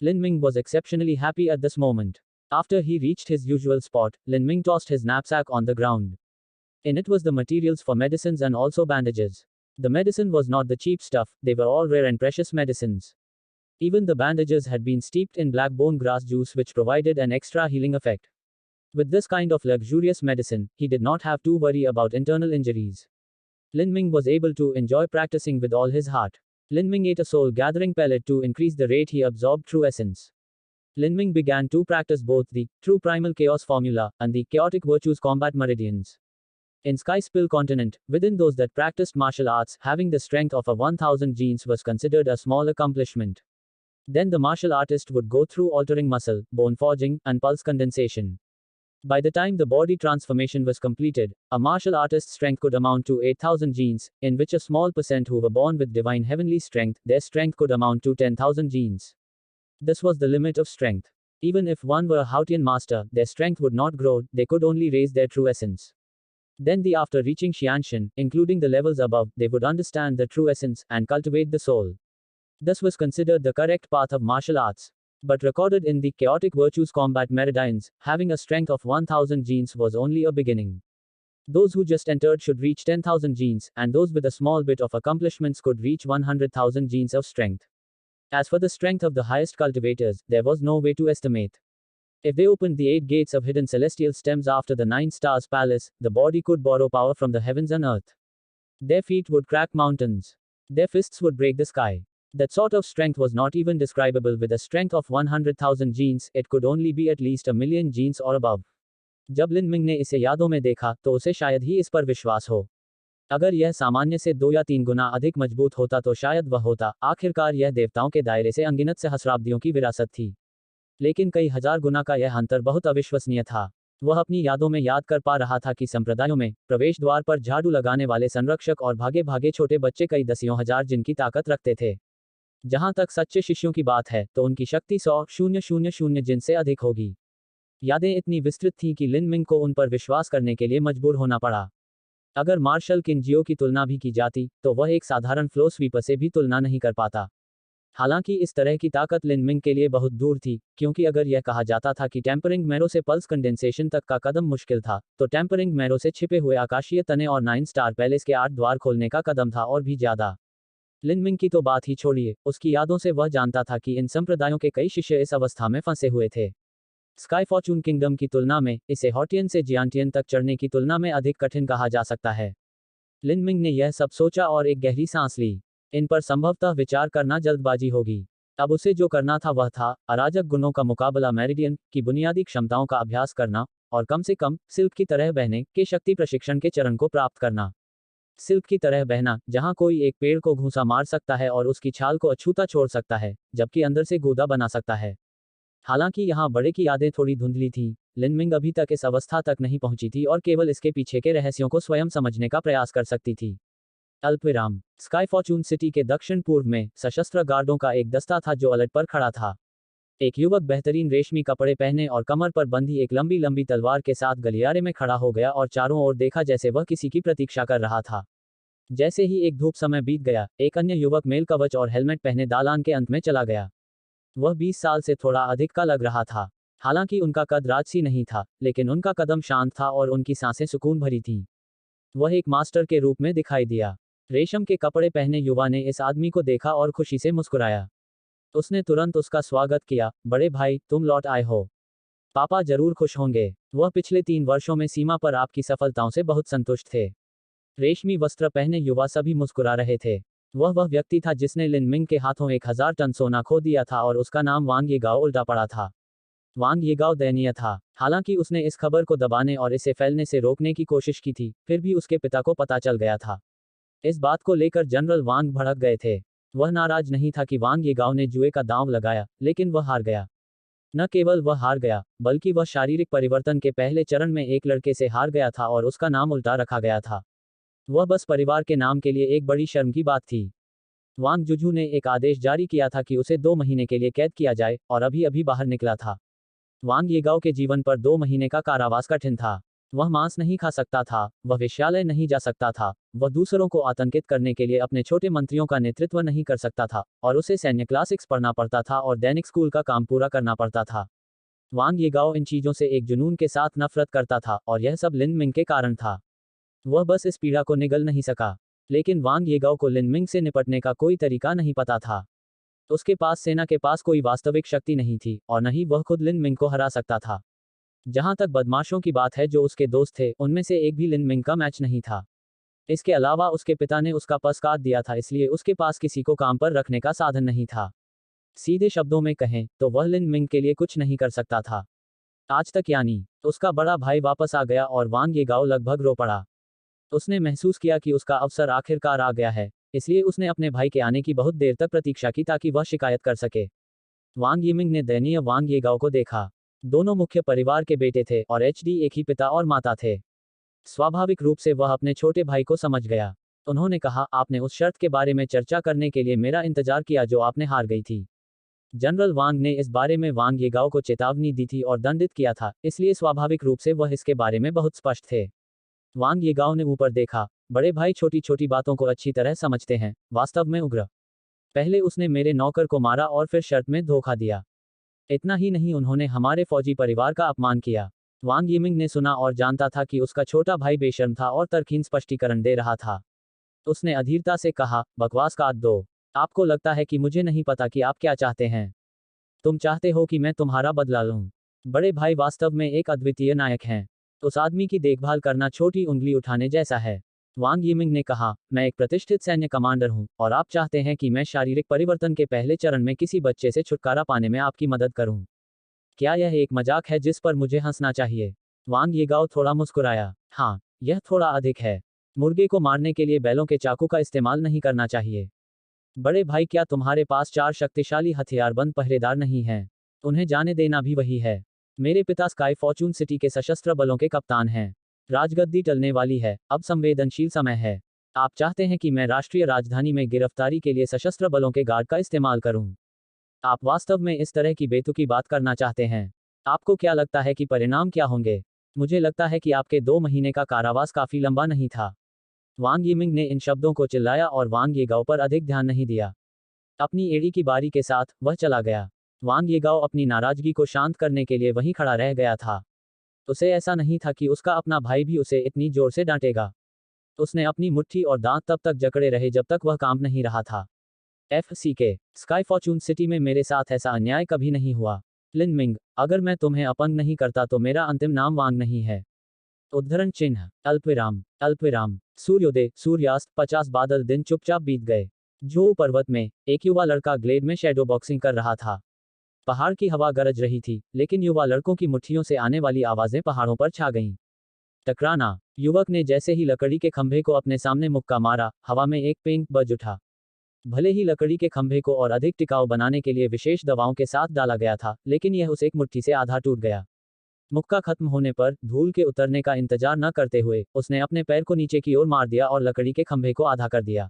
Lin Ming was exceptionally happy at this moment. After he reached his usual spot, Lin Ming tossed his knapsack on the ground. In it was the materials for medicines and also bandages. The medicine was not the cheap stuff, they were all rare and precious medicines. Even the bandages had been steeped in black bone grass juice, which provided an extra healing effect. With this kind of luxurious medicine, he did not have to worry about internal injuries. Lin Ming was able to enjoy practicing with all his heart. Lin Ming ate a soul gathering pellet to increase the rate he absorbed true essence. Lin Ming began to practice both the true primal chaos formula and the chaotic virtues combat meridians. In Sky Spill continent, within those that practiced martial arts, having the strength of a 1000 genes was considered a small accomplishment. Then the martial artist would go through altering muscle, bone forging, and pulse condensation. By the time the body transformation was completed, a martial artist's strength could amount to 8000 genes, in which a small percent who were born with divine heavenly strength, their strength could amount to 10,000 genes. This was the limit of strength. Even if one were a Hautian master, their strength would not grow, they could only raise their true essence. Then after reaching Xianshan, including the levels above, they would understand the true essence, and cultivate the soul. This was considered the correct path of martial arts. But recorded in the chaotic virtues combat meridians, having a strength of 1000 genes was only a beginning. Those who just entered should reach 10,000 genes, and those with a small bit of accomplishments could reach 100,000 genes of strength. As for the strength of the highest cultivators, there was no way to estimate. If they opened the 8 gates of hidden celestial stems after the 9 stars palace, the body could borrow power from the heavens and earth. Their feet would crack mountains. Their fists would break the sky. That sort of strength was not even describable with a strength of 100,000 genes, it could only be at least a million genes or above. जब लिन Ming ने इसे यादों में देखा तो उसे शायद ही इस पर विश्वास हो। अगर यह सामान्य से 2 या 3 गुना अधिक मजबूत होता तो शायद वह होता। आखिरकार यह देवताओं के दायरे से अनगिनत सहस्राब्दियों की विरासत थी। लेकिन कई हजार गुना का यह अंतर बहुत अविश्वसनीय था। वह अपनी यादों में याद कर पा रहा था कि संप्रदायों में प्रवेश द्वार पर झाड़ू लगाने वाले संरक्षक और भागे भागे छोटे बच्चे कई दसियों हजार जिनकी ताकत रखते थे। जहां तक सच्चे शिष्यों की बात है तो उनकी शक्ति 100,000 जिन से अधिक होगी। यादें इतनी विस्तृत थीं कि लिन मिंग को उन पर विश्वास करने के लिए मजबूर होना पड़ा। अगर मार्शल किनजियो की तुलना भी की जाती तो वह एक साधारण फ्लो स्वीपर से भी तुलना नहीं कर पाता। हालांकि इस तरह की ताकत लिन मिंग के लिए बहुत दूर थी, क्योंकि अगर यह कहा जाता था कि टेम्परिंग मैरो से पल्स कंडेंसेशन तक का कदम मुश्किल था, तो टेम्परिंग मैरो से छिपे हुए आकाशीय तने और 9 स्टार पैलेस के 8 द्वार खोलने का कदम था और भी ज्यादा। लिन मिंग की तो बात ही छोड़िए, उसकी यादों से वह जानता था कि इन संप्रदायों के कई शिष्य इस अवस्था में फंसे हुए थे। स्काई फॉर्चून किंगडम की तुलना में इसे हॉटियन से जियांटियन तक चढ़ने की तुलना में अधिक कठिन कहा जा सकता है। लिन मिंग ने यह सब सोचा और एक गहरी सांस ली। इन पर संभवतः विचार करना जल्दबाजी होगी। अब उसे जो करना था वह था अराजक गुणों का मुकाबला मेरिडियन की बुनियादी क्षमताओं का अभ्यास करना और कम से कम सिल्क की तरह बहने के शक्ति प्रशिक्षण के चरण को प्राप्त करना। सिल्क की तरह बहना, जहां कोई एक पेड़ को घूंसा मार सकता है और उसकी छाल को अछूता छोड़ सकता है, जबकि अंदर से गूदा बना सकता है। हालांकि यहाँ बड़े की यादें थोड़ी धुंधली थीं, लिन मिंग अभी तक इस अवस्था तक नहीं पहुंची थी और केवल इसके पीछे के रहस्यों को स्वयं समझने का प्रयास कर सकती थी। अल्पविराम। स्काई फॉर्चून सिटी के दक्षिण पूर्व में सशस्त्र गार्डों का एक दस्ता था जो अलर्ट पर खड़ा था। एक युवक बेहतरीन रेशमी कपड़े पहने और कमर पर बंधी एक लंबी लंबी तलवार के साथ गलियारे में खड़ा हो गया और चारों ओर देखा जैसे वह किसी की प्रतीक्षा कर रहा था। जैसे ही एक धूप समय बीत गया, एक अन्य युवक मेल कवच और हेलमेट पहने दालान के अंत में चला गया। वह 20 साल से थोड़ा अधिक का लग रहा था। हालांकि उनका कद राजसी नहीं था, लेकिन उनका कदम शांत था और उनकी सांसें सुकून भरी थीं। वह एक मास्टर के रूप में दिखाई दिया। रेशम के कपड़े पहने युवा ने इस आदमी को देखा और खुशी से मुस्कुराया। उसने तुरंत उसका स्वागत किया। बड़े भाई, तुम लौट आए हो। पापा जरूर खुश होंगे। वह पिछले 3 वर्षों में सीमा पर आपकी सफलताओं से बहुत संतुष्ट थे। रेशमी वस्त्र पहने युवा सभी मुस्कुरा रहे थे। वह व्यक्ति था जिसने लिन मिंग के हाथों 1000 टन सोना खो दिया था और उसका नाम वांग येगाओ उल्टा पड़ा था। वांग येगाओ दयनीय था। हालांकि उसने इस खबर को दबाने और इसे फैलने से रोकने की कोशिश की थी, फिर भी उसके पिता को पता चल गया था। इस बात को लेकर जनरल वांग भड़क गए थे। वह नाराज नहीं था कि वांग येगाओ ने जुए का दांव लगाया, लेकिन वह हार गया। न केवल वह हार गया, बल्कि वह शारीरिक परिवर्तन के पहले चरण में एक लड़के से हार गया था और उसका नाम उल्टा रखा गया था। वह बस परिवार के नाम के लिए एक बड़ी शर्म की बात थी। वांग जुजू ने एक आदेश जारी किया था कि उसे 2 महीने के लिए कैद किया जाए और अभी अभी बाहर निकला था। वांग येगाओ के जीवन पर 2 महीने का कारावास कठिन था। वह मांस नहीं खा सकता था, वह वेश्यालय नहीं जा सकता था, वह दूसरों को आतंकित करने के लिए अपने छोटे मंत्रियों का नेतृत्व नहीं कर सकता था, और उसे सैन्य क्लासिक्स पढ़ना पड़ता था और दैनिक स्कूल का काम पूरा करना पड़ता था। वांग येगाओ इन चीजों से एक जुनून के साथ नफरत करता था और यह सब लिन मिंग के कारण था। वह बस इस पीड़ा को निगल नहीं सका। लेकिन वांग येगाओ को लिन मिंग से निपटने का कोई तरीका नहीं पता था। उसके पास सेना के पास कोई वास्तविक शक्ति नहीं थी और न ही वह खुद लिन मिंग को हरा सकता था। जहां तक बदमाशों की बात है जो उसके दोस्त थे, उनमें से एक भी लिन मिंग का मैच नहीं था। इसके अलावा उसके पिता ने उसका पस काट दिया था, इसलिए उसके पास किसी को काम पर रखने का साधन नहीं था। सीधे शब्दों में कहें तो वह लिन मिंग के लिए कुछ नहीं कर सकता था। आज तक यानी उसका बड़ा भाई वापस आ गया और वांग येगाओ लगभग रो पड़ा। उसने महसूस किया कि उसका अवसर आखिरकार आ गया है, इसलिए उसने अपने भाई के आने की बहुत देर तक प्रतीक्षा की ताकि वह शिकायत कर सके। वांग यिमिंग ने दयनीय वांग येगाओ को देखा। दोनों मुख्य परिवार के बेटे थे और एचडी एक ही पिता और माता थे। स्वाभाविक रूप से वह अपने छोटे भाई को समझ गया। उन्होंने कहा, आपने उस शर्त के बारे में चर्चा करने के लिए मेरा इंतजार किया जो आपने हार गई थी। जनरल वांग ने इस बारे में वांग येगाओ को चेतावनी दी थी और दंडित किया था, इसलिए स्वाभाविक रूप से वह इसके बारे में बहुत स्पष्ट थे। वांग येगाओ ने ऊपर देखा। बड़े भाई छोटी छोटी बातों को अच्छी तरह समझते हैं, वास्तव में उग्र। पहले उसने मेरे नौकर को मारा और फिर शर्त में धोखा दिया। इतना ही नहीं, उन्होंने हमारे फौजी परिवार का अपमान किया। वांग यिमिंग ने सुना और जानता था कि उसका छोटा भाई बेशर्म था और तर्कहीन स्पष्टीकरण दे रहा था। उसने अधीरता से कहा, बकवास काट दो। आपको लगता है कि मुझे नहीं पता कि आप क्या चाहते हैं। तुम चाहते हो कि मैं तुम्हारा बदला लूं। बड़े भाई वास्तव में एक अद्वितीय नायक हैं। उस आदमी की देखभाल करना छोटी उंगली उठाने जैसा है। वांग यिमिंग ने कहा, मैं एक प्रतिष्ठित सैन्य कमांडर हूं, और आप चाहते हैं कि मैं शारीरिक परिवर्तन के पहले चरण में किसी बच्चे से छुटकारा पाने में आपकी मदद करूं। क्या यह एक मजाक है जिस पर मुझे हंसना चाहिए? वांग यीगाओ थोड़ा मुस्कुराया। हाँ, यह थोड़ा अधिक है। मुर्गे को मारने के लिए बैलों के चाकू का इस्तेमाल नहीं करना चाहिए। बड़े भाई, क्या तुम्हारे पास 4 शक्तिशाली हथियारबंद पहरेदार नहीं हैं? उन्हें जाने देना भी वही है। मेरे पिता स्काई फॉर्चून सिटी के सशस्त्र बलों के कप्तान हैं। राजगद्दी टलने वाली है, अब संवेदनशील समय है। आप चाहते हैं कि मैं राष्ट्रीय राजधानी में गिरफ्तारी के लिए सशस्त्र बलों के गार्ड का इस्तेमाल करूं? आप वास्तव में इस तरह की बेतुकी बात करना चाहते हैं? आपको क्या लगता है कि परिणाम क्या होंगे? मुझे लगता है कि आपके 2 महीने का कारावास काफी लंबा नहीं था। वांग यिमिंग ने इन शब्दों को चिल्लाया और वांग येगाओ पर अधिक ध्यान नहीं दिया। अपनी एड़ी की बारी के साथ वह चला गया। वांग येगाओ अपनी नाराजगी को शांत करने के लिए वहीं खड़ा रह गया था। उसे ऐसा नहीं था कि उसका अपना भाई भी उसे इतनी जोर से डांटेगा। उसने अपनी मुट्ठी और दांत तब तक जकड़े रहे जब तक वह काम नहीं रहा था। FCK, स्काई फॉर्चून सिटी में मेरे साथ ऐसा अन्याय कभी नहीं हुआ। लिन मिंग, अगर मैं तुम्हें अपंग नहीं करता तो मेरा अंतिम नाम वांग नहीं है। उद्धरण चिन्ह, अल्पविराम, अल्पविराम, सूर्योदय, सूर्यास्त, 50 बादल दिन चुपचाप बीत गए। जो पर्वत में, एक युवा लड़का ग्लेड में शैडो बॉक्सिंग कर रहा था। पहाड़ की हवा गरज रही थी, लेकिन युवा लड़कों की मुट्ठियों से आने वाली आवाजें पहाड़ों पर छा गईं। टकराना। युवक ने जैसे ही लकड़ी के खंभे को अपने सामने मुक्का मारा, हवा में एक पेंट बज उठा। भले ही लकड़ी के खंभे को और अधिक टिकाऊ बनाने के लिए विशेष दवाओं के साथ डाला गया था, लेकिन यह उस एक मुट्ठी से आधा टूट गया। मुक्का खत्म होने पर, धूल के उतरने का इंतजार न करते हुए, उसने अपने पैर को नीचे की ओर मार दिया और लकड़ी के खंभे को आधा कर दिया।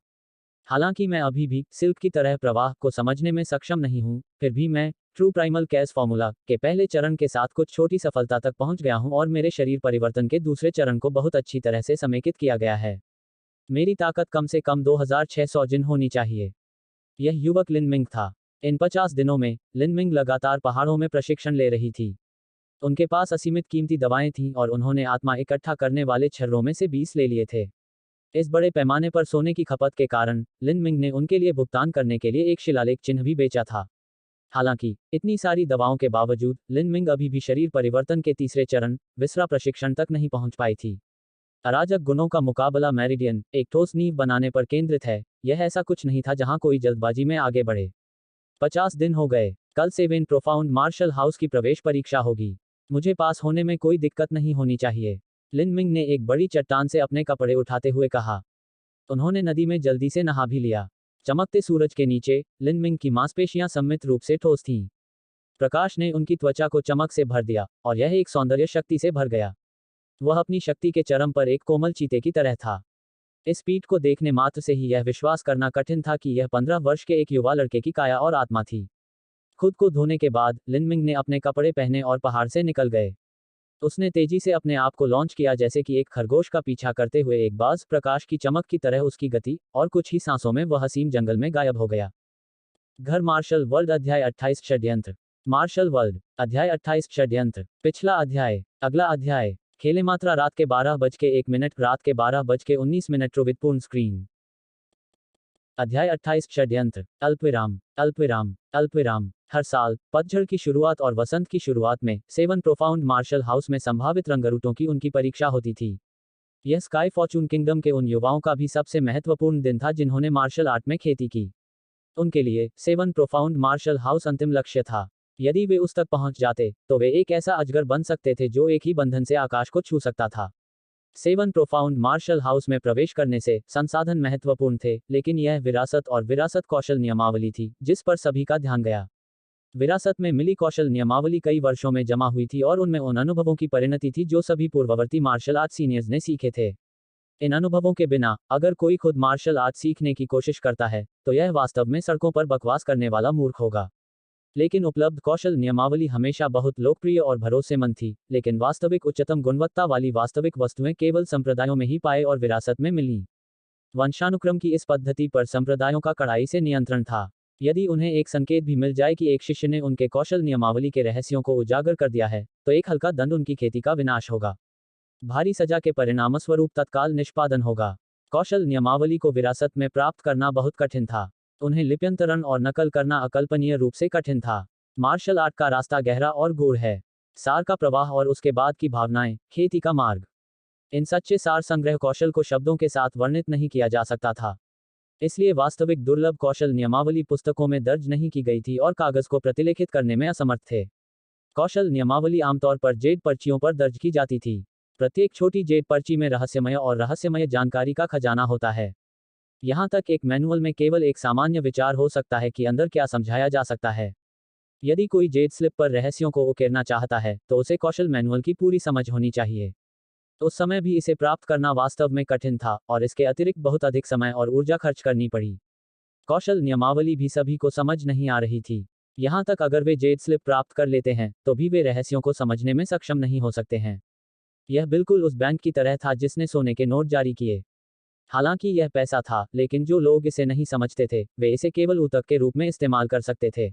हालांकि मैं अभी भी सिल्क की तरह प्रवाह को समझने में सक्षम नहीं हूं, फिर भी मैं ट्रू प्राइमल कैस फॉर्मूला के पहले चरण के साथ कुछ छोटी सफलता तक पहुंच गया हूं और मेरे शरीर परिवर्तन के दूसरे चरण को बहुत अच्छी तरह से समेकित किया गया है। मेरी ताकत कम से कम 2600 जिन होनी चाहिए। यह युवक लिन मिंग था। इन 50 दिनों में, लिन मिंग लगातार पहाड़ों में प्रशिक्षण ले रही थी। उनके पास असीमित कीमती दवाएं थीं और उन्होंने आत्मा इकट्ठा करने वाले छर्रों में से 20 ले लिए थे। इस बड़े पैमाने पर सोने की खपत के कारण, लिन मिंग ने उनके लिए भुगतान करने के लिए एक शिलालेख चिन्ह भी बेचा था। हालांकि, इतनी सारी दवाओं के बावजूद, लिन मिंग अभी भी शरीर परिवर्तन के तीसरे चरण, विसरा प्रशिक्षण तक नहीं पहुंच पाई थी। अराजक गुणों का मुकाबला मेरिडियन, एक ठोस नींव बनाने पर केंद्रित है। यह ऐसा कुछ नहीं था जहां कोई जल्दबाजी में आगे बढ़े। 50 दिन हो गए। कल सेवेन प्रोफाउंड मार्शल हाउस की प्रवेश परीक्षा होगी। मुझे पास होने में कोई दिक्कत नहीं होनी चाहिए। लिन मिंग ने एक बड़ी चट्टान से अपने कपड़े उठाते हुए कहा। उन्होंने नदी में जल्दी से नहा भी लिया। चमकते सूरज के नीचे, लिन मिंग की मांसपेशियां सम्मिलित रूप से ठोस थीं। प्रकाश ने उनकी त्वचा को चमक से भर दिया, और यह एक सौंदर्य शक्ति से भर गया। वह अपनी शक्ति के चरम पर एक कोमल चीते की तरह था। इस पीठ को देखने मात्र से ही यह विश्वास करना कठिन था कि यह 15 वर्ष के एक युवा लड़के की काया और आत्मा थी। खुद को धोने के बाद, लिन मिंग ने अपने कपड़े पहने और पहाड़ से निकल गए। उसने तेजी से अपने आप को लॉन्च किया जैसे कि एक खरगोश का पीछा करते हुए एक बाज प्रकाश की चमक की तरह उसकी गति, और कुछ ही सांसों में वह हसीन जंगल में गायब हो गया। घर मार्शल वर्ल्ड अध्याय 28 षड्यंत्र। मार्शल वर्ल्ड अध्याय 28 षड्यंत्र। पिछला अध्याय। अगला अध्याय। खेले मात्रा रात के 12:01 रात के 12:19 ट्रुवितपूर्ण स्क्रीन। अध्याय 28 षड्यंत्र। अल्पविराम, अल्पविराम, अल्पविराम। हर साल, पतझड़ की शुरुआत और वसंत की शुरुआत में, सेवन प्रोफाउंड मार्शल हाउस में संभावित रंगरूटों की उनकी परीक्षा होती थी। यह स्काई फॉर्चून किंगडम के उन युवाओं का भी सबसे महत्वपूर्ण दिन था जिन्होंने मार्शल आर्ट में खेती की। उनके लिए, सेवन प्रोफाउंड मार्शल हाउस अंतिम लक्ष्य था। यदि वे उस तक पहुंच जाते, तो वे एक ऐसा अजगर बन सकते थे जो एक ही बंधन से आकाश को छू सकता था। सेवन प्रोफाउंड मार्शल हाउस में प्रवेश करने से, संसाधन महत्वपूर्ण थे, लेकिन यह विरासत और विरासत कौशल नियमावली थी, जिस पर सभी का ध्यान गया। विरासत में मिली कौशल नियमावली कई वर्षों में जमा हुई थी और उनमें उन अनुभवों की परिणति थी जो सभी पूर्ववर्ती मार्शल आर्ट सीनियर्स ने सीखे थे। इन अनुभवों के बिना, अगर कोई खुद मार्शल आर्ट सीखने की कोशिश करता है, तो यह वास्तव में सड़कों पर बकवास करने वाला मूर्ख होगा। लेकिन उपलब्ध कौशल नियमावली हमेशा बहुत लोकप्रिय और भरोसेमंद थी, लेकिन वास्तविक उच्चतम गुणवत्ता वाली वास्तविक वस्तुएं केवल संप्रदायों में ही पाए और विरासत में मिलीं। वंशानुक्रम की इस पद्धति पर संप्रदायों का कड़ाई से नियंत्रण था। यदि उन्हें एक संकेत भी मिल जाए कि एक शिष्य ने उनके कौशल नियमावली के रहस्यों को उजागर कर दिया है, तो एक हल्का दंड उनकी खेती का विनाश होगा। भारी सजा के परिणामस्वरूप तत्काल निष्पादन होगा। कौशल नियमावली को विरासत में प्राप्त करना बहुत कठिन था। उन्हें लिप्यंतरण और नकल करना अकल्पनीय रूप से कठिन था। मार्शल आर्ट का रास्ता गहरा और गूढ़ है। सार का प्रवाह और उसके बाद की भावनाएं, खेती का मार्ग। इन सच्चे सार संग्रह कौशल को शब्दों के साथ वर्णित नहीं किया जा सकता था। इसलिए वास्तविक दुर्लभ कौशल नियमावली पुस्तकों में दर्ज नहीं की गई थी और कागज को प्रतिलेखित करने में असमर्थ थे। कौशल नियमावली आमतौर पर जेड पर्चियों पर दर्ज की जाती थी। प्रत्येक छोटी जेड पर्ची में रहस्यमय और रहस्यमय जानकारी का खजाना होता है। यहाँ तक एक मैनुअल में केवल एक सामान्य विचार हो सकता है कि अंदर क्या समझाया जा सकता है। यदि कोई जेड स्लिप पर रहस्यों को उकेरना चाहता है तो उसे कौशल मैनुअल की पूरी समझ होनी चाहिए। उस समय भी इसे प्राप्त करना वास्तव में कठिन था और इसके अतिरिक्त बहुत अधिक समय और ऊर्जा खर्च करनी पड़ी। कौशल नियमावली भी सभी को समझ नहीं आ रही थी। यहाँ तक अगर वे जेड स्लिप प्राप्त कर लेते हैं तो भी वे रहस्यों को समझने में सक्षम नहीं हो सकते हैं। यह बिल्कुल उस बैंक की तरह था जिसने सोने के नोट जारी किए। हालांकि यह पैसा था, लेकिन जो लोग इसे नहीं समझते थे वे इसे केवल ऊतक के रूप में इस्तेमाल कर सकते थे।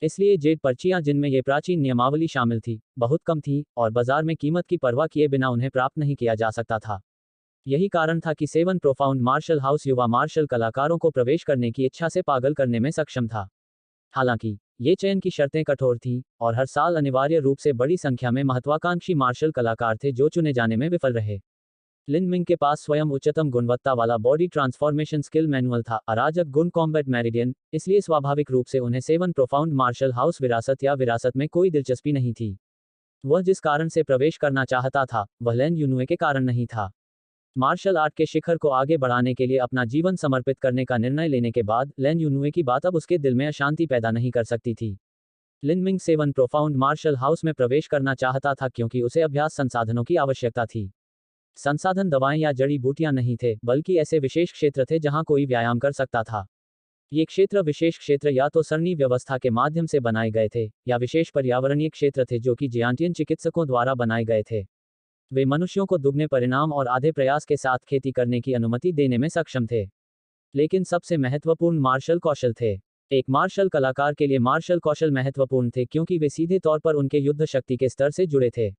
इसलिए जेड पर्चियां जिनमें ये प्राचीन नियमावली शामिल थी, बहुत कम थी और बाजार में कीमत की परवाह किए बिना उन्हें प्राप्त नहीं किया जा सकता था। यही कारण था कि सेवन प्रोफाउंड मार्शल हाउस युवा मार्शल कलाकारों को प्रवेश करने की इच्छा से पागल करने में सक्षम था। हालांकि ये चयन की शर्तें कठोर थीं और हर साल अनिवार्य रूप से बड़ी संख्या में महत्वाकांक्षी मार्शल कलाकार थे जो चुने जाने में विफल रहे। लिन मिंग के पास स्वयं उच्चतम गुणवत्ता वाला बॉडी ट्रांसफॉर्मेशन स्किल मैनुअल था, अराजक गुण कॉम्बैट मेरिडियन, इसलिए स्वाभाविक रूप से उन्हें सेवन प्रोफाउंड मार्शल हाउस विरासत या विरासत में कोई दिलचस्पी नहीं थी। वह जिस कारण से प्रवेश करना चाहता था वह लैन यूनुए के कारण नहीं था। मार्शल आर्ट के शिखर को आगे बढ़ाने के लिए अपना जीवन समर्पित करने का निर्णय लेने के बाद लैन यूनुए की बात अब उसके दिल में अशांति पैदा नहीं कर सकती थी। Lin Ming seven profound martial house में प्रवेश करना चाहता था क्योंकि उसे अभ्यास संसाधनों की आवश्यकता थी। संसाधन दवाएं या जड़ी बूटियां नहीं थे, बल्कि ऐसे विशेष क्षेत्र थे जहां कोई व्यायाम कर सकता था। ये क्षेत्र विशेष क्षेत्र या तो सरणी व्यवस्था के माध्यम से बनाए गए थे या विशेष पर्यावरणीय क्षेत्र थे जो कि जियांटियन चिकित्सकों द्वारा बनाए गए थे। वे मनुष्यों को दुगने परिणाम और आधे प्रयास के साथ खेती करने की अनुमति देने में सक्षम थे। लेकिन सबसे महत्वपूर्ण मार्शल कौशल थे। एक मार्शल कलाकार के लिए मार्शल कौशल महत्वपूर्ण थे क्योंकि वे सीधे तौर पर उनके युद्ध शक्ति के स्तर से जुड़े थे।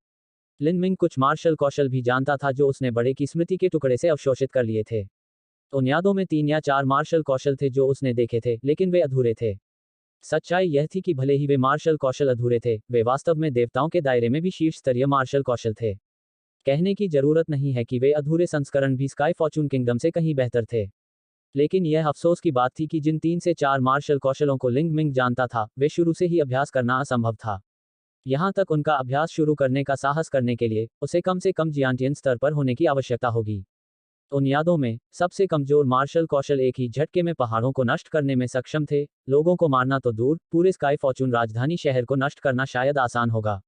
लिन मिंग कुछ मार्शल कौशल भी जानता था जो उसने बड़े की स्मृति के टुकड़े से अवशोषित कर लिए थे। उन यादों में 3 या 4 मार्शल कौशल थे जो उसने देखे थे, लेकिन वे अधूरे थे। सच्चाई यह थी कि भले ही वे मार्शल कौशल अधूरे थे, वे वास्तव में देवताओं के दायरे में भी शीर्ष स्तरीय मार्शल कौशल थे। कहने की जरूरत नहीं है कि वे अधूरे संस्करण भी स्काई फॉर्चून किंगडम से कहीं बेहतर थे। लेकिन यह अफसोस की बात थी कि जिन 3 से 4 मार्शल कौशलों को लिंग मिंग जानता था वे शुरू से ही अभ्यास करना असंभव था। यहाँ तक उनका अभ्यास शुरू करने का साहस करने के लिए उसे कम से कम जियांटियन स्तर पर होने की आवश्यकता होगी। उन यादों में सबसे कमजोर मार्शल कौशल एक ही झटके में पहाड़ों को नष्ट करने में सक्षम थे। लोगों को मारना तो दूर, पूरे स्काई फॉर्चून राजधानी शहर को नष्ट करना शायद आसान होगा।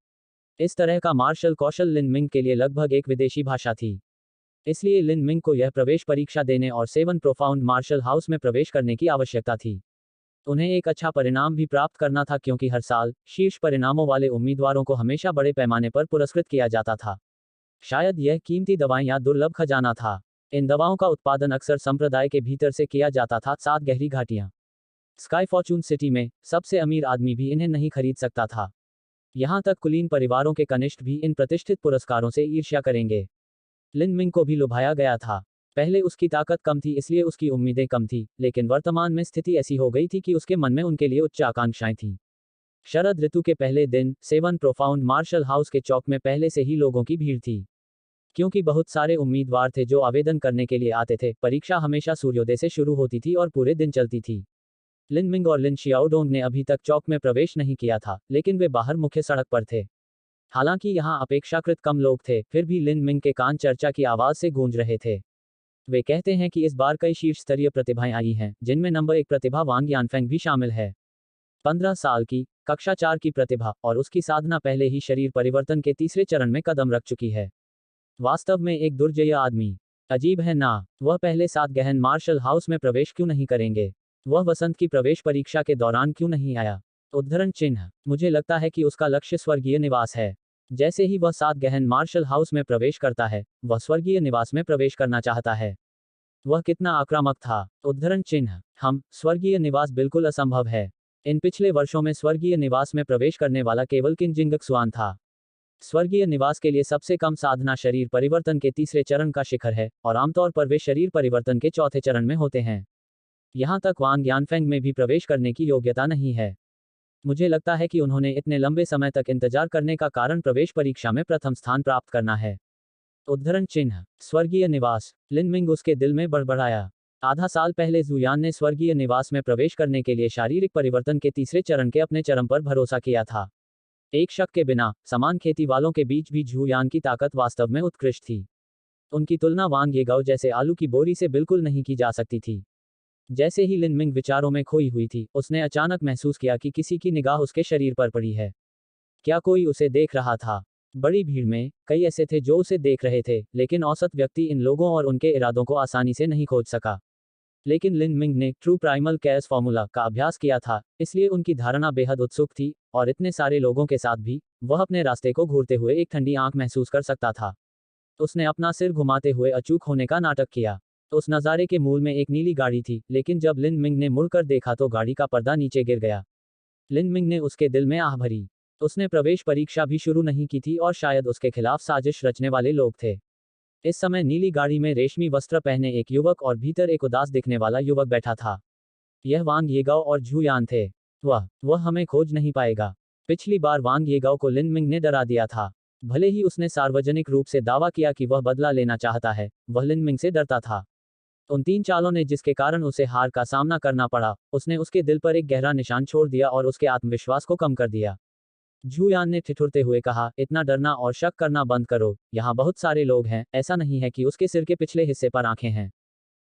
इस तरह का मार्शल कौशल लिन मिंग के लिए लगभग एक विदेशी भाषा थी। इसलिए लिन मिंग को यह प्रवेश परीक्षा देने और सेवन प्रोफाउंड मार्शल हाउस में प्रवेश करने की आवश्यकता थी। उन्हें एक अच्छा परिणाम भी प्राप्त करना था क्योंकि हर साल शीर्ष परिणामों वाले उम्मीदवारों को हमेशा बड़े पैमाने पर पुरस्कृत किया जाता था। शायद यह कीमती दवाएं या दुर्लभ खजाना था। इन दवाओं का उत्पादन अक्सर संप्रदाय के भीतर से किया जाता था। 7 गहरी घाटियां। स्काई फॉर्चून सिटी में सबसे अमीर आदमी भी इन्हें नहीं खरीद सकता था। यहाँ तक कुलीन परिवारों के कनिष्ठ भी इन प्रतिष्ठित पुरस्कारों से ईर्ष्या करेंगे। लिन मिंग को भी लुभाया गया था। पहले उसकी ताकत कम थी इसलिए उसकी उम्मीदें कम थी, लेकिन वर्तमान में स्थिति ऐसी हो गई थी कि उसके मन में उनके लिए उच्च आकांक्षाएं थीं। शरद ऋतु के पहले दिन सेवन प्रोफाउंड मार्शल हाउस के चौक में पहले से ही लोगों की भीड़ थी। क्योंकि बहुत सारे उम्मीदवार थे जो आवेदन करने के लिए आते थे, परीक्षा हमेशा सूर्योदय से शुरू होती थी और पूरे दिन चलती थी। लिन मिंग और लिन शियाओडोंग ने अभी तक चौक में प्रवेश नहीं किया था, लेकिन वे बाहर मुख्य सड़क पर थे। हालांकि यहाँ अपेक्षाकृत कम लोग थे, फिर भी लिन मिंग के कान चर्चा की आवाज से गूंज रहे थे। वे कहते हैं कि इस बार कई शीर्ष स्तरीय प्रतिभाएं आई हैं, जिनमें नंबर 1 प्रतिभा वांग यानफेंग भी शामिल है। 15 साल की, कक्षा 4 की प्रतिभा और उसकी साधना पहले ही शरीर परिवर्तन के तीसरे चरण में कदम रख चुकी है। वास्तव में एक दुर्जय आदमी। अजीब है ना, वह पहले 7 गहन मार्शल हाउस में प्रवेश क्यों नहीं करेंगे? वह वसंत की प्रवेश परीक्षा के दौरान क्यों नहीं आया? उद्धरण चिन्ह। मुझे लगता है कि उसका लक्ष्य स्वर्गीय निवास है। जैसे ही वह 7 गहन मार्शल हाउस में प्रवेश करता है, वह स्वर्गीय निवास में प्रवेश करना चाहता है। वह कितना आक्रामक था। उद्धरण चिन्ह। स्वर्गीय निवास बिल्कुल असंभव है। इन पिछले वर्षों में स्वर्गीय निवास में प्रवेश करने वाला केवल किन जिंगक सुआन था। स्वर्गीय निवास के लिए सबसे कम साधना शरीर परिवर्तन के तीसरे चरण का शिखर है, और आमतौर पर वे शरीर परिवर्तन के चौथे चरण में होते हैं। यहाँ तक वांग यानफेंग में भी प्रवेश करने की योग्यता नहीं है। मुझे लगता है कि उन्होंने इतने लंबे समय तक इंतजार करने का कारण प्रवेश परीक्षा में प्रथम स्थान प्राप्त करना है। उद्धरण चिन्ह स्वर्गीय निवास। लिन मिंग उसके दिल में बड़बड़ाया। आधा साल पहले जुयान ने स्वर्गीय निवास में प्रवेश करने के लिए शारीरिक परिवर्तन के तीसरे चरण के अपने चरम पर भरोसा किया था। एक शक के बिना, समान खेती वालों के बीच भी जुयान की ताकत वास्तव में उत्कृष्ट थी। उनकी तुलना वांग येगाओ जैसे आलू की बोरी से बिल्कुल नहीं की जा सकती थी। जैसे ही लिन मिंग विचारों में खोई हुई थी, उसने अचानक महसूस किया कि किसी की निगाह उसके शरीर पर पड़ी है। क्या कोई उसे देख रहा था? बड़ी भीड़ में कई ऐसे थे जो उसे देख रहे थे, लेकिन औसत व्यक्ति इन लोगों और उनके इरादों को आसानी से नहीं खोज सका। लेकिन लिन मिंग ने ट्रू प्राइमल कैस फॉर्मूला का अभ्यास किया था, इसलिए उनकी धारणा बेहद उत्सुक थी, और इतने सारे लोगों के साथ भी वह अपने रास्ते को घूरते हुए एक ठंडी आंख महसूस कर सकता था। उसने अपना सिर घुमाते हुए अचूक होने का नाटक किया। उस नज़ारे के मूल में एक नीली गाड़ी थी, लेकिन जब लिन मिंग ने मुड़कर देखा तो गाड़ी का पर्दा नीचे गिर गया। लिन मिंग ने उसके दिल में आह भरी। उसने प्रवेश परीक्षा भी शुरू नहीं की थी और शायद उसके खिलाफ साजिश रचने वाले लोग थे। इस समय नीली गाड़ी में रेशमी वस्त्र पहने एक युवक और भीतर एक उदास दिखने वाला युवक बैठा था। यह वांग येगाओ और जुयान थे। वह हमें खोज नहीं पाएगा। पिछली बार वांग येगाओ को लिन मिंग ने डरा दिया था। भले ही उसने सार्वजनिक रूप से दावा किया कि वह बदला लेना चाहता है, वह लिन मिंग से डरता था। उन 3 चालों ने जिसके कारण उसे हार का सामना करना पड़ा, उसने उसके दिल पर एक गहरा निशान छोड़ दिया और उसके आत्मविश्वास को कम कर दिया। जुयान ने ठिठुरते हुए कहा, इतना डरना और शक करना बंद करो, यहाँ बहुत सारे लोग हैं, ऐसा नहीं है कि उसके सिर के पिछले हिस्से पर आंखें हैं।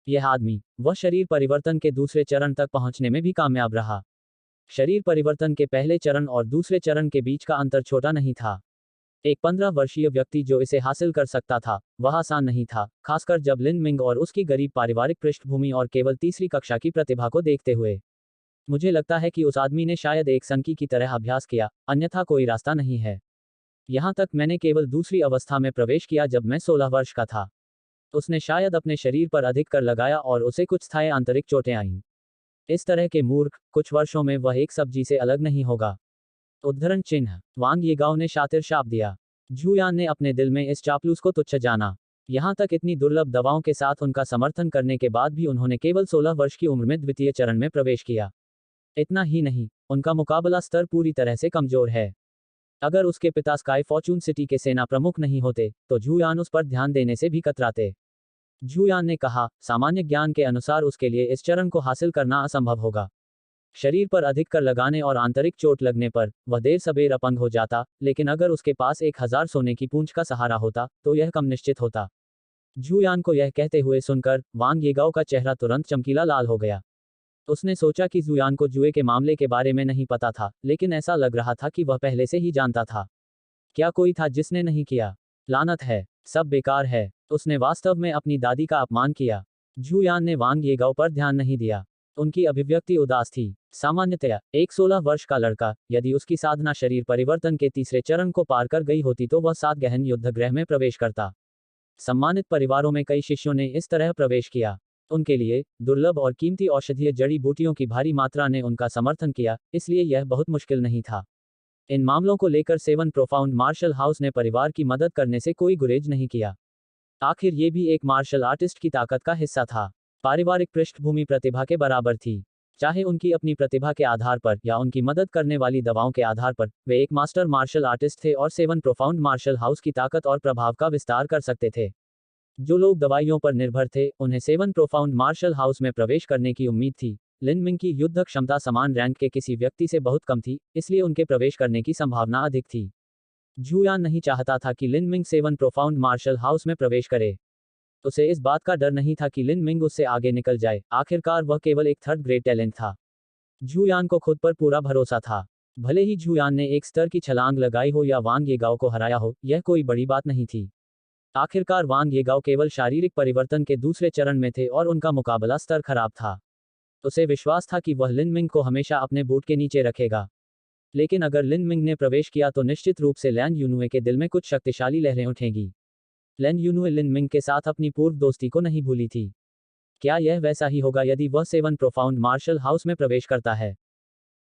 यह आदमी, वह शरीर परिवर्तन के दूसरे चरण तक पहुंचने में भी कामयाब रहा। शरीर परिवर्तन के पहले चरण और दूसरे चरण के बीच का अंतर छोटा नहीं था। एक 15 वर्षीय व्यक्ति जो इसे हासिल कर सकता था, वह आसान नहीं था, खासकर जब लिन मिंग और उसकी गरीब पारिवारिक पृष्ठभूमि और केवल तीसरी कक्षा की प्रतिभा को देखते हुए। मुझे लगता है कि उस आदमी ने शायद एक संकी की तरह अभ्यास किया, अन्यथा कोई रास्ता नहीं है। यहाँ तक मैंने केवल दूसरी अवस्था में प्रवेश किया जब मैं 16 वर्ष का था। उसने शायद अपने शरीर पर अधिक कर लगाया और उसे कुछ स्थायी आंतरिक चोटें आईं। इस तरह के मूर्ख, कुछ वर्षों में वह एक सब्जी से अलग नहीं होगा। उद्धरण चिन्ह वांग येगाओ ने शातिर शाप दिया। जुयान ने अपने दिल में इस चापलूस को तुच्छ जाना। यहाँ तक इतनी दुर्लभ दवाओं के साथ उनका समर्थन करने के बाद भी उन्होंने केवल 16 वर्ष की उम्र में द्वितीय चरण में प्रवेश किया। इतना ही नहीं, उनका मुकाबला स्तर पूरी तरह से कमजोर है। अगर उसके पिता स्काई फॉर्चून सिटी के सेना प्रमुख नहीं होते, तो जुयान उस पर ध्यान देने से भी कतराते। जुयान ने कहा, सामान्य ज्ञान के अनुसार उसके लिए इस चरण को हासिल करना असंभव होगा। शरीर पर अधिक कर लगाने और आंतरिक चोट लगने पर वह देर सबेर अपंग हो जाता, लेकिन अगर उसके पास 1000 सोने की पूंछ का सहारा होता, तो यह कम निश्चित होता। जुयान को यह कहते हुए सुनकर वांग येगाओ का चेहरा तुरंत चमकीला लाल हो गया। उसने सोचा कि जुयान को जुए के मामले के बारे में नहीं पता था, लेकिन ऐसा लग रहा था कि वह पहले से ही जानता था। क्या कोई था जिसने नहीं किया? लानत है, सब बेकार है। उसने वास्तव में अपनी दादी का अपमान किया। जुयान ने वांग येगाओ पर ध्यान नहीं दिया। उनकी अभिव्यक्ति उदास थी। सामान्यतया एक 16 वर्ष का लड़का, यदि उसकी साधना शरीर परिवर्तन के तीसरे चरण को पार कर गई होती तो वह 7 गहन युद्धगृह में प्रवेश करता। सम्मानित परिवारों में कई शिष्यों ने इस तरह प्रवेश किया। उनके लिए दुर्लभ और कीमती औषधीय जड़ी बूटियों की भारी मात्रा ने उनका समर्थन किया, इसलिए यह बहुत मुश्किल नहीं था। इन मामलों को लेकर 7 प्रोफाउंड मार्शल हाउस ने परिवार की मदद करने से कोई गुरेज नहीं किया। आखिर ये भी एक मार्शल आर्टिस्ट की ताकत का हिस्सा था। पारिवारिक पृष्ठभूमि प्रतिभा के बराबर थी। चाहे उनकी अपनी प्रतिभा के आधार पर या उनकी मदद करने वाली दवाओं के आधार पर, वे एक मास्टर मार्शल आर्टिस्ट थे और 7 प्रोफाउंड मार्शल हाउस की ताकत और प्रभाव का विस्तार कर सकते थे। जो लोग दवाइयों पर निर्भर थे, उन्हें 7 प्रोफाउंड मार्शल हाउस में प्रवेश करने की उम्मीद थी। लिन मिंग की युद्ध क्षमता समान रैंक के किसी व्यक्ति से बहुत कम थी, इसलिए उनके प्रवेश करने की संभावना अधिक थी। जुयान नहीं चाहता था कि लिन मिंग 7 प्रोफाउंड मार्शल हाउस में प्रवेश करे। उसे इस बात का डर नहीं था कि लिन मिंग उससे आगे निकल जाए, आखिरकार वह केवल एक 3rd ग्रेड टैलेंट था। जुयान को खुद पर पूरा भरोसा था। भले ही जुयान ने एक स्तर की छलांग लगाई हो या वांग येगाओ को हराया हो, यह कोई बड़ी बात नहीं थी। आखिरकार वांग येगाओ केवल शारीरिक परिवर्तन के दूसरे चरण में थे और उनका मुकाबला स्तर खराब था। उसे विश्वास था कि वह लिन मिंग को हमेशा अपने बूट के नीचे रखेगा। लेकिन अगर लिन मिंग ने प्रवेश किया तो निश्चित रूप से लैन यूनुए के दिल में कुछ शक्तिशाली लहरें उठेंगी। लैन यूनुए लिन मिंग के साथ अपनी पूर्व दोस्ती को नहीं भूली थी। क्या यह वैसा ही होगा यदि वह 7 प्रोफाउंड मार्शल हाउस में प्रवेश करता है?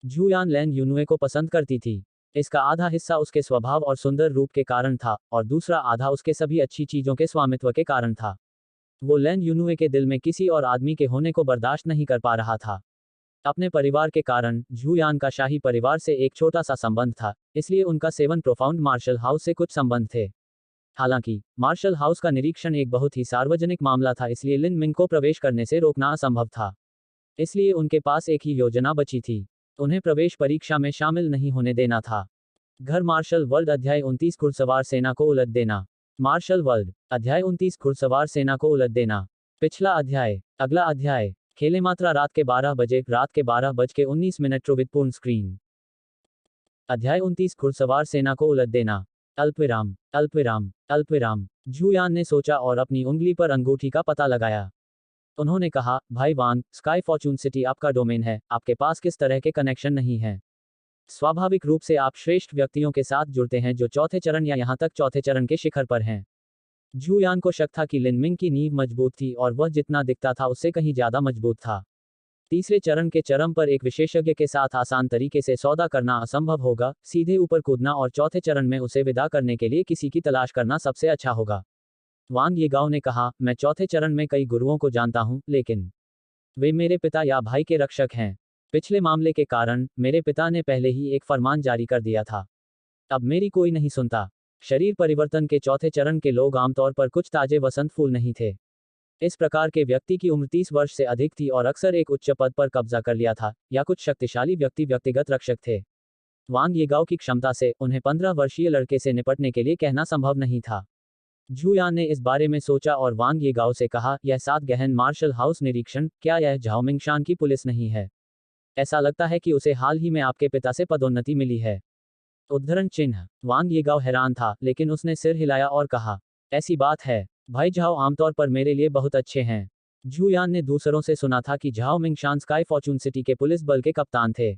जुयान लैन यूनुए को पसंद करती थी। इसका आधा हिस्सा उसके स्वभाव और सुंदर रूप के कारण था, और दूसरा आधा उसके सभी अच्छी चीजों के स्वामित्व के कारण था। वो लैन यूनुए के दिल में किसी और आदमी के होने को बर्दाश्त नहीं कर पा रहा था। अपने परिवार के कारण झू यान का शाही परिवार से एक छोटा सा संबंध था, इसलिए उनका सेवन प्रोफाउंड मार्शल हाउस से कुछ संबंध थे। हालांकि मार्शल हाउस का निरीक्षण एक बहुत ही सार्वजनिक मामला था, इसलिए लिन मिंग को प्रवेश करने से रोकना असंभव था। इसलिए उनके पास एक ही योजना बची थी, उन्हें प्रवेश परीक्षा में शामिल नहीं होने देना था। घर मार्शल वर्ल्ड अध्याय 29 घुड़सवार सेना को उलट देना। मार्शल वर्ल्ड अध्याय 29 घुड़सवार सेना को उलट देना। पिछला अध्याय। अगला अध्याय। खेले मात्रा रात के 12 बजे, रात के 12:19 ट्रुवित पूर्ण स्क्रीन। अध्याय 29 घुड़सवार सेना को उलट देना। अल्पविराम अल्पविराम अल्पविराम। झू यान ने सोचा और अपनी उंगली पर अंगूठी का पता लगाया। उन्होंने कहा, भाई वांग, स्काई फॉर्चून सिटी आपका डोमेन है, आपके पास किस तरह के कनेक्शन नहीं है। स्वाभाविक रूप से आप श्रेष्ठ व्यक्तियों के साथ जुड़ते हैं जो चौथे चरण या यहां तक चौथे चरण के शिखर पर हैं। झू यान को शक था कि लिन मिंग की नींव मजबूत थी और वह जितना दिखता था उससे कहीं ज्यादा मजबूत था। तीसरे चरण के चरम पर एक विशेषज्ञ के साथ आसान तरीके से सौदा करना असंभव होगा, सीधे ऊपर कूदना और चौथे चरण में उसे विदा करने के लिए किसी की तलाश करना सबसे अच्छा होगा। वांग येगाओ ने कहा, मैं चौथे चरण में कई गुरुओं को जानता हूं, लेकिन वे मेरे पिता या भाई के रक्षक हैं। पिछले मामले के कारण मेरे पिता ने पहले ही एक फरमान जारी कर दिया था। अब मेरी कोई नहीं सुनता। शरीर परिवर्तन के चौथे चरण के लोग आमतौर पर कुछ ताजे वसंत फूल नहीं थे। इस प्रकार के व्यक्ति की उम्र 30 वर्ष से अधिक थी और अक्सर एक उच्च पद पर कब्जा कर लिया था, या कुछ शक्तिशाली व्यक्ति व्यक्तिगत रक्षक थे। वांग येगाओ की क्षमता से उन्हें 15 वर्षीय लड़के से निपटने के लिए कहना संभव नहीं था। झू यान ने इस बारे में सोचा और वांग येगाओ से कहा, यह 7 गहन मार्शल हाउस निरीक्षण, क्या यह झाओ मिंगशान की पुलिस नहीं है? ऐसा लगता है कि उसे हाल ही में आपके पिता से पदोन्नति मिली है। उद्धरण चिन्ह। वांग येगाओ हैरान था, लेकिन उसने सिर हिलाया और कहा, ऐसी बात है। भाई झाओ आमतौर पर मेरे लिए बहुत अच्छे हैं। झू यान ने दूसरों से सुना था कि झाओ मिंगशान स्काई फॉर्चून सिटी के पुलिस बल के कप्तान थे।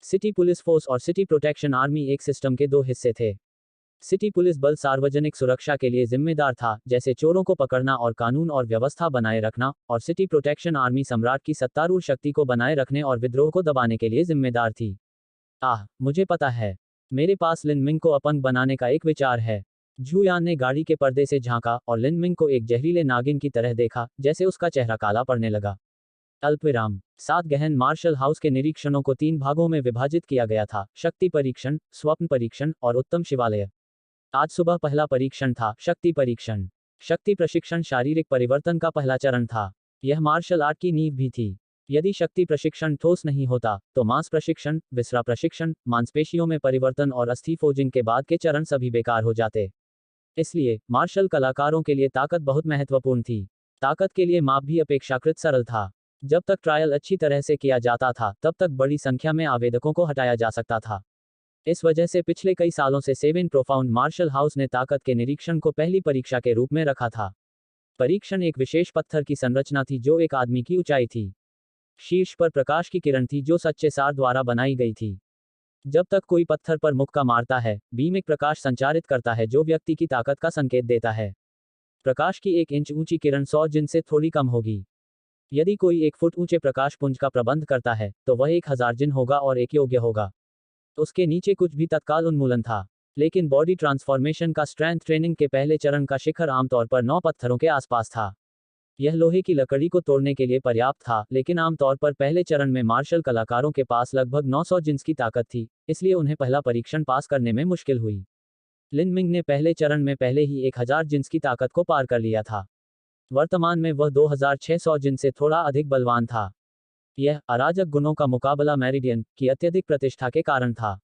सिटी पुलिस फोर्स और सिटी प्रोटेक्शन आर्मी एक सिस्टम के दो हिस्से थे। सिटी पुलिस बल सार्वजनिक सुरक्षा के लिए जिम्मेदार था, जैसे चोरों को पकड़ना और कानून और व्यवस्था बनाए रखना, और सिटी प्रोटेक्शन आर्मी सम्राट की सत्तारूढ़ शक्ति को बनाए रखने और विद्रोह को दबाने के लिए जिम्मेदार थी। मुझे पता है। मेरे पास लिन मिंग को अपंग बनाने का एक विचार है। झू यान ने गाड़ी के पर्दे से झांका और लिन मिंग को एक जहरीले नागिन की तरह देखा, जैसे उसका चेहरा काला पड़ने लगा। अल्पविराम। 7 गहन मार्शल हाउस के निरीक्षणों को 3 भागों में विभाजित किया गया था, शक्ति परीक्षण, स्वप्न परीक्षण और उत्तम शिवालय। आज सुबह पहला परीक्षण था, शक्ति परीक्षण। शक्ति प्रशिक्षण शारीरिक परिवर्तन का पहला चरण था। यह मार्शल आर्ट की नींव भी थी। यदि शक्ति प्रशिक्षण ठोस नहीं होता, तो मांस प्रशिक्षण, विसरा प्रशिक्षण, मांसपेशियों में परिवर्तन और अस्थि फोजिंग के बाद के चरण सभी बेकार हो जाते। इसलिए मार्शल कलाकारों के लिए ताकत बहुत महत्वपूर्ण थी। ताकत के लिए माप भी अपेक्षाकृत सरल था। जब तक ट्रायल अच्छी तरह से किया जाता था, तब तक बड़ी संख्या में आवेदकों को हटाया जा सकता था। इस वजह से पिछले कई सालों से सेवन प्रोफाउंड मार्शल हाउस ने ताकत के निरीक्षण को पहली परीक्षा के रूप में रखा था। परीक्षण एक विशेष पत्थर की संरचना थी जो एक आदमी की ऊंचाई थी। शीर्ष पर प्रकाश की किरण थी जो सच्चे सार द्वारा बनाई गई थी। जब तक कोई पत्थर पर मुक्का मारता है, बीम एक प्रकाश संचारित करता है जो व्यक्ति की ताकत का संकेत देता है। प्रकाश की 1 इंच ऊंची किरण 100 जिन से थोड़ी कम होगी। यदि कोई 1 फुट ऊंचे प्रकाश पुंज का प्रबंध करता है, तो वह 1000 जिन होगा और एक योग्य होगा। उसके नीचे कुछ भी तत्काल उन्मूलन था। लेकिन बॉडी ट्रांसफॉर्मेशन का स्ट्रेंथ ट्रेनिंग के पहले चरण का शिखर आमतौर पर 9 पत्थरों के आसपास था। यह लोहे की लकड़ी को तोड़ने के लिए पर्याप्त था, लेकिन आमतौर पर पहले चरण में मार्शल कलाकारों के पास लगभग 900 जिन्स की ताकत थी, इसलिए उन्हें पहला परीक्षण पास करने में मुश्किल हुई। लिन मिंग ने पहले चरण में पहले ही 1000 जिन्स की ताकत को पार कर लिया था। वर्तमान में वह 2600 जिन से थोड़ा अधिक बलवान था। यह अराजक गुणों का मुकाबला मेरिडियन की अत्यधिक प्रतिष्ठा के कारण था।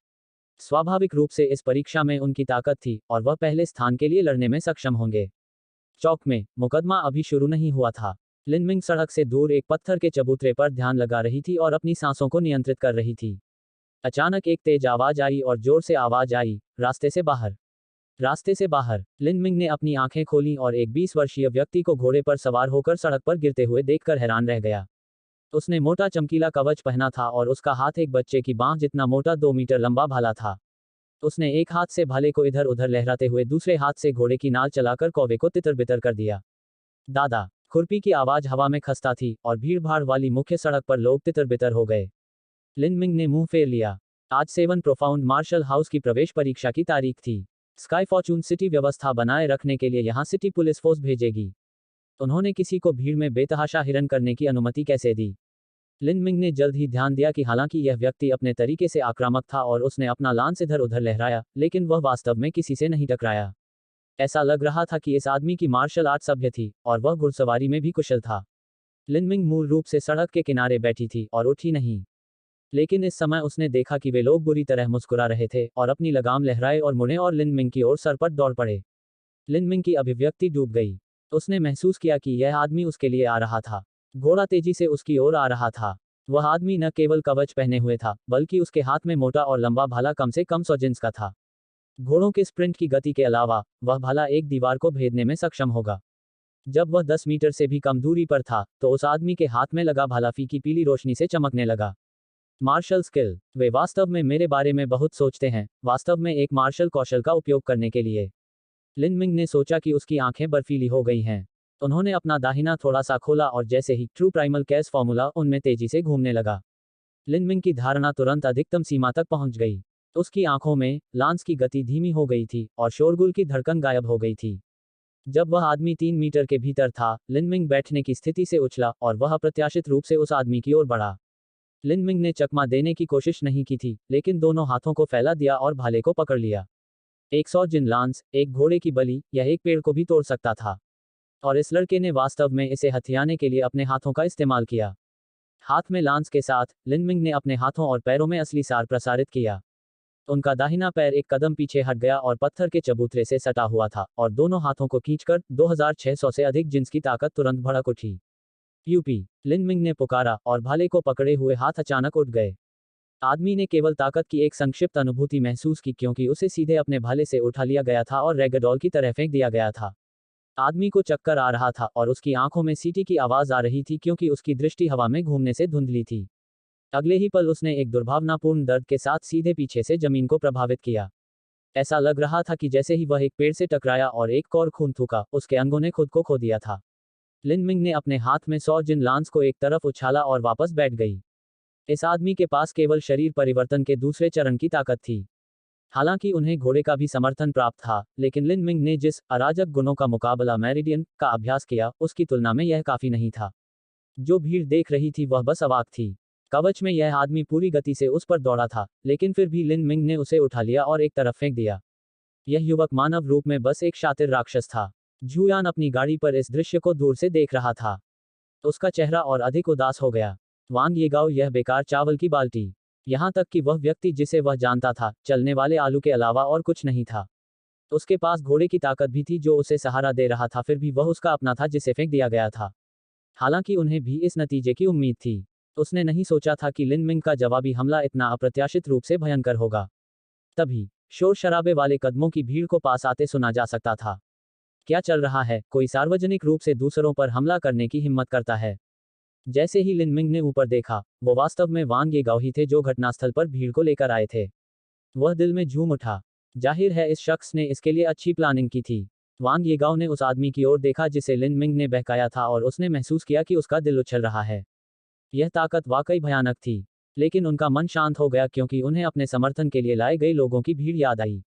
स्वाभाविक रूप से इस परीक्षा में उनकी ताकत थी और वह पहले स्थान के लिए लड़ने में सक्षम होंगे। चौक में मुकदमा अभी शुरू नहीं हुआ था। लिन मिंग सड़क से दूर एक पत्थर के चबूतरे पर ध्यान लगा रही थी और अपनी सांसों को नियंत्रित कर रही थी। अचानक एक तेज आवाज आई और जोर से आवाज आई, रास्ते से बाहर। रास्ते से बाहर। लिन मिंग ने अपनी आंखें खोलीं और एक 20 वर्षीय व्यक्ति को घोड़े पर सवार होकर सड़क पर गिरते हुए देखकर हैरान रह गया। उसने मोटा चमकीला कवच पहना था और उसका हाथ एक बच्चे की बांह जितना मोटा 2 मीटर लंबा भाला था। उसने एक हाथ से भाले को इधर उधर लहराते हुए दूसरे हाथ से घोड़े की नाल चलाकर कौवे को तितर बितर कर दिया। दादा। खुरपी की आवाज हवा में खस्ता थी और भीड़भाड़ वाली मुख्य सड़क पर लोग तितर बितर हो गए। लिन मिंग ने मुंह फेर लिया। आज 7 प्रोफाउंड मार्शल हाउस की प्रवेश परीक्षा की तारीख थी। स्काई फॉर्चून सिटी व्यवस्था बनाए रखने के लिए यहां सिटी पुलिस फोर्स भेजेगी। उन्होंने किसी को भीड़ में बेतहाशा हिरन करने की अनुमति कैसे दी? लिन मिंग ने जल्द ही ध्यान दिया कि हालांकि यह व्यक्ति अपने तरीके से आक्रामक था और उसने अपना लांस इधर उधर लहराया, लेकिन वह वास्तव में किसी से नहीं टकराया। ऐसा लग रहा था कि इस आदमी की मार्शल आर्ट सभ्य थी और वह घुड़सवारी में भी कुशल था। लिन मिंग मूल रूप से सड़क के किनारे बैठी थी और उठी नहीं, लेकिन इस समय उसने देखा कि वे लोग बुरी तरह मुस्कुरा रहे थे और अपनी लगाम लहराए और मुड़े और लिन मिंग की ओर सरपट दौड़ पड़े। लिन मिंग की अभिव्यक्ति डूब गई। उसने महसूस किया कि यह आदमी उसके लिए आ रहा था। घोड़ा तेजी से उसकी ओर आ रहा था। वह आदमी न केवल कवच पहने हुए था, बल्कि उसके हाथ में मोटा और लंबा भाला कम से कम 100 जिंस का था। घोड़ों के स्प्रिंट की गति के अलावा वह भाला एक दीवार को भेदने में सक्षम होगा। जब वह 10 मीटर से भी कम दूरी पर था, तो उस आदमी के हाथ में लगा भाला फीकी पीली रोशनी से चमकने लगा। Martial skill. वे वास्तव में मेरे बारे में बहुत सोचते हैं, वास्तव में एक मार्शल कौशल का उपयोग करने के लिए। लिन मिंग ने सोचा कि उसकी आंखें बर्फीली हो गई हैं। उन्होंने अपना दाहिना थोड़ा सा खोला और जैसे ही ट्रू प्राइमल कैस फॉर्मूला उनमें तेजी से घूमने लगा, लिन मिंग की धारणा तुरंत अधिकतम सीमा तक पहुंच गई। उसकी आंखों में लांस की गति धीमी हो गई थी और शोरगुल की धड़कन गायब हो गई थी। जब वह आदमी 3 मीटर के भीतर था, लिन मिंग बैठने की स्थिति से उछला और वह अप्रत्याशित रूप से उस आदमी की ओर बढ़ा। लिन मिंग ने चकमा देने की कोशिश नहीं की थी, लेकिन दोनों हाथों को फैला दिया और भाले को पकड़ लिया। 100 जिन लांस, एक घोड़े की बलि, यह एक पेड़ को भी तोड़ सकता था। और इस लड़के ने वास्तव में इसे हथियाने के लिए अपने हाथों का इस्तेमाल किया। हाथ में लांस के साथ, लिन मिंग ने अपने हाथों और पैरों में असली सार प्रसारित किया। उनका दाहिना पैर एक कदम पीछे हट गया और पत्थर के चबूतरे से सटा हुआ था, और दोनों हाथों को खींचकर 2600 से अधिक जिन्स की ताकत तुरंत भड़क उठी। यूपी, लिन मिंग ने पुकारा और भाले को पकड़े हुए हाथ अचानक उठ गए। आदमी ने केवल ताकत की एक संक्षिप्त अनुभूति महसूस की क्योंकि उसे सीधे अपने भाले से उठा लिया गया था और रैगडॉल की तरह फेंक दिया गया था। आदमी को चक्कर आ रहा था और उसकी आंखों में सीटी की आवाज आ रही थी क्योंकि उसकी दृष्टि हवा में घूमने से धुंधली थी। अगले ही पल उसने एक दुर्भावनापूर्ण दर्द के साथ सीधे पीछे से जमीन को प्रभावित किया। ऐसा लग रहा था कि जैसे ही वह एक पेड़ से टकराया और एक और खून थूका, उसके अंगों ने खुद को खो दिया था। लिन मिंग ने अपने हाथ में 100 जिन लांस को एक तरफ उछाला और वापस बैठ गई। इस आदमी के पास केवल शरीर परिवर्तन के दूसरे चरण की ताकत थी। हालांकि उन्हें घोड़े का भी समर्थन प्राप्त था, लेकिन लिन मिंग ने जिस अराजक गुणों का मुकाबला मेरिडियन का अभ्यास किया, उसकी तुलना में यह काफी नहीं था। जो भीड़ देख रही थी वह बस अवाक थी। कवच में यह आदमी पूरी गति से उस पर दौड़ा था, लेकिन फिर भी लिन मिंग ने उसे उठा लिया और एक तरफ फेंक दिया। यह युवक मानव रूप में बस एक शातिर राक्षस था। झुयान अपनी गाड़ी पर इस दृश्य को दूर से देख रहा था। उसका चेहरा और अधिक उदास हो गया। वांग येगाओ, यह बेकार चावल की बाल्टी। यहां तक कि वह व्यक्ति जिसे वह जानता था, चलने वाले आलू के अलावा और कुछ नहीं था। उसके पास घोड़े की ताकत भी थी जो उसे सहारा दे रहा था, फिर भी वह उसका अपना था जिसे फेंक दिया गया था। हालांकि उन्हें भी इस नतीजे की उम्मीद थी। उसने नहीं सोचा था कि लिन मिंग का जवाबी हमला इतना अप्रत्याशित रूप से भयंकर होगा। तभी शोर शराबे वाले कदमों की भीड़ को पास आते सुना जा सकता था। क्या चल रहा है? कोई सार्वजनिक रूप से दूसरों पर हमला करने की हिम्मत करता है। जैसे ही लिन मिंग ने ऊपर देखा, वो वास्तव में वांग येगाओ ही थे जो घटनास्थल पर भीड़ को लेकर आए थे। वह दिल में झूम उठा। जाहिर है इस शख्स ने इसके लिए अच्छी प्लानिंग की थी। वांग येगाओ ने उस आदमी की ओर देखा जिसे लिन मिंग ने बहकाया था और उसने महसूस किया कि उसका दिल उछल रहा है। यह ताकत वाकई भयानक थी, लेकिन उनका मन शांत हो गया क्योंकि उन्हें अपने समर्थन के लिए लाए गए लोगों की भीड़ याद आई।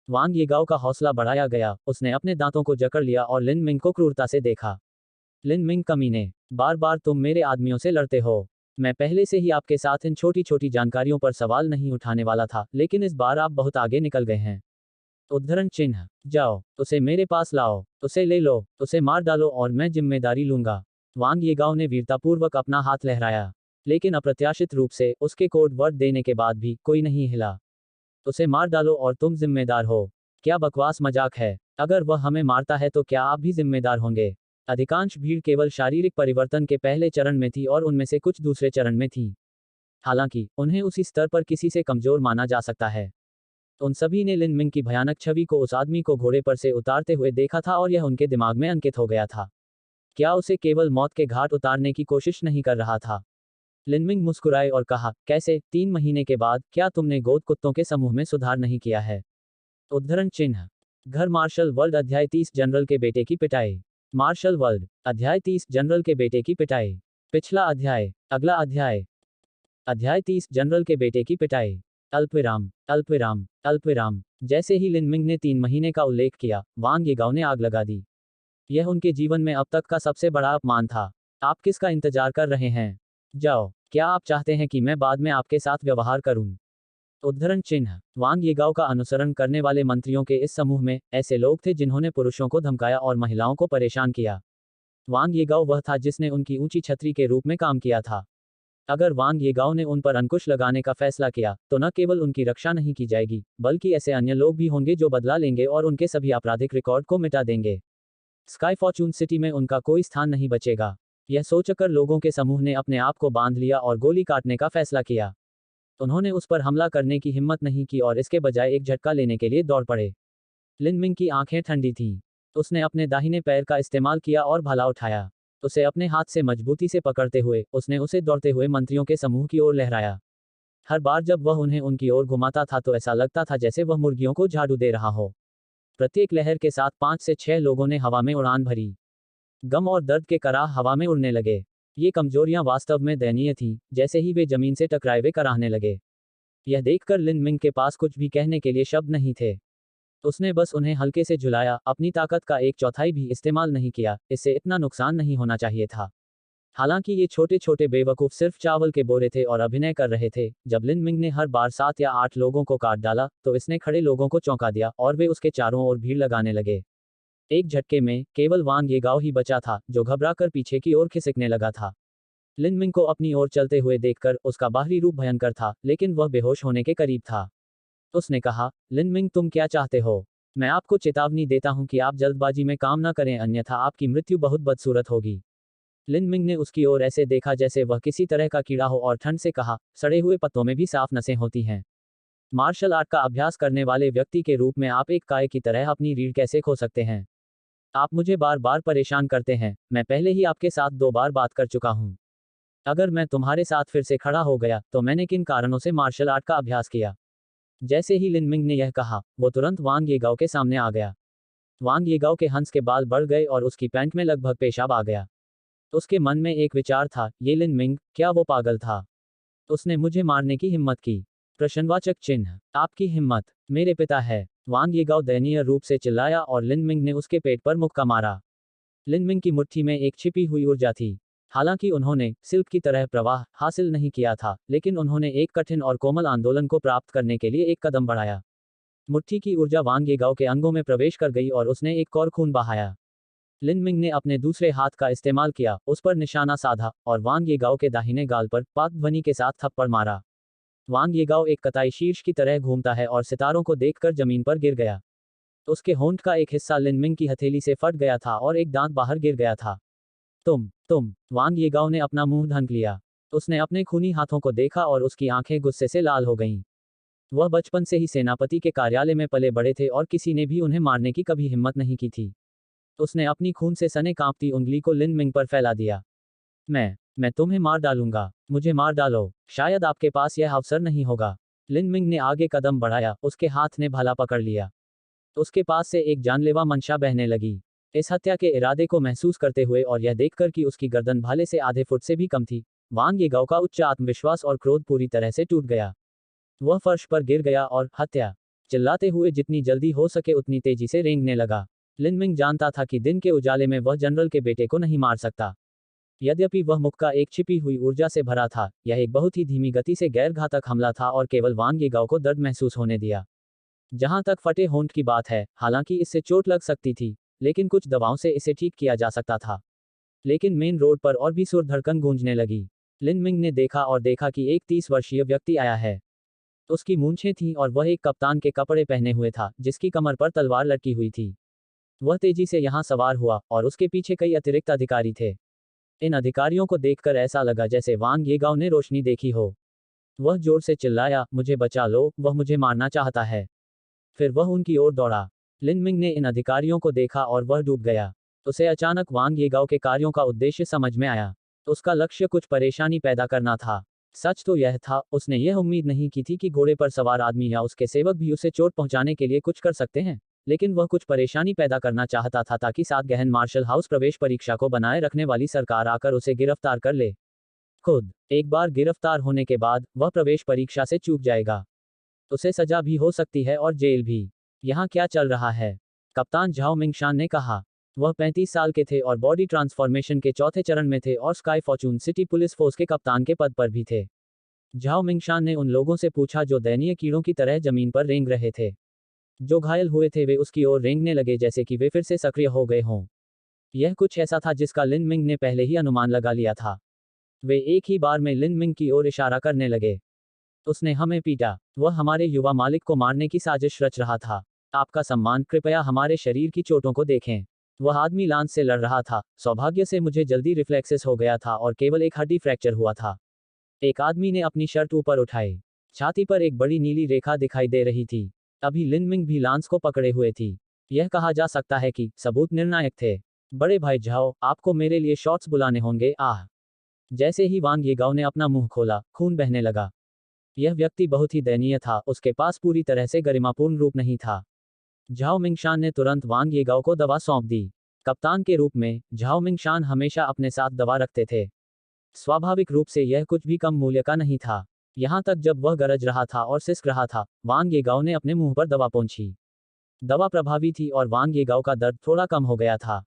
वांग येगाओ का हौसला बढ़ाया गया, उसने अपने दांतों को जकड़ लिया और लिन मिंग को क्रूरता से देखा। लिन मिंग, कमीने, बार बार तुम मेरे आदमियों से लड़ते हो। मैं पहले से ही आपके साथ इन छोटी छोटी जानकारियों पर सवाल नहीं उठाने वाला था, लेकिन इस बार आप बहुत आगे निकल गए हैं। उद्धरण चिन्ह। जाओ, उसे मेरे पास लाओ, उसे ले लो, उसे मार डालो और मैं जिम्मेदारी लूंगा। वांग येगाओ ने वीरतापूर्वक अपना हाथ लहराया, लेकिन अप्रत्याशित रूप से उसके कोड वर्ड देने के बाद भी कोई नहीं हिला। उसे मार डालो और तुम जिम्मेदार हो। क्या बकवास मजाक है? अगर वह हमें मारता है तो क्या आप भी जिम्मेदार होंगे? अधिकांश भीड़ केवल शारीरिक परिवर्तन के पहले चरण में थी और उनमें से कुछ दूसरे चरण में थी। हालांकि उन्हें उसी स्तर पर किसी से कमजोर माना जा सकता है। उन सभी ने लिन मिंग की भयानक छवि को उस आदमी को घोड़े पर से उतारते हुए देखा था और यह उनके दिमाग में अंकित हो गया था। क्या उसे केवल मौत के घाट उतारने की कोशिश नहीं कर रहा था? लिन मिंग मुस्कुराए और कहा, कैसे? 3 महीने के बाद क्या तुमने गोद कुत्तों के समूह में सुधार नहीं किया है? उद्धरण चिन्ह। घर मार्शल वर्ल्ड अध्याय 30 जनरल के बेटे की पिटाई। मार्शल वर्ल्ड अध्याय 30 जनरल के बेटे की पिटाई। पिछला अध्याय। अगला अध्याय। अध्याय 30 जनरल के बेटे की पिटाई। अल्पविराम, अल्पविराम, अल्पविराम। जैसे ही लिन मिंग ने 3 महीने का उल्लेख किया, वांग येगाओ ने आग लगा दी। यह उनके जीवन में अब तक का सबसे बड़ा अपमान था। आप किसका इंतजार कर रहे हैं? जाओ, क्या आप चाहते हैं कि मैं बाद में आपके साथ व्यवहार करूं? उद्धरण चिन्ह। वांग येगाओ का अनुसरण करने वाले मंत्रियों के इस समूह में ऐसे लोग थे जिन्होंने पुरुषों को धमकाया और महिलाओं को परेशान किया। वांग येगाओ वह था जिसने उनकी ऊंची छतरी के रूप में काम किया था। अगर वांग येगाओ ने उन पर अंकुश लगाने का फैसला किया तो न केवल उनकी रक्षा नहीं की जाएगी, बल्कि ऐसे अन्य लोग भी होंगे जो बदला लेंगे और उनके सभी आपराधिक रिकॉर्ड को मिटा देंगे। स्काई फॉर्चून सिटी में उनका कोई स्थान नहीं बचेगा। यह सोचकर लोगों के समूह ने अपने आप को बांध लिया और गोली काटने का फैसला किया। उन्होंने उस पर हमला करने की हिम्मत नहीं की और इसके बजाय एक झटका लेने के लिए दौड़ पड़े। लिन मिंग की आंखें ठंडी थीं। उसने अपने दाहिने पैर का इस्तेमाल किया और भाला उठाया। उसे अपने हाथ से मजबूती से पकड़ते हुए उसने उसे दौड़ते हुए मंत्रियों के समूह की ओर लहराया। हर बार जब वह उन्हें उनकी ओर घुमाता था तो ऐसा लगता था जैसे वह मुर्गियों को झाड़ू दे रहा हो। प्रत्येक लहर के साथ 5 से 6 लोगों ने हवा में उड़ान भरी। गम और दर्द के कराह हवा में उड़ने लगे। ये कमजोरियां वास्तव में दयनीय थीं। जैसे ही वे जमीन से टकराए वे कराहने लगे। यह देखकर लिन मिंग के पास कुछ भी कहने के लिए शब्द नहीं थे। उसने बस उन्हें हल्के से झुलाया, अपनी ताकत का 1/4 भी इस्तेमाल नहीं किया। इससे इतना नुकसान नहीं होना चाहिए था। हालांकि ये छोटे छोटे बेवकूफ सिर्फ चावल के बोरे थे और अभिनय कर रहे थे। जब लिन मिंग ने हर बार 7 या 8 लोगों को काट डाला तो इसने खड़े लोगों को चौंका दिया और वे उसके चारों ओर भीड़ लगाने लगे। एक झटके में केवल वांग येगाओ ही बचा था जो घबराकर पीछे की ओर खिसकने लगा था। लिन मिंग को अपनी ओर चलते हुए देखकर उसका बाहरी रूप भयंकर था, लेकिन वह बेहोश होने के करीब था। उसने कहा, लिन मिंग तुम क्या चाहते हो? मैं आपको चेतावनी देता हूं कि आप जल्दबाजी में काम न करें, अन्यथा आपकी मृत्यु बहुत बदसूरत होगी। लिन मिंग ने उसकी ओर ऐसे देखा जैसे वह किसी तरह का कीड़ा हो और ठंड से कहा, सड़े हुए पत्तों में भी साफ नसें होती हैं। मार्शल आर्ट का अभ्यास करने वाले व्यक्ति के रूप में आप एक काय की तरह अपनी रीढ़ कैसे खो सकते हैं? आप मुझे बार बार परेशान करते हैं। मैं पहले ही आपके साथ 2 बार बात कर चुका हूं। अगर मैं तुम्हारे साथ फिर से खड़ा हो गया तो मैंने किन कारणों से मार्शल आर्ट का अभ्यास किया? जैसे ही लिन मिंग ने यह कहा, वो तुरंत वांग येगाओ के सामने आ गया। वांग येगाओ के हंस के बाल बढ़ गए और उसकी पैंट में लगभग पेशाब आ गया। उसके मन में एक विचार था, ये लिन मिंग, क्या वो पागल था? उसने मुझे मारने की हिम्मत की। प्रश्नवाचक चिन्ह। आपकी हिम्मत मेरे पिता है। वांग येगाओ दयनीय रूप से चिल्लाया और लिन मिंग ने उसके पेट पर मुक्का मारा। लिन मिंग की मुट्ठी में एक छिपी हुई ऊर्जा थी। हालांकि उन्होंने सिल्क की तरह प्रवाह हासिल नहीं किया था, लेकिन उन्होंने एक कठिन और कोमल आंदोलन को प्राप्त करने के लिए एक कदम बढ़ाया। मुट्ठी की ऊर्जा वांग येगाओ के अंगों में प्रवेश कर गई और उसने एक और खून बहाया। लिन मिंग ने अपने दूसरे हाथ का इस्तेमाल किया, उस पर निशाना साधा और वांग येगाओ के दाहिने गाल पर पाक ध्वनि के साथ थप्पड़ मारा। वांग येगाओ एक कताई शीर्ष की तरह घूमता है और सितारों को देखकर जमीन पर गिर गया। उसके होंठ का एक हिस्सा लिन मिंग की हथेली से फट गया था और एक दांत बाहर गिर गया था। तुम वांग येगाओ ने अपना मुंह ढक लिया। उसने अपने खूनी हाथों को देखा और उसकी आंखें गुस्से से लाल हो गईं। वह बचपन से ही सेनापति के कार्यालय में पले बड़े थे और किसी ने भी उन्हें मारने की कभी हिम्मत नहीं की थी। उसने अपनी खून से सने कांपती उंगली को लिन मिंग पर फैला दिया। मैं तुम्हें मार डालूंगा। मुझे मार डालो। शायद आपके पास यह अवसर नहीं होगा। लिन मिंग ने आगे कदम बढ़ाया, उसके हाथ ने भाला पकड़ लिया। उसके पास से एक जानलेवा मंशा बहने लगी। इस हत्या के इरादे को महसूस करते हुए और यह देखकर कि उसकी गर्दन भाले से आधे फुट से भी कम थी, वांग येगाओ का उच्च आत्मविश्वास और क्रोध पूरी तरह से टूट गया। वह फर्श पर गिर गया और हत्या चिल्लाते हुए जितनी जल्दी हो सके उतनी तेजी से रेंगने लगा। लिन मिंग जानता था कि दिन के उजाले में वह जनरल के बेटे को नहीं मार सकता। यद्यपि वह मुक्का एक छिपी हुई ऊर्जा से भरा था, यह एक बहुत ही धीमी गति से गैर घातक हमला था और केवल वांग येगाओ को दर्द महसूस होने दिया। जहां तक फटे होंठ की बात है, हालांकि इससे चोट लग सकती थी, लेकिन कुछ दवाओं से इसे ठीक किया जा सकता था। लेकिन मेन रोड पर और भी सुर धड़कन गूंजने लगी। लिन मिंग ने देखा कि एक 30 वर्षीय व्यक्ति आया है। उसकी मूंछें थीं और वह एक कप्तान के कपड़े पहने हुए था, जिसकी कमर पर तलवार लटकी हुई थी। वह तेजी से यहां सवार हुआ और उसके पीछे कई अतिरिक्त अधिकारी थे। इन अधिकारियों को देखकर ऐसा लगा जैसे वांग येगाओ ने रोशनी देखी हो। वह जोर से चिल्लाया, मुझे बचा लो, वह मुझे मारना चाहता है। फिर वह उनकी ओर दौड़ा। लिन मिंग ने इन अधिकारियों को देखा और वह डूब गया। उसे अचानक वांग येगाओ के कार्यों का उद्देश्य समझ में आया। उसका लक्ष्य कुछ परेशानी पैदा करना था। सच तो यह था, उसने यह उम्मीद नहीं की थी कि घोड़े पर सवार आदमी या उसके सेवक भी उसे चोट पहुंचाने के लिए कुछ कर सकते हैं, लेकिन वह कुछ परेशानी पैदा करना चाहता था ताकि सात गहन मार्शल हाउस प्रवेश परीक्षा को बनाए रखने वाली सरकार आकर उसे गिरफ्तार कर ले। खुद एक बार गिरफ्तार होने के बाद वह प्रवेश परीक्षा से चूक जाएगा। उसे सजा भी हो सकती है और जेल भी। यहाँ क्या चल रहा है? कप्तान झाओ मिंगशान ने कहा। वह 35 साल के थे और बॉडी ट्रांसफॉर्मेशन के चौथे चरण में थे और sky Fortune city police force के कप्तान के पद पर भी थे। झाओ मिंगशान ने उन लोगों से पूछा जो दयनीय कीड़ों की तरह जमीन पर रेंग रहे थे। जो घायल हुए थे वे उसकी ओर रेंगने लगे जैसे कि वे फिर से सक्रिय हो गए हों। यह कुछ ऐसा था जिसका लिन मिंग ने पहले ही अनुमान लगा लिया था। वे एक ही बार में लिन मिंग की ओर इशारा करने लगे। उसने हमें पीटा। वह हमारे युवा मालिक को मारने की साजिश रच रहा था। आपका सम्मान, कृपया हमारे शरीर की चोटों को देखें। वह आदमी लांस से लड़ रहा था। सौभाग्य से मुझे जल्दी रिफ्लेक्सेस हो गया था और केवल एक हड्डी फ्रैक्चर हुआ था। एक आदमी ने अपनी शर्ट ऊपर उठाई। छाती पर एक बड़ी नीली रेखा दिखाई दे रही थी। अभी लिन मिंग भी लांस को पकड़े हुए थी। यह कहा जा सकता है कि सबूत निर्णायक थे। बड़े भाई झाओ, आपको मेरे लिए शॉट्स बुलाने होंगे। आह। जैसे ही वांग येगाओ ने अपना मुंह खोला, खून बहने लगा। यह व्यक्ति बहुत ही दयनीय था। उसके पास पूरी तरह से गरिमापूर्ण रूप नहीं था। झाओ मिंगशान ने तुरंत वांग येगाओ को दवा सौंप दी। कप्तान के रूप में झाओ मिंगशान हमेशा अपने साथ दवा रखते थे। स्वाभाविक रूप से यह कुछ भी कम मूल्य का नहीं था। यहां तक जब वह गरज रहा था और सिसक रहा था, वांग येगाओ ने अपने मुंह पर दवा पोंछी। दवा प्रभावी थी और वांग येगाओ का दर्द थोड़ा कम हो गया था।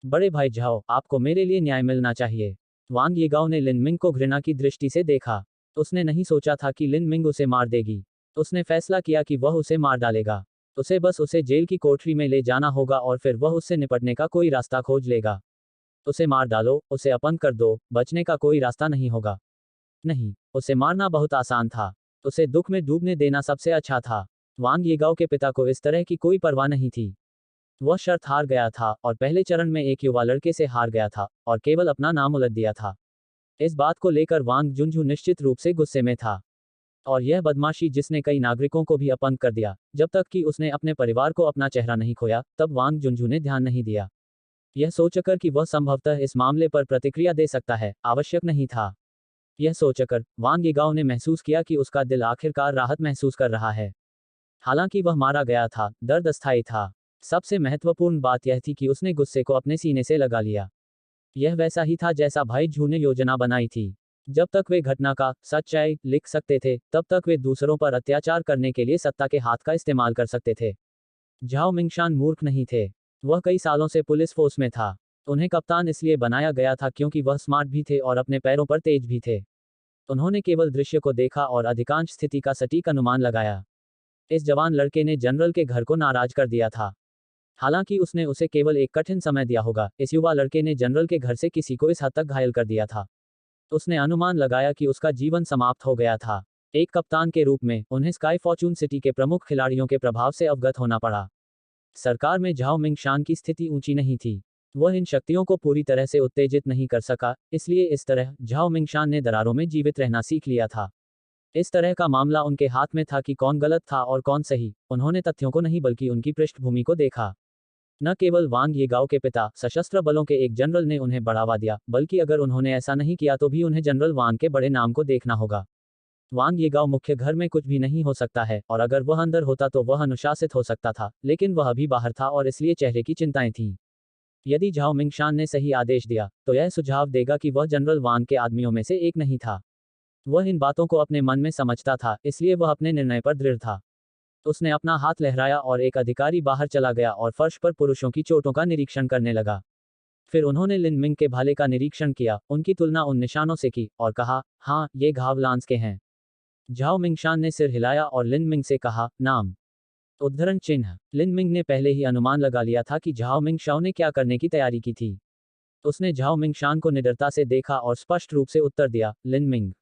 बड़े भाई झाओ, आपको मेरे लिए न्याय मिलना चाहिए। वांग येगाओ ने लिन मिंग को घृणा की दृष्टि से देखा। उसने नहीं सोचा था कि लिन मिंग उसे मार देगी। उसने फैसला किया कि वह उसे मार डालेगा। उसे बस उसे जेल की कोठरी में ले जाना होगा और फिर वह उससे निपटने का कोई रास्ता खोज लेगा। उसे मार डालो, उसे अपंग कर दो, बचने का कोई रास्ता नहीं होगा। नहीं, उसे मारना बहुत आसान था। उसे दुख में डूबने देना सबसे अच्छा था। वांग येगाओ के पिता को इस तरह की कोई परवाह नहीं थी। वह शर्त हार गया था और पहले चरण में एक युवा लड़के से हार गया था और केवल अपना नाम उलट दिया था। इस बात को लेकर वांग जुनझू निश्चित रूप से गुस्से में था। और यह बदमाशी जिसने कई नागरिकों को भी अपंग कर दिया, जब तक कि उसने अपने परिवार को अपना चेहरा नहीं खोया, तब वांग जुनझू ने ध्यान नहीं दिया। यह सोचकर कि वह संभवतः इस मामले पर प्रतिक्रिया दे सकता है, आवश्यक नहीं था। यह सोचकर वांग येगाओ ने महसूस किया कि उसका दिल आखिरकार राहत महसूस कर रहा है। हालांकि वह मारा गया था, दर्द अस्थायी था। सबसे महत्वपूर्ण बात यह थी कि उसने गुस्से को अपने सीने से लगा लिया। यह वैसा ही था जैसा भाई झू ने योजना बनाई थी। जब तक वे घटना का सच्चाई लिख सकते थे, तब तक वे दूसरों पर अत्याचार करने के लिए सत्ता के हाथ का इस्तेमाल कर सकते थे। झाओ मिंगशान मूर्ख नहीं थे। वह कई सालों से पुलिस फोर्स में था। उन्हें कप्तान इसलिए बनाया गया था क्योंकि वह स्मार्ट भी थे और अपने पैरों पर तेज भी थे। उन्होंने केवल दृश्य को देखा और अधिकांश स्थिति का सटीक अनुमान लगाया। इस जवान लड़के ने जनरल के घर को नाराज कर दिया था। हालांकि उसने उसे केवल एक कठिन समय दिया होगा, इस युवा लड़के ने जनरल के घर से किसी को इस हद तक घायल कर दिया था। उसने अनुमान लगाया कि उसका जीवन समाप्त हो गया था। एक कप्तान के रूप में उन्हें स्काई फॉर्चून सिटी के प्रमुख खिलाड़ियों के प्रभाव से अवगत होना पड़ा। सरकार में झाओ मिंगशान की स्थिति ऊंची नहीं थी। वह इन शक्तियों को पूरी तरह से उत्तेजित नहीं कर सका, इसलिए इस तरह झाओ मिंगशान ने दरारों में जीवित रहना सीख लिया था। इस तरह का मामला उनके हाथ में था कि कौन गलत था और कौन सही। उन्होंने तथ्यों को नहीं बल्कि उनकी पृष्ठभूमि को देखा। न केवल वांग येगाओ के पिता, सशस्त्र बलों के एक जनरल ने उन्हें बढ़ावा दिया, बल्कि अगर उन्होंने ऐसा नहीं किया तो भी उन्हें जनरल वांग के बड़े नाम को देखना होगा। वांग येगाओ मुख्य घर में कुछ भी नहीं हो सकता है और अगर वह अंदर होता तो वह अनुशासित हो सकता था, लेकिन वह अभी बाहर था और इसलिए चेहरे की चिंताएं थीं। यदि झाओ मिंगशान ने सही आदेश दिया, तो यह सुझाव देगा कि वह जनरल वांग के आदमियों में से एक नहीं था। वह इन बातों को अपने मन में समझता था, इसलिए वह अपने निर्णय पर दृढ़ था। उसने अपना हाथ लहराया और एक अधिकारी बाहर चला गया और फर्श पर पुरुषों की चोटों का निरीक्षण करने लगा। फिर उन्होंने लिन मिंग के भाले का निरीक्षण किया, उनकी तुलना उन निशानों से की और कहा, हाँ, ये घाव लांस के हैं। झाओ मिंगशान ने सिर हिलाया और लिन मिंग से कहा, नाम। उद्धरण चिन्ह। लिन मिंग ने पहले ही अनुमान लगा लिया था कि झाओ मिंगशाओ ने क्या करने की तैयारी की थी। उसने झाओ मिंगशान को निडरता से देखा और स्पष्ट रूप से उत्तर दिया, लिन मिंग।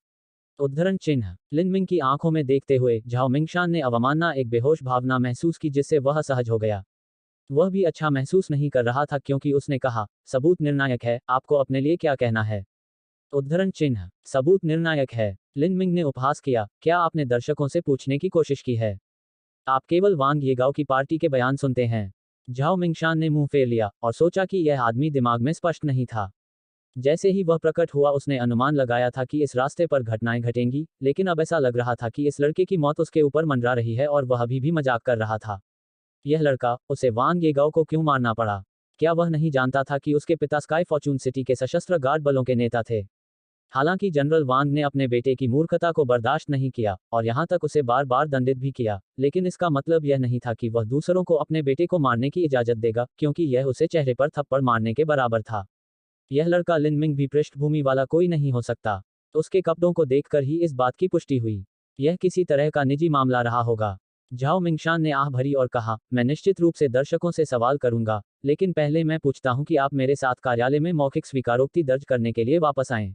उद्धरण चिन्ह। लिन मिंग की आंखों में देखते हुए झाओ मिंगशान ने अवमानना, एक बेहोश भावना महसूस की जिससे वह असहज हो गया। वह भी अच्छा महसूस नहीं कर रहा था क्योंकि उसने कहा, सबूत निर्णायक है, आपको अपने लिए क्या कहना है। उद्धरण चिन्ह। सबूत निर्णायक है। लिन मिंग ने उपहास किया, क्या आपने दर्शकों से पूछने की कोशिश की है? आप केवल वांग येगाओ की पार्टी के बयान सुनते हैं। झाओ मिंगशान ने मुंह फेर लिया और सोचा कि यह आदमी दिमाग में स्पष्ट नहीं था। जैसे ही वह प्रकट हुआ उसने अनुमान लगाया था कि इस रास्ते पर घटनाएं घटेंगी, लेकिन अब ऐसा लग रहा था कि इस लड़के की मौत उसके ऊपर मंडरा रही है और वह अभी भी मजाक कर रहा था। यह लड़का, उसे वांग येगाओ को क्यों मारना पड़ा? क्या वह नहीं जानता था कि उसके पिता स्काई फॉर्चून सिटी के सशस्त्र गार्ड बलों के नेता थे? हालांकि जनरल वांग ने अपने बेटे की मूर्खता को बर्दाश्त नहीं किया और यहां तक उसे बार बार दंडित भी किया, लेकिन इसका मतलब यह नहीं था कि वह दूसरों को अपने बेटे को मारने की इजाजत देगा, क्योंकि यह उसे चेहरे पर थप्पड़ मारने के बराबर था। यह लड़का लिन मिंग भी पृष्ठभूमि वाला कोई नहीं हो सकता। उसके कपड़ों को देखकर ही इस बात की पुष्टि हुई। यह किसी तरह का निजी मामला रहा होगा। झाओ मिंगशान ने आह भरी और कहा, मैं निश्चित रूप से दर्शकों से सवाल करूंगा, लेकिन पहले मैं पूछता हूं कि आप मेरे साथ कार्यालय में मौखिक स्वीकारोक्ति दर्ज करने के लिए वापस आएं।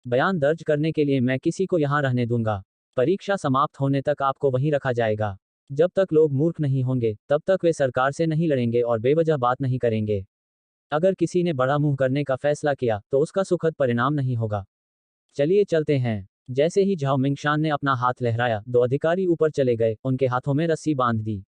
बयान दर्ज करने के लिए मैं किसी को यहां रहने दूंगा। परीक्षा समाप्त होने तक आपको वहीं रखा जाएगा। जब तक लोग मूर्ख नहीं होंगे, तब तक वे सरकार से नहीं लड़ेंगे और बेवजह बात नहीं करेंगे। अगर किसी ने बड़ा मुंह करने का फैसला किया, तो उसका सुखद परिणाम नहीं होगा। चलिए चलते हैं। जैसे ही झाओ मिंगशान ने अपना हाथ लहराया, 2 अधिकारी ऊपर चले गए, उनके हाथों में रस्सी बांध दी।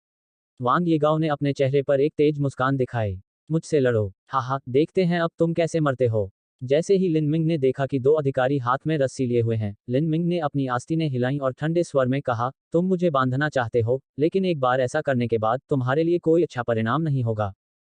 वांग यीगाओ ने अपने चेहरे पर एक तेज मुस्कान दिखाई। मुझसे लड़ो, हा, देखते हैं अब तुम कैसे मरते हो। जैसे ही लिन मिंग ने देखा कि 2 अधिकारी हाथ में रस्सी लिए हुए हैं, लिन मिंग ने अपनी आस्तीनें हिलाई और ठंडे स्वर में कहा, तुम मुझे बांधना चाहते हो, लेकिन एक बार ऐसा करने के बाद तुम्हारे लिए कोई अच्छा परिणाम नहीं होगा।